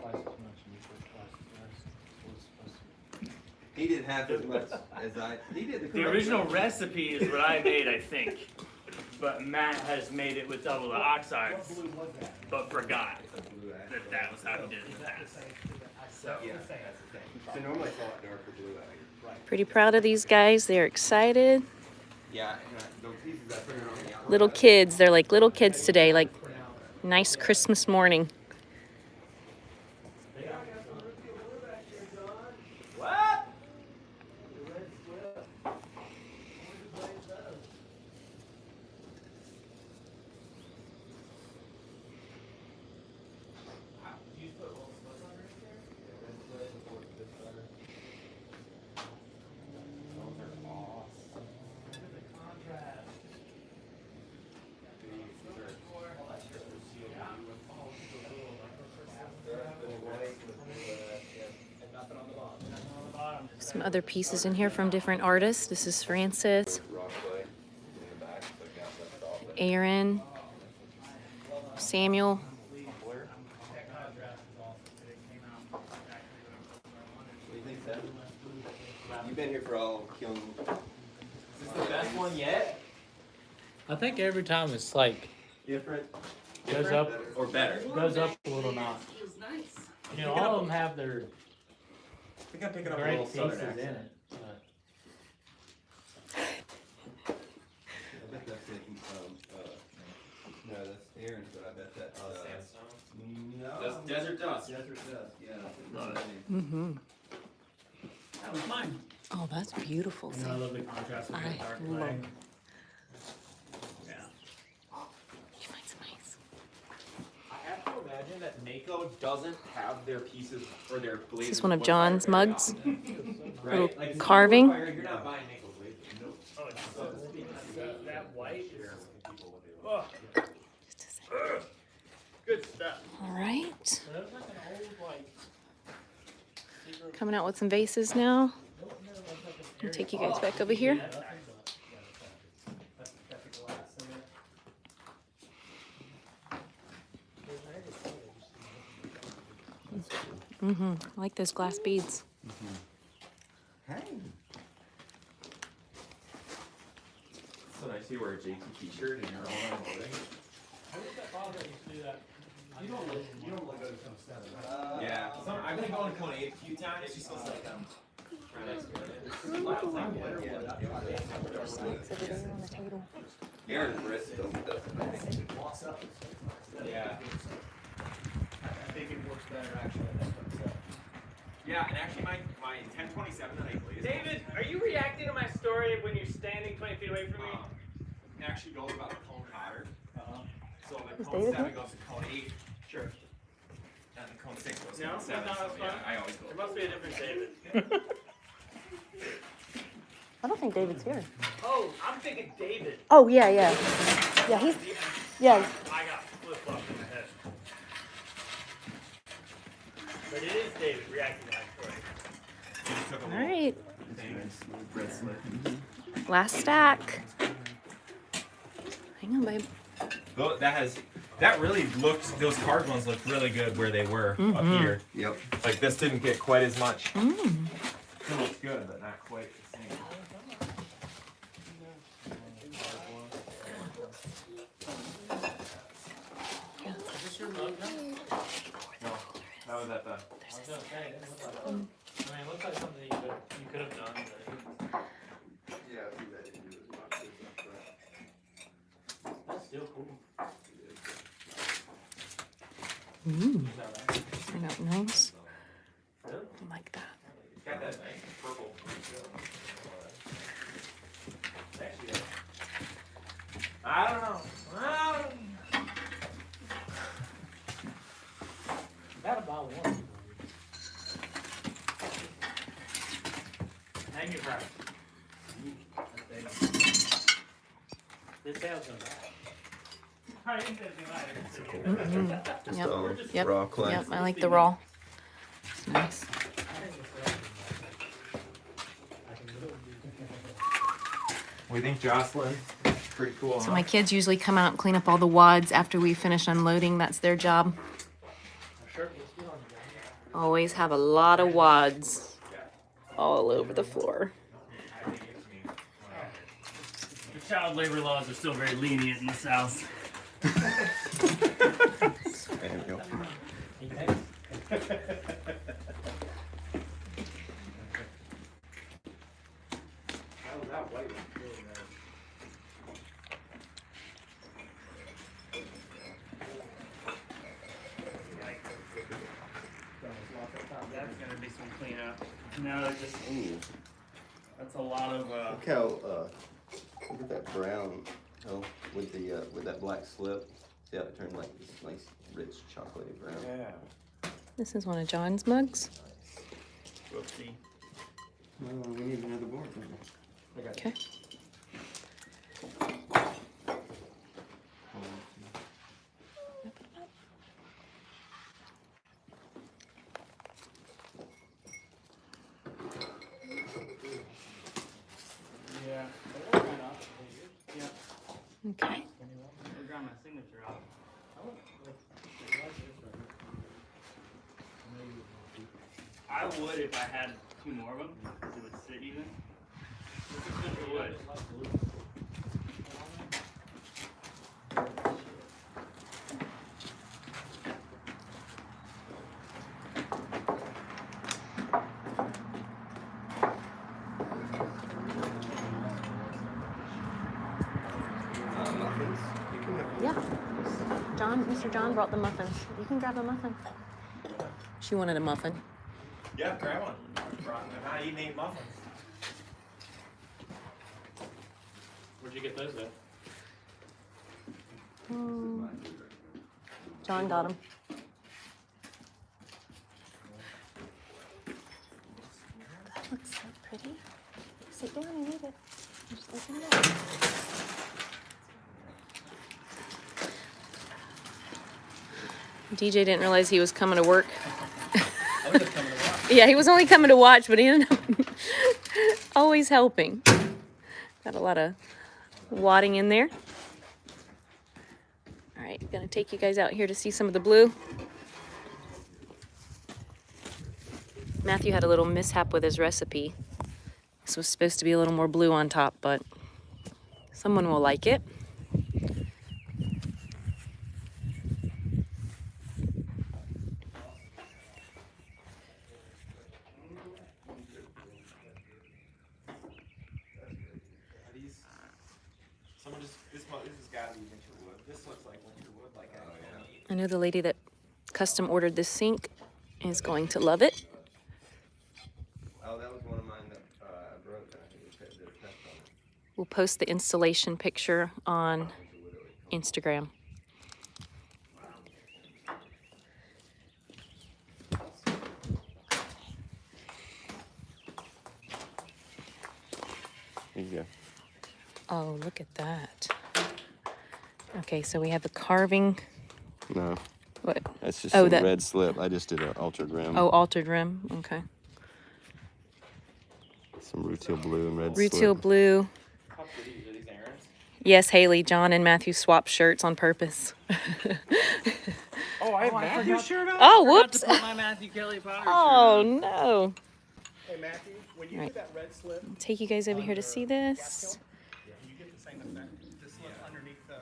He did half as much as I. He did the The original recipe is what I made, I think. But Matt has made it with double the oxides, but forgot that that was how he did it in the past. So, Yeah, that's the thing. So normally it's a lot darker blue out here. Pretty proud of these guys. They're excited. Yeah, and the pieces I put on the outside. Little kids. They're like little kids today. Like nice Christmas morning. What? Some other pieces in here from different artists. This is Francis, Aaron, Samuel. You've been here for all kiln. Is this the best one yet? I think every time it's like Different. goes up Or better? a little notch. You know, all of them have their I think I'm picking up a great little pieces southern in accent. it. But that's Aaron's, but I bet that's Sandstone. no. Desert dust. Desert dust. Yeah. Love it. Mm-hmm. That was mine. Oh, that's beautiful. You know, I love the contrast with the I dark love gray. it. Yeah. Mine's nice. I have to imagine that Mako doesn't have their pieces or their glazes. This is one of put John's very mugs. often, Little right? Like, it's carving. not- You're not buying Mako glazes. Nope. Oh, it's that white is Oh. good stuff. All right. So that was like an old, like, secret. Coming out with some vases now. No, that's like an I'll area- take you guys back over here. That's the glass in it. Mm-hmm. I like those glass beads. Hey. So nice you wear a JT t-shirt and you're all unloading. I wish that father used to do that. You don't like go to Cone 7, right? Yeah. I've been going to Cone 8 a few times. It's just like trying to experiment. Aaron Bristol doesn't. Yeah. I think it works better actually. That's what I'm saying. Yeah, and actually my 1027 that I glazed. David, are you reacting to my story when you're standing 20 feet away from me? Actually goes about a cone hotter. So the Is cone David 7 here? goes to cone 8. Sure. And the cone 6 goes to No, cone 7. that's So not yeah, fun. I always go. There must be a different David. I don't think David's here. Oh, I'm thinking David. Oh, yeah, yeah. Yeah, he's, yeah. I got flip-flopped in my head. But it is David reacting to my story. All right. Red slit. Last stack. Hang on, babe. That really looked, those carved ones looked really good where they were up here. Yep. Like this didn't get quite as much. Mm. It looks good, but not quite the same. Is this your mug now? No, that was at the. I was gonna say, it doesn't look like, I mean, it looks like something you could have done, but Yeah, I see that didn't do as much as that's still cool. Ooh, Is that right? turned out nice. Really? I like that. It's got that nice purple. Actually, I don't know. Gotta buy one. Hang your price. This sale's gonna buy. I didn't say anything either. Mm-hmm. Just Yep. all Yep. raw clay. Yep, I like the raw. It's nice. I think the sale's gonna buy. I can really What do you think, Jocelyn? Pretty cool, So huh? my kids usually come out and clean up all the wads after we finish unloading. That's their job. My shirt looks good on you guys. Always have a lot of wads all over the floor. The child labor laws are still very lenient in the South. Samuel. Hey, thanks. That white was really nice. That's gonna be some cleanup. No, just that's a lot of Look how look at that brown, with the with that black slip. See how it turned like this nice rich chocolatey brown. Yeah. This is one of John's mugs. whoopsie. We need another board. Okay. Yeah. Okay. I got my signature off. I would if I had two more of them, because it would sit even. This is good for wood. Muffins. You can have Yeah. Mr. John brought the muffins. You can grab a muffin. She wanted a muffin. Yeah, grab one. I'm not eating 8 muffins. Where'd you get those at? John got them. That looks so pretty. Sit down and eat it. Just open it up. DJ didn't realize he was coming to work. I was just coming to watch. Yeah, he was only coming to watch, but he ended up always helping. Got a lot of wadding in there. All right, gonna take you guys out here to see some of the blue. Matthew had a little mishap with his recipe. This was supposed to be a little more blue on top, but someone will like it. This has got to be winter wood. This looks like winter wood, like I know the lady that custom ordered this sink is going to love it. Oh, that was one of mine that I broke. And I think we did a test on it. We'll post the installation picture on Instagram. Here you go. Oh, look at that. Okay, so we have the carving. No, What? that's just Oh, some that- red slip. I just did an altered rim. Oh, altered rim. Okay. Some rutile blue and red Rutile slip. blue. How pretty are these errands? Yes, Haley, John, and Matthew swapped shirts on purpose. Oh, I have Matthew's shirt on? Oh, Forgot whoops. to put my Matthew Kelly Potter Oh, shirt on. no. Hey Matthew, when you Right. do that red slip, Take you guys over here to see this. you get the same effect. The slip underneath the.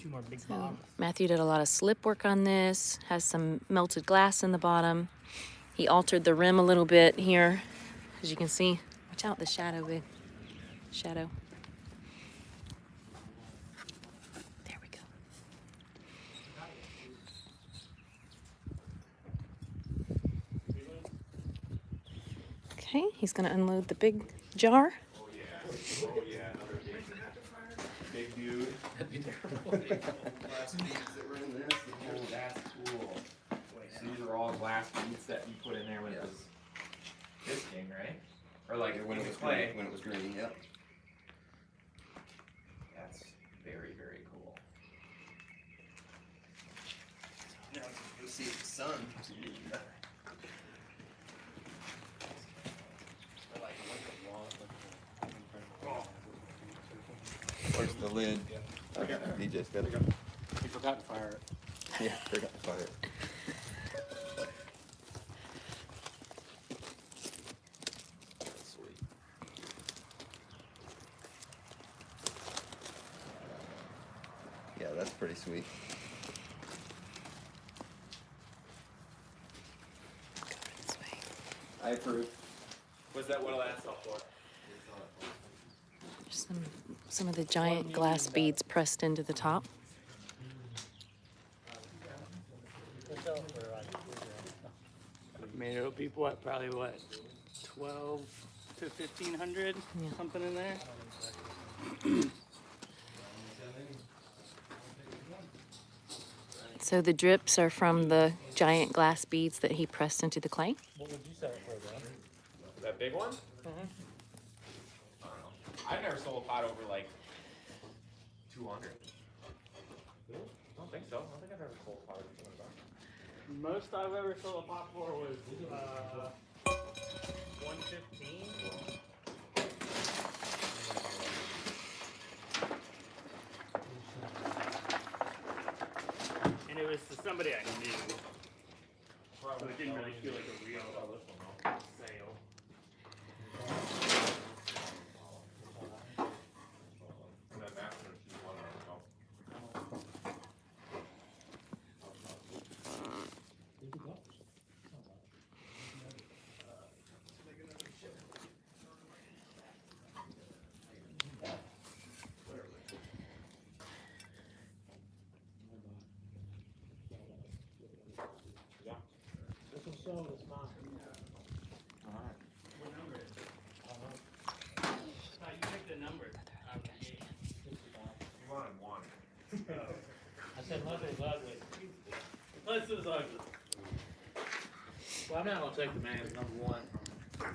Two more big bombs. Matthew did a lot of slip work on this, has some melted glass in the bottom. He altered the rim a little bit here, as you can see. Watch out, the shadow, big shadow. There we go. Okay, he's gonna unload the big jar. Oh, yeah. Another big dude. That'd be terrible. Glass beads that were in this. Oh, that's cool. So these are all glass beads that you put in there when it was disking, right? Or like when it was clay. When it was green, yep. That's very, very cool. Now you'll see the sun. Where's the lid? DJ's got it. You forgot to fire it. Yeah, forgot to fire it. Sweet. Yeah, that's pretty sweet. This way. I approve. Was that what that's all for? There's some of the giant glass beads pressed into the top. I mean, it'll be what, probably what, 12 to 1500, Yeah. something in there. So the drips are from the giant glass beads that he pressed into the clay. What would you sell it for, John? That big one? I don't know. I've never sold a pot over like 200. I don't think so. I don't think I've ever sold a pot over 200 bucks. Most I've ever sold a pot for was 115. And it was to somebody I knew. So it didn't really feel like a real sale. And then that's when she's one of them. saw it, it's mine. What number is it? You picked the number out of the gate. 65. You wanted one. I said, unless it was ugly. Unless it was ugly. Well, I'm not gonna take the man's number one.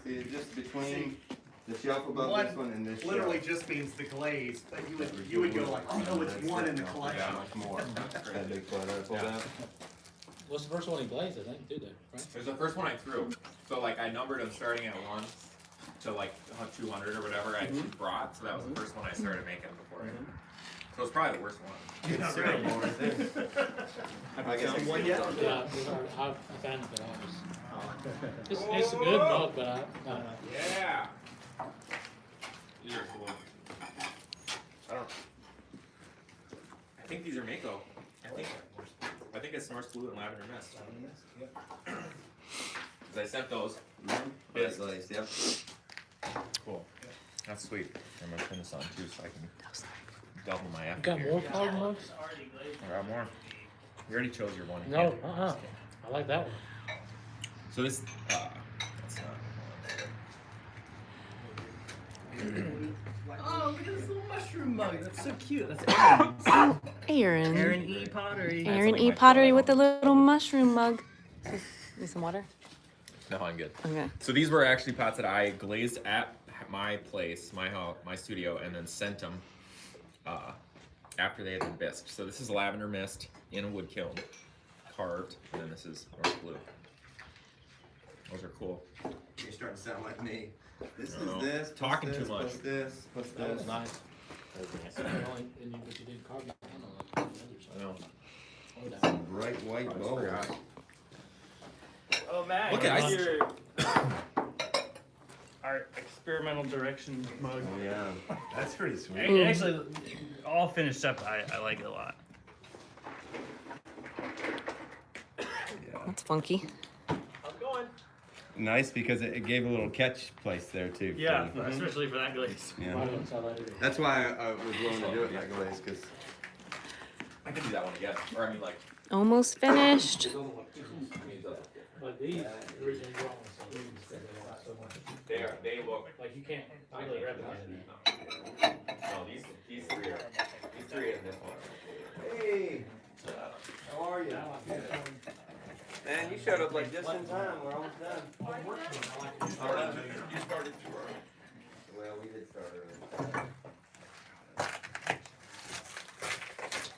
See, just between the shelf above One this one and this literally shelf. just means the glaze, but you would go like, oh no, it's one in the collection. That much more. That big photo I pulled out. What's the first one he glazed, I think, too, there, right? It was the first one I threw. So like I numbered them starting at 1 to like 200 or whatever I brought. So that was the first one I started making before. So it's probably the worst one. It's still more right there. Have you found one yet? Yeah, I found it, but I was, it's a good mug, but I Yeah. These are cool. I think these are Mako. I think it's Norse Blue and Lavender Mist. Cause I sent those. Yes, glaze, yep. Cool. That's sweet. I'm gonna pin this on too so I can double my effort. got here. more card mugs? It's already glazed. I got more. You already chose your one. No, I like that one. So this, that's not. Oh, look at this little mushroom mug. That's so cute. That's Aaron. Aaron. Aaron E. Pottery. Aaron like E. my Pottery photo. with the little mushroom mug. Need some water? No, I'm good. Okay. So these were actually pots that I glazed at my place, my house, my studio, and then sent them after they had been bisqued. So this is lavender mist in a wood kiln, carved, and then this is Norse Blue. Those are cool. You're starting to sound like me. This No, is this. plus talking too this, much. Plus this, plus That was this. nice. But you didn't carve it on the I know. other side. Some bright white I just bowls. forgot. Oh, Matt, Look at here's your our experimental direction mug. Oh, yeah. That's pretty sweet. Actually, all finished up. I like it a lot. That's funky. I'm going. Nice because it gave a little catch place there too. Yeah, especially for that glaze. Yeah. Why didn't I let it? That's why I was willing to do it that glaze because I can do that one again. Or I mean, like, Almost finished. But these originally drawn, so they look. like you can't really replicate it. No, these three in this one. hey, how are you? Man, you showed up like just in time. We're almost done. You started too early. Well, we did start early.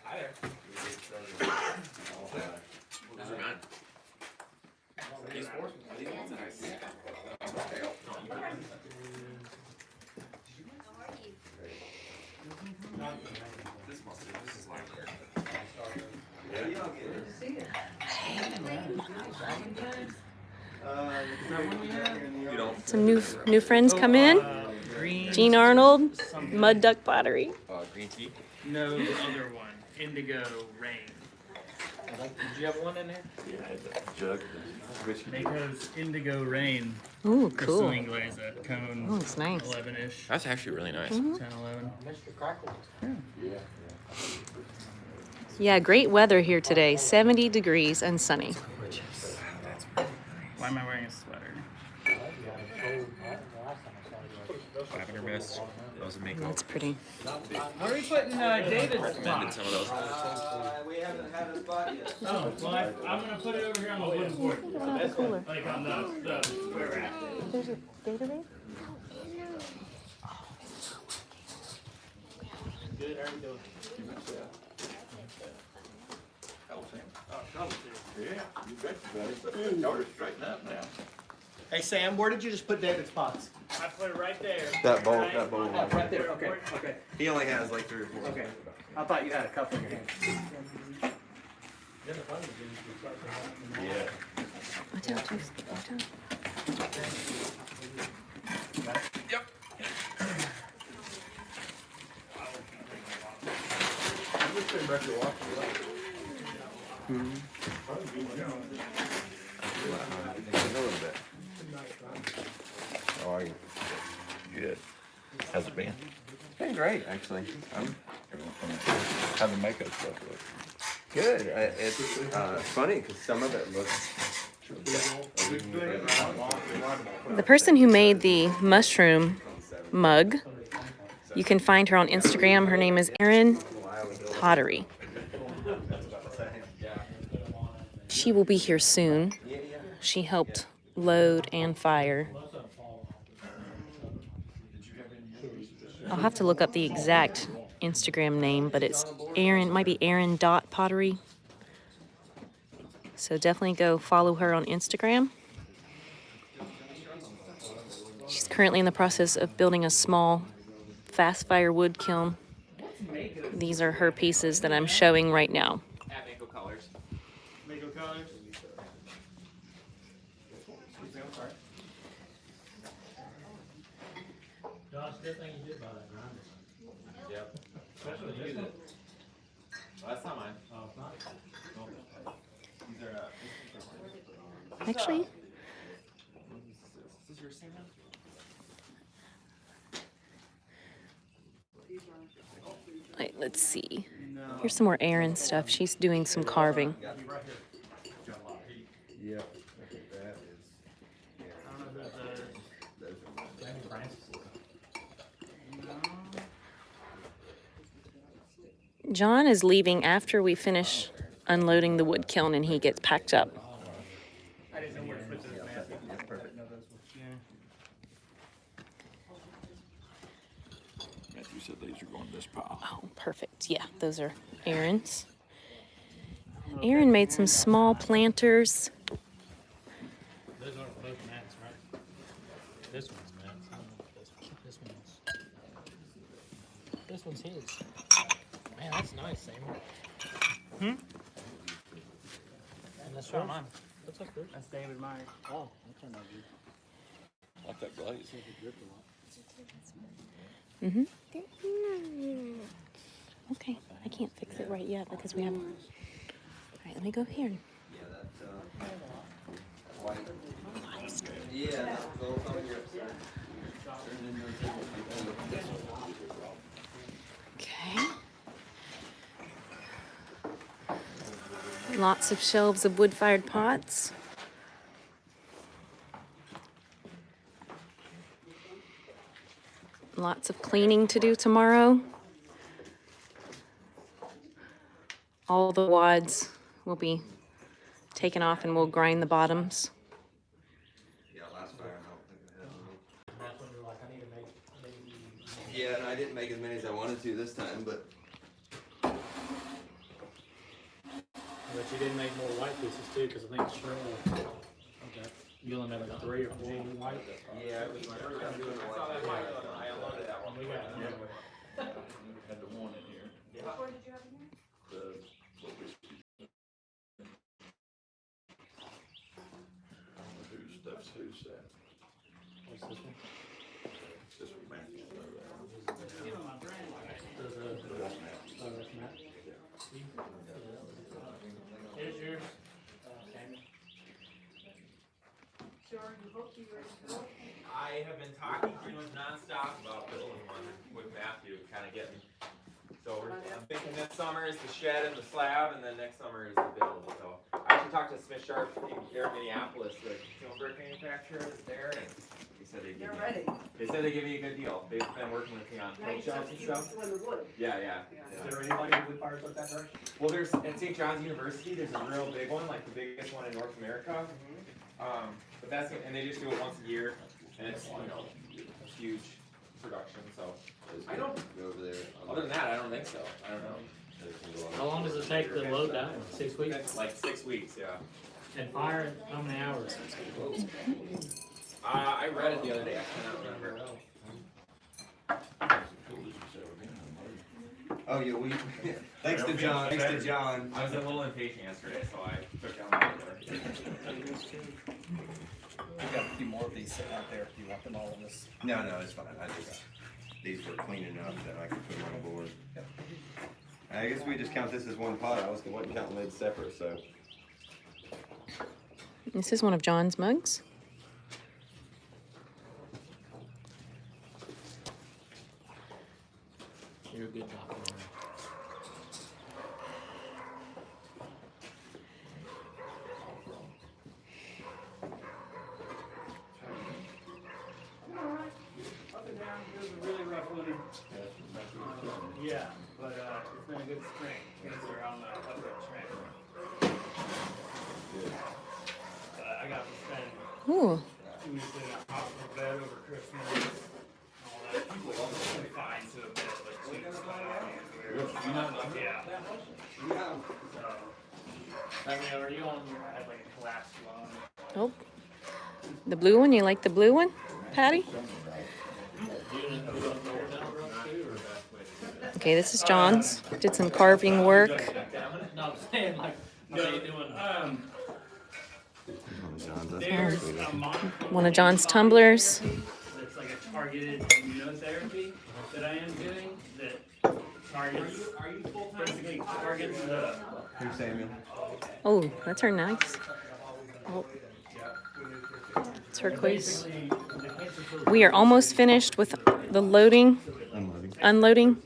Hi there. We did start early. Those are mine. These four? These ones that I see. This is library. Yeah, you all get it. You don't. Some new friends come in. Green. Gene Arnold, Something. Mud Duck Pottery. Green tea. No, the other one. Indigo Rain. Did you have one in there? Mako's Indigo Rain. Ooh, cool. Crystalline glaze at cone Oh, it's nice. 11-ish. That's actually really nice. 10, 11. Mr. Crackle. Yeah, great weather here today. 70 degrees and sunny. Why am I wearing a sweater? Lavender mist. Those would make That's pretty. Where are we putting David's recommended spot? some of those. We haven't had a spot yet. Oh, well, I'm gonna put it over here on the wooden board. Cooler. Like on the where we're at. There's a Gatorade? Good, how are you doing? Hey Sam, where did you just put David's pots? I put it right there. That bowl, Right? that bowl. Oh, right there, okay, okay, He only has like 3 or 4. okay. I thought you had a couple in your hand. Yeah. Watch out, James. Watch out. A little bit. How are you? Good. How's it been? Been great, actually. I'm How the makeup stuff look? good. It's funny because some of it looks a The person who made the mushroom mug, you can find her on Instagram. Her name is Erin Pottery. She will be here soon. She helped load and fire. I'll have to look up the exact Instagram name, but it's Erin, might be Erin.pottery. So definitely go follow her on Instagram. She's currently in the process of building a small fast fire wood kiln. These are her pieces that I'm showing right now. At Mako Colors. Mako colors. Josh, good thing you did buy that grinder. Yep. Especially this one. Well, that's not mine. Oh, it's not. These are, Actually, is this your same one? wait, let's see. Here's some more Erin stuff. She's doing some carving. Yeah. I don't know who that is. Jamie Francis. John is leaving after we finish unloading the wood kiln and he gets packed up. I didn't know where to put this Matthew. That's perfect. Yeah. Matthew said these are going in this pile. Oh, perfect. Yeah, those are Erin's. Erin made some small planters. Those aren't both mats, right? This one's mats. I don't know if this one's his. Man, that's nice, Sam. Hmm? And that's Sure, yours? mine. Looks like yours. That's David Meyer. Oh, that turned out good. Like that glaze. Mm-hmm. Okay, I can't fix it right yet because we haven't. All right, let me go here. Yeah, that's white. Yeah, that's both on your upstairs. Okay. Lots of shelves of wood-fired pots. Lots of cleaning to do tomorrow. All the wads will be taken off and we'll grind the bottoms. Yeah, last fire, I don't think I had any. That's when you're like, I need to make maybe. Yeah, and I didn't make as many as I wanted to this time, but But you didn't make more white pieces too, because I think Cheryl, okay, you only made like 3 or 4 white. yeah, it was my first time doing the white. I unloaded that one. We got another one. Had the one in here. The, who's that? What's this one? This was Matthew. Does, that's Matt. Here's yours. Sammy. I have been talking pretty much nonstop about building one with Matthew, kind of getting. So I'm thinking this summer is the shed and the slab, and then next summer is the build. So I actually talked to Smith Sharp here in Minneapolis, the kiln brick manufacturer is there, and he said they'd give me. They said they give me a good deal. They've been working with me on coat shelves and stuff. Yeah, yeah. Is there anybody who fires up that direction? Well, there's at St. John's University. There's a real big one, like the biggest one in North America. But that's and they just do it once a year, and it's a huge production. So I don't Go over there. Other than that, I don't think so. I don't know. How long does it take to load that one? 6 weeks? That's like 6 weeks, yeah. And fire it, how many hours? I read it the other day. I cannot remember. Oh, yeah, we, thanks to John, thanks to John. I was a little impatient yesterday, so I took down my order. We got a few more of these sitting out there, if you want them all in this. No, it's fine, I just, these were clean enough that I could put them on the board. I guess we just count this as one pot, I wasn't counting these separate, so. This is one of John's mugs. You're a good doctor. definitely. Yeah, but it's been a good spring. Things are on the upward trend. I got to spend Ooh, 2 weeks in a hospital bed over Christmas. All that. People confined to a bed like 2 weeks ago. Yeah. So, I mean, are you on at like a collapsed lung? oh. The blue one, you like the blue one, Patty? Okay, this is John's. Did some carving work. No, I'm saying like, no, you doing? There's a monoclonal One of John's tumblers. It's like a targeted immunotherapy that I am doing that targets. Basically targets the. Oh, that's her nice. Oh. Turquoise. We are almost finished with the loading, unloading.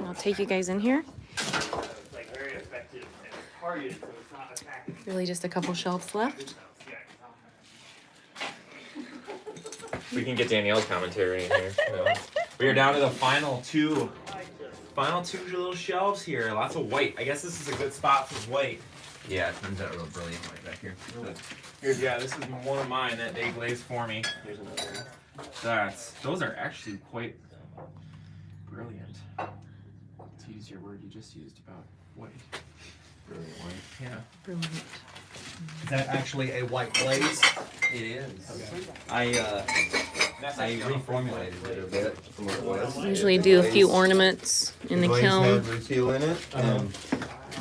I'll take you guys in here. It's like very effective and targeted, so it's not attacking. Really just a couple shelves left. We can get Danielle's commentary in here. You know. We are down to the final two little shelves here. Lots of white. I guess this is a good spot for white. Yeah, it turns out real brilliant white back here. Here's, yeah, this is one of mine that they glazed for me. Here's another. Those are actually quite brilliant. To use your word you just used about white. Brilliant white. Yeah. Brilliant. Is that actually a white glaze? It is. Okay. I reformulated it a bit from what it was. Usually do a few ornaments in the glaze kiln. had rutile in it, and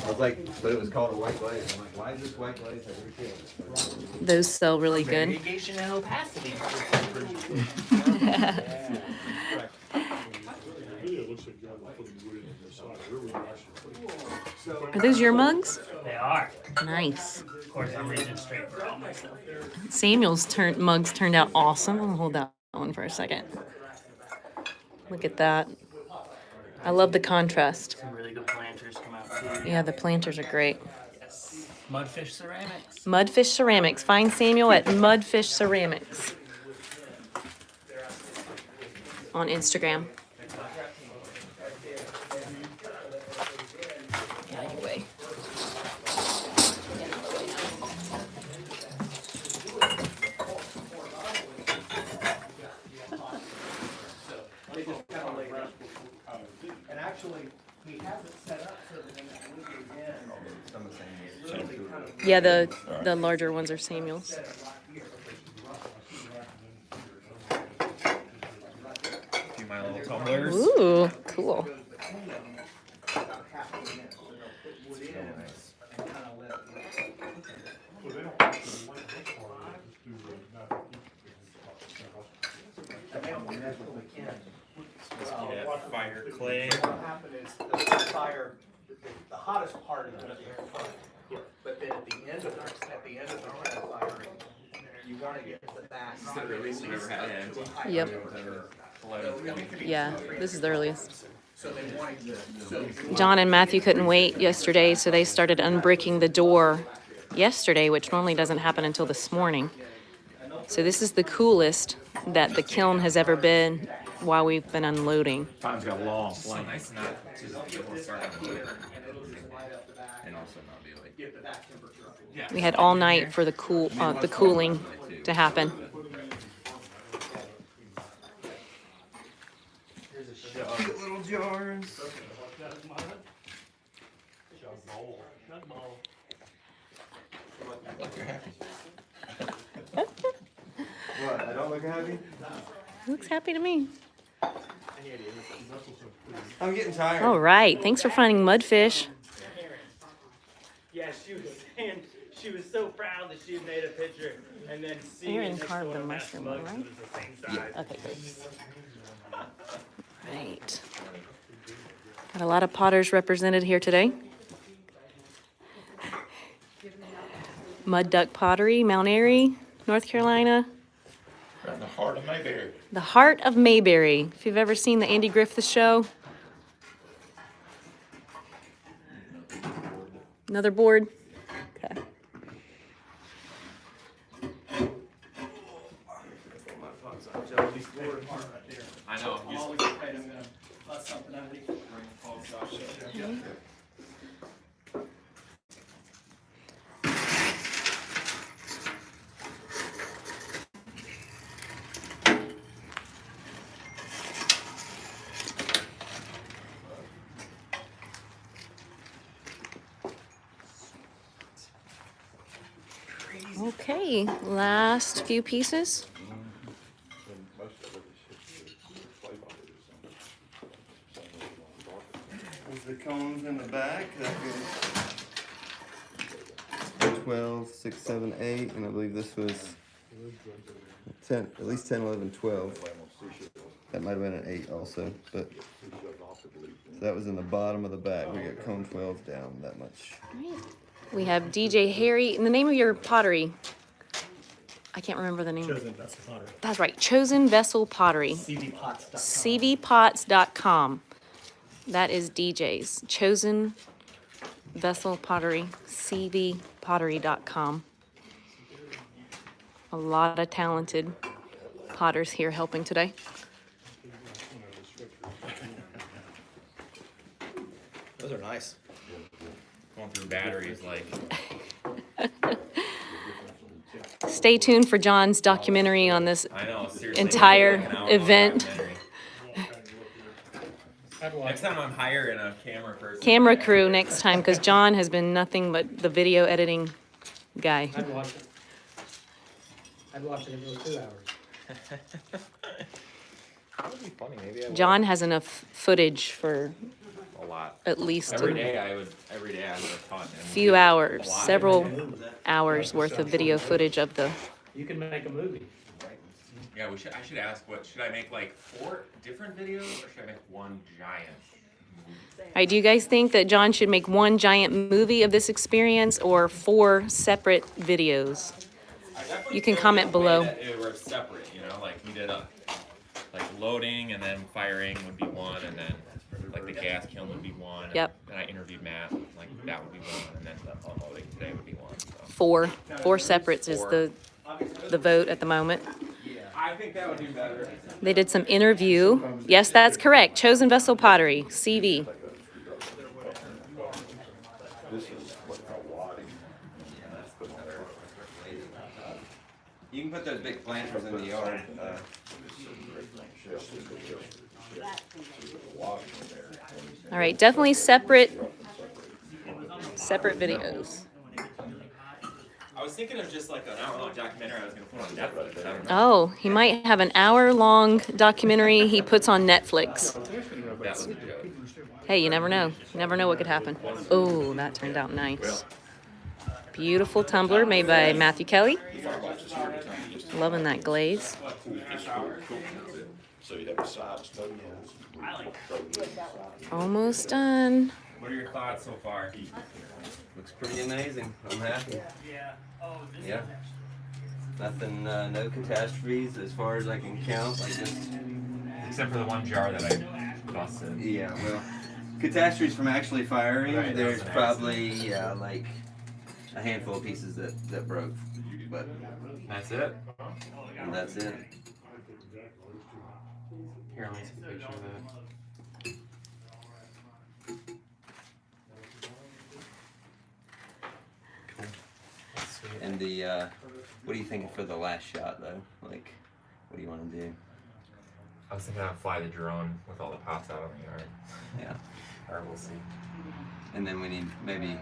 I was like, but it was called a white glaze. I'm like, why is this white glaze have rutile? Those sell really good. Variegation and opacity. Are those your mugs? They are. Nice. Of course, I'm reaching straight for all my stuff. Samuel's mugs turned out awesome. I'm gonna hold that one for a second. Look at that. I love the contrast. Some really good planters come out too. Yeah, the planters are great. Yes. Mudfish ceramics. Mudfish Ceramics. Find Samuel at Mudfish Ceramics on Instagram. Get out of your way. And actually, he has it set up so that when it goes in, it's really kind of Yeah, the larger ones are Samuel's. Do my little tumblers. Ooh, cool. Yeah, fire clay. what happened is the fire, the hottest part is gonna be the front. But then at the end of the campfire, you wanna get the back. This is the earliest we've ever had it. Yep. Yeah, this is the earliest. John and Matthew couldn't wait yesterday, so they started unbricking the door yesterday, which normally doesn't happen until this morning. So this is the coolest that the kiln has ever been while we've been unloading. Time's got long. It's so nice not to just be able to start on the and also not be like. Yeah. We had all night for the cooling to happen. Little jars. What? I don't look happy? Looks happy to me. I'm getting tired. All right, thanks for finding mudfish. Yeah, she was saying she was so proud that she had made a picture and then seeing Aaron it next carved to the one of Matt's mushroom, mugs, right? it was the same size. Okay, good. Right. Got a lot of potters represented here today. Mud Duck Pottery, Mount Airy, North Carolina. Right in the heart of Mayberry. The Heart of Mayberry. If you've ever seen the Andy Griffith Show. Another board. Okay. Okay, last few pieces. There's the cones in the back. That goes 12, 6, 7, 8, and I believe this was 10, at least 10, 11, 12. That might have been an 8 also, but so that was in the bottom of the back. We got cone 12 down that much. We have DJ Harry, and the name of your pottery. I can't remember the name. Chosen Vessel Pottery. That's right, Chosen Vessel Pottery. CVpots.com. cvpots.com. That is DJ's. Chosen Vessel Pottery, cvpottery.com. A lot of talented potters here helping today. Those are nice. Going through batteries like. Stay tuned for John's documentary on this I know, seriously. entire Like an hour-long event. documentary. Next time I'm hiring a camera person. Camera crew next time, because John has been nothing but the video editing guy. I'd watch it. I'd watch it if it was 2 hours. That would be funny. Maybe I would. John has enough footage for A lot. at least Every a day I would have a ton. and few a hours, lot. several hours worth of video footage of the. You can make a movie. Yeah, I should ask should I make like 4 different videos or should I make one giant? All right, do you guys think that John should make one giant movie of this experience or 4 separate videos? I definitely You can feel comment the way below. that it were separate, like we did like loading and then firing would be one, and then like the gas kiln would be one. Yep. And I interviewed Matt, like that would be one, and then the unloading today would be one. So. 4 separates is the vote at the moment. I think that would be better. They did some interview. Yes, that's correct. Chosen Vessel Pottery, CV. You can put those big planters in the yard. All right, definitely separate videos. I was thinking of just like an hour-long documentary I was going to put on Netflix. I don't know. Oh, he might have an hour-long documentary he puts on Netflix. That would be good. Hey, you never know. You never know what could happen. Oh, that turned out nice. Beautiful tumbler made by Matthew Kelly. Loving that glaze. So you'd have a side stove. Almost done. What are your thoughts so far? Looks pretty amazing. I'm happy. Yeah. Oh, this Yeah. is actually. Nothing, no catastrophes as far as I can count. Like just, Except for the one jar that I busted. yeah, well, catastrophes from actually firing. Right, There's that's an probably like a handful of pieces that broke, but That's it. and that's it. Here, let me see a picture of that. And the what are you thinking for the last shot though? Like, what do you want to do? I was thinking I'd fly the drone with all the pots out in the yard. Yeah. Or we'll see. And then we need maybe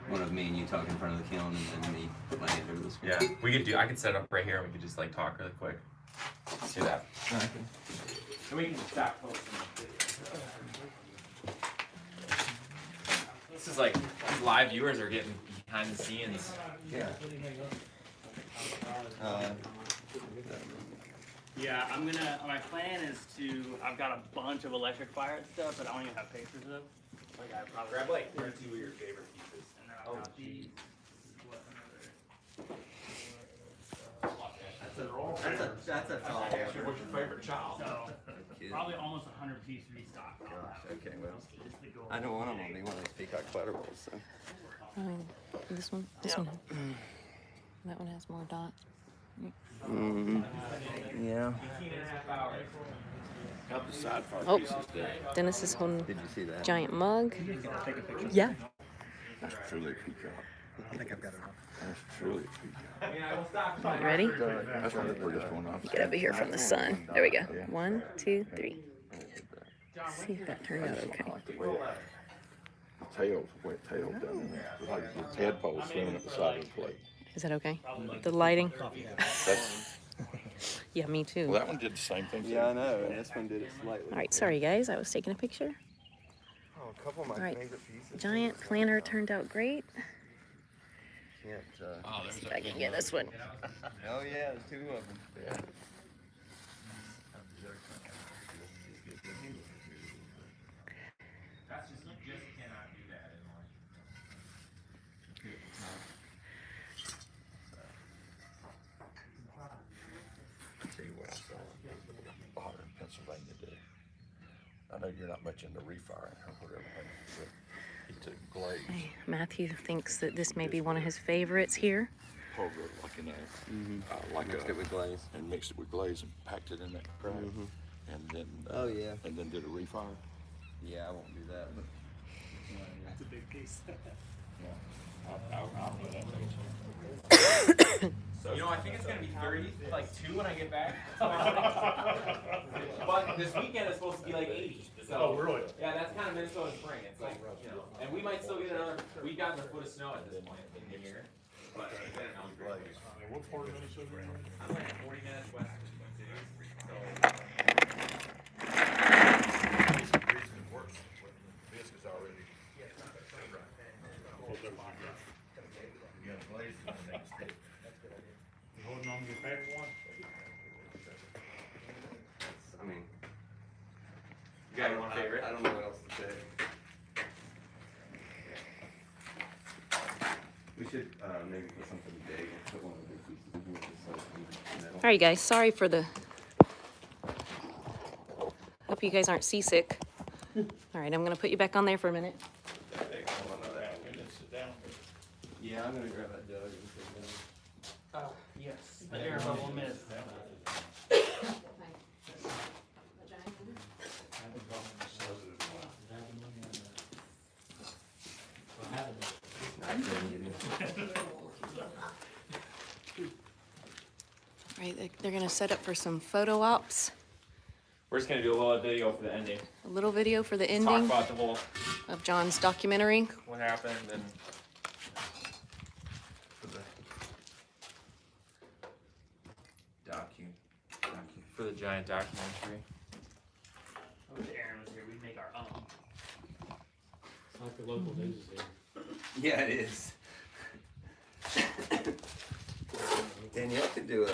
one of me and you talk in front of the kiln, and then me put my hand over the screen. Yeah, I could set up right here and we could just like talk really quick. Let's do that. And we can stop posting. This is like live viewers are getting behind the scenes. Yeah. Yeah, my plan is I've got a bunch of electric fire stuff that I don't even have pictures of. Like I probably Grab like 32 of your favorite pieces. And then I've got these. What another? That's a tall What's your favorite child? So probably almost 100 piece restock. Okay, well, It's the goal. I don't want them on me one of those peacock clatterballs. So. This one. That one has more dots. Mm-hmm. Yeah. How the side fire Oh, pieces do? Dennis is holding Did you see that? giant mug. Yeah. That's truly a peacock. I think I've got it on. That's truly a peacock. You ready? That's what the biggest one I've Get over here from the sun. There we go. 1, 2, 3. See if that turned out okay. The tail's wet tail down there. It's like the tadpole swimming at the side of the plate. Is that okay? Probably like The lighting? That's, Yeah, me too. well, that one did the same thing. Yeah, I know. And this one did it slightly. All right, sorry guys, I was taking a picture. Oh, a couple of my All right, favorite pieces. Giant planter turned out great. Can't, Oh, there's See if I can get this one. oh yeah, there's two of them. Yeah. That's just, you just cannot do that in like. Tell you what I saw Otter in Pennsylvania do. I know you're not much into refiring or whatever, but he took glaze, Hey, Matthew thinks that this may be one of his favorites here. poured it like in a, like Mixed it with glaze. and mixed it with glaze and packed it in that crap, and then Oh, yeah. and then did a refire. Yeah, I won't do that. But That's a big piece. I'll put that thing. So, you know, I think it's gonna be 32 when I get back. But this weekend is supposed to be like 80. So, Oh, really? yeah, that's kind of Minnesota spring. It's like, you know, and we might still get another. We got a foot of snow at this point in the year. But then it'll be great. What part of Minnesota are you in? I'm like 40 minutes west of Twin Cities. You holding on to your favorite one? I mean, You got one favorite? I don't know what else to say. We should maybe put something big and put one of the big pieces in here just so it's in the middle. All right, guys, sorry for the. Hope you guys aren't seasick. All right, I'm gonna put you back on there for a minute. Yeah, I'm gonna grab that jug and sit down. Yes. The air bubble mist. All right, they're gonna set up for some photo ops. We're just gonna do a little video for the ending. A little video for the Talk ending about the whole of John's documentary. what happened and. For the giant documentary. I wish Aaron was here. We'd make our own. It's like the local news is here. Yeah, it is. Danielle could do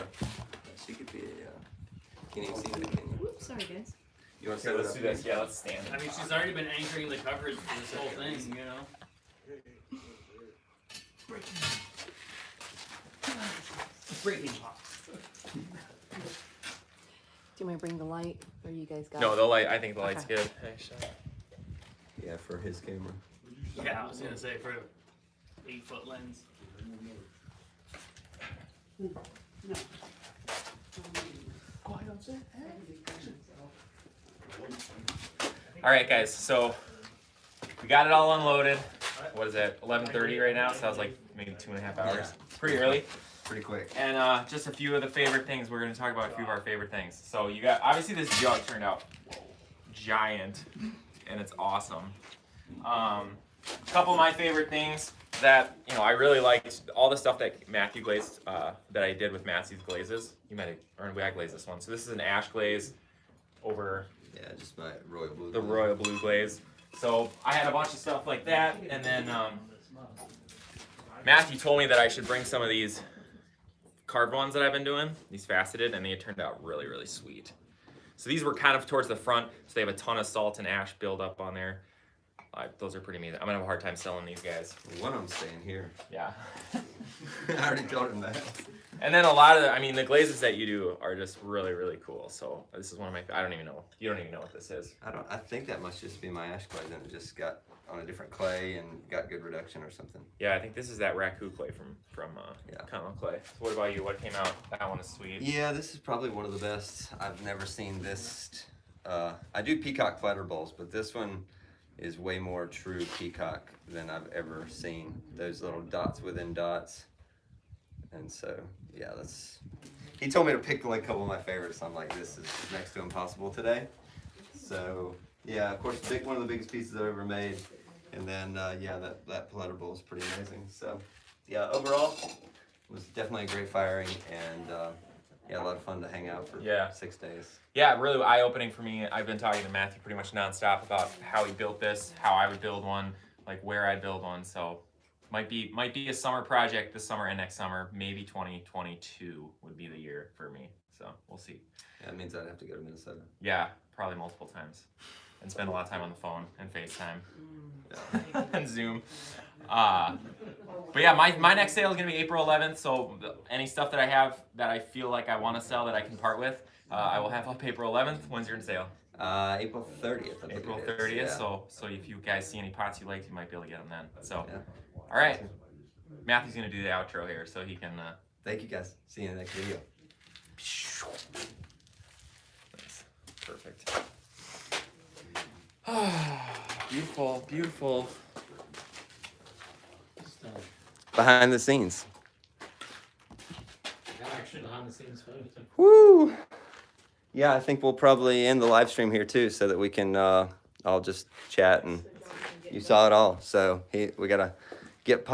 she could be a, can you see that, can you? Whoops, sorry guys. You want to Okay, set it let's up do here? this. Yeah, let's stand. I mean, she's already been anchoring the coverage for this whole thing, you know? Breaking hot. Do you want me to bring the light, or you guys got No, it? the light. I think the light's Okay. good. Actually. Yeah, for his camera. Yeah, I was gonna say for 8-foot lens. All right, guys. So we got it all unloaded. What is it? 11:30 right now. So that was like maybe 2.5 hours. Yeah. Pretty early. Pretty quick. And just a few of the favorite things. We're gonna talk about a few of our favorite things. So you got obviously this jug turned out giant, and it's awesome. A couple of my favorite things that I really liked all the stuff that Matthew glazed that I did with Matthew's glazes. You might have, or I glazed this one. So this is an ash glaze over Yeah, just my royal blue. the royal blue glaze. So I had a bunch of stuff like that, and then Matthew told me that I should bring some of these carved ones that I've been doing, these faceted, and they turned out really, really sweet. So these were kind of towards the front, so they have a ton of salt and ash buildup on there. Those are pretty amazing. I'm gonna have a hard time selling these guys. One of them staying here. Yeah. I already told him that. And then a lot of the glazes that you do are just really, really cool. So this is one of my, I don't even know. You don't even know what this is. I think that must just be my ash glaze, and it just got on a different clay and got good reduction or something. Yeah, I think this is that raku clay from Continental Clay. So what about you? What came out? That one is sweet. Yeah, this is probably one of the best. I've never seen this. I do peacock platter bowls, but this one is way more true peacock than I've ever seen. Those little dots within dots. And so, yeah, he told me to pick like a couple of my favorites. I'm like, this is next to impossible today. So, yeah, of course, one of the biggest pieces I've ever made. And then, yeah, that platter bowl is pretty amazing. So, yeah, overall, was definitely a great firing, and yeah, a lot of fun to hang out for Yeah. 6 days. Yeah, really eye-opening for me. I've been talking to Matthew pretty much nonstop about how he built this, how I would build one, like where I'd build one. So might be a summer project this summer and next summer. Maybe 2022 would be the year for me. So we'll see. Yeah, it means I'd have to go to Minnesota. Yeah, probably multiple times, and spend a lot of time on the phone and FaceTime and Zoom. But yeah, my next sale is gonna be April 11th. So any stuff that I have that I feel like I want to sell that I can part with, I will have up April 11th. When's your sale? April 30th. I believe April it is, 30th. yeah. So if you guys see any pots you like, you might be able to get them then. So, Yeah. all right, Matthew's gonna do the outro here, so he can. Thank you guys. See you in the next video. Nice. Perfect. Beautiful, beautiful. Just, Behind the scenes. got actually behind the scenes photos. Woo! Yeah, I think we'll probably end the live stream here too, so that we can all just chat, and you saw it all. So we gotta get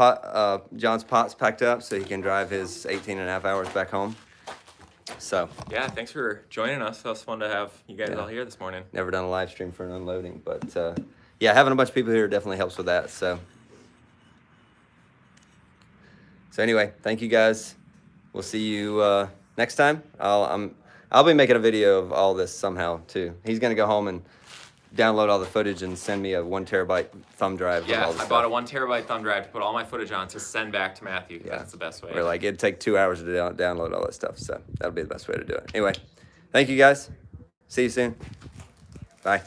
John's pots packed up so he can drive his 18 and a half hours back home. So Yeah, thanks for joining us. That was fun to have you guys Yeah. all here this morning. never done a live stream for an unloading, but yeah, having a bunch of people here definitely helps with that. So anyway, thank you guys. We'll see you next time. I'll be making a video of all this somehow too. He's gonna go home and download all the footage and send me a 1 terabyte thumb drive. Yeah, of all the I stuff. bought a 1 terabyte thumb drive to put all my footage on to send back to Matthew. 'Cause Yeah. That's the best way. Or like it'd take 2 hours to download all that stuff. So that'll be the best way to do it. Anyway, thank you guys. See you soon. Bye.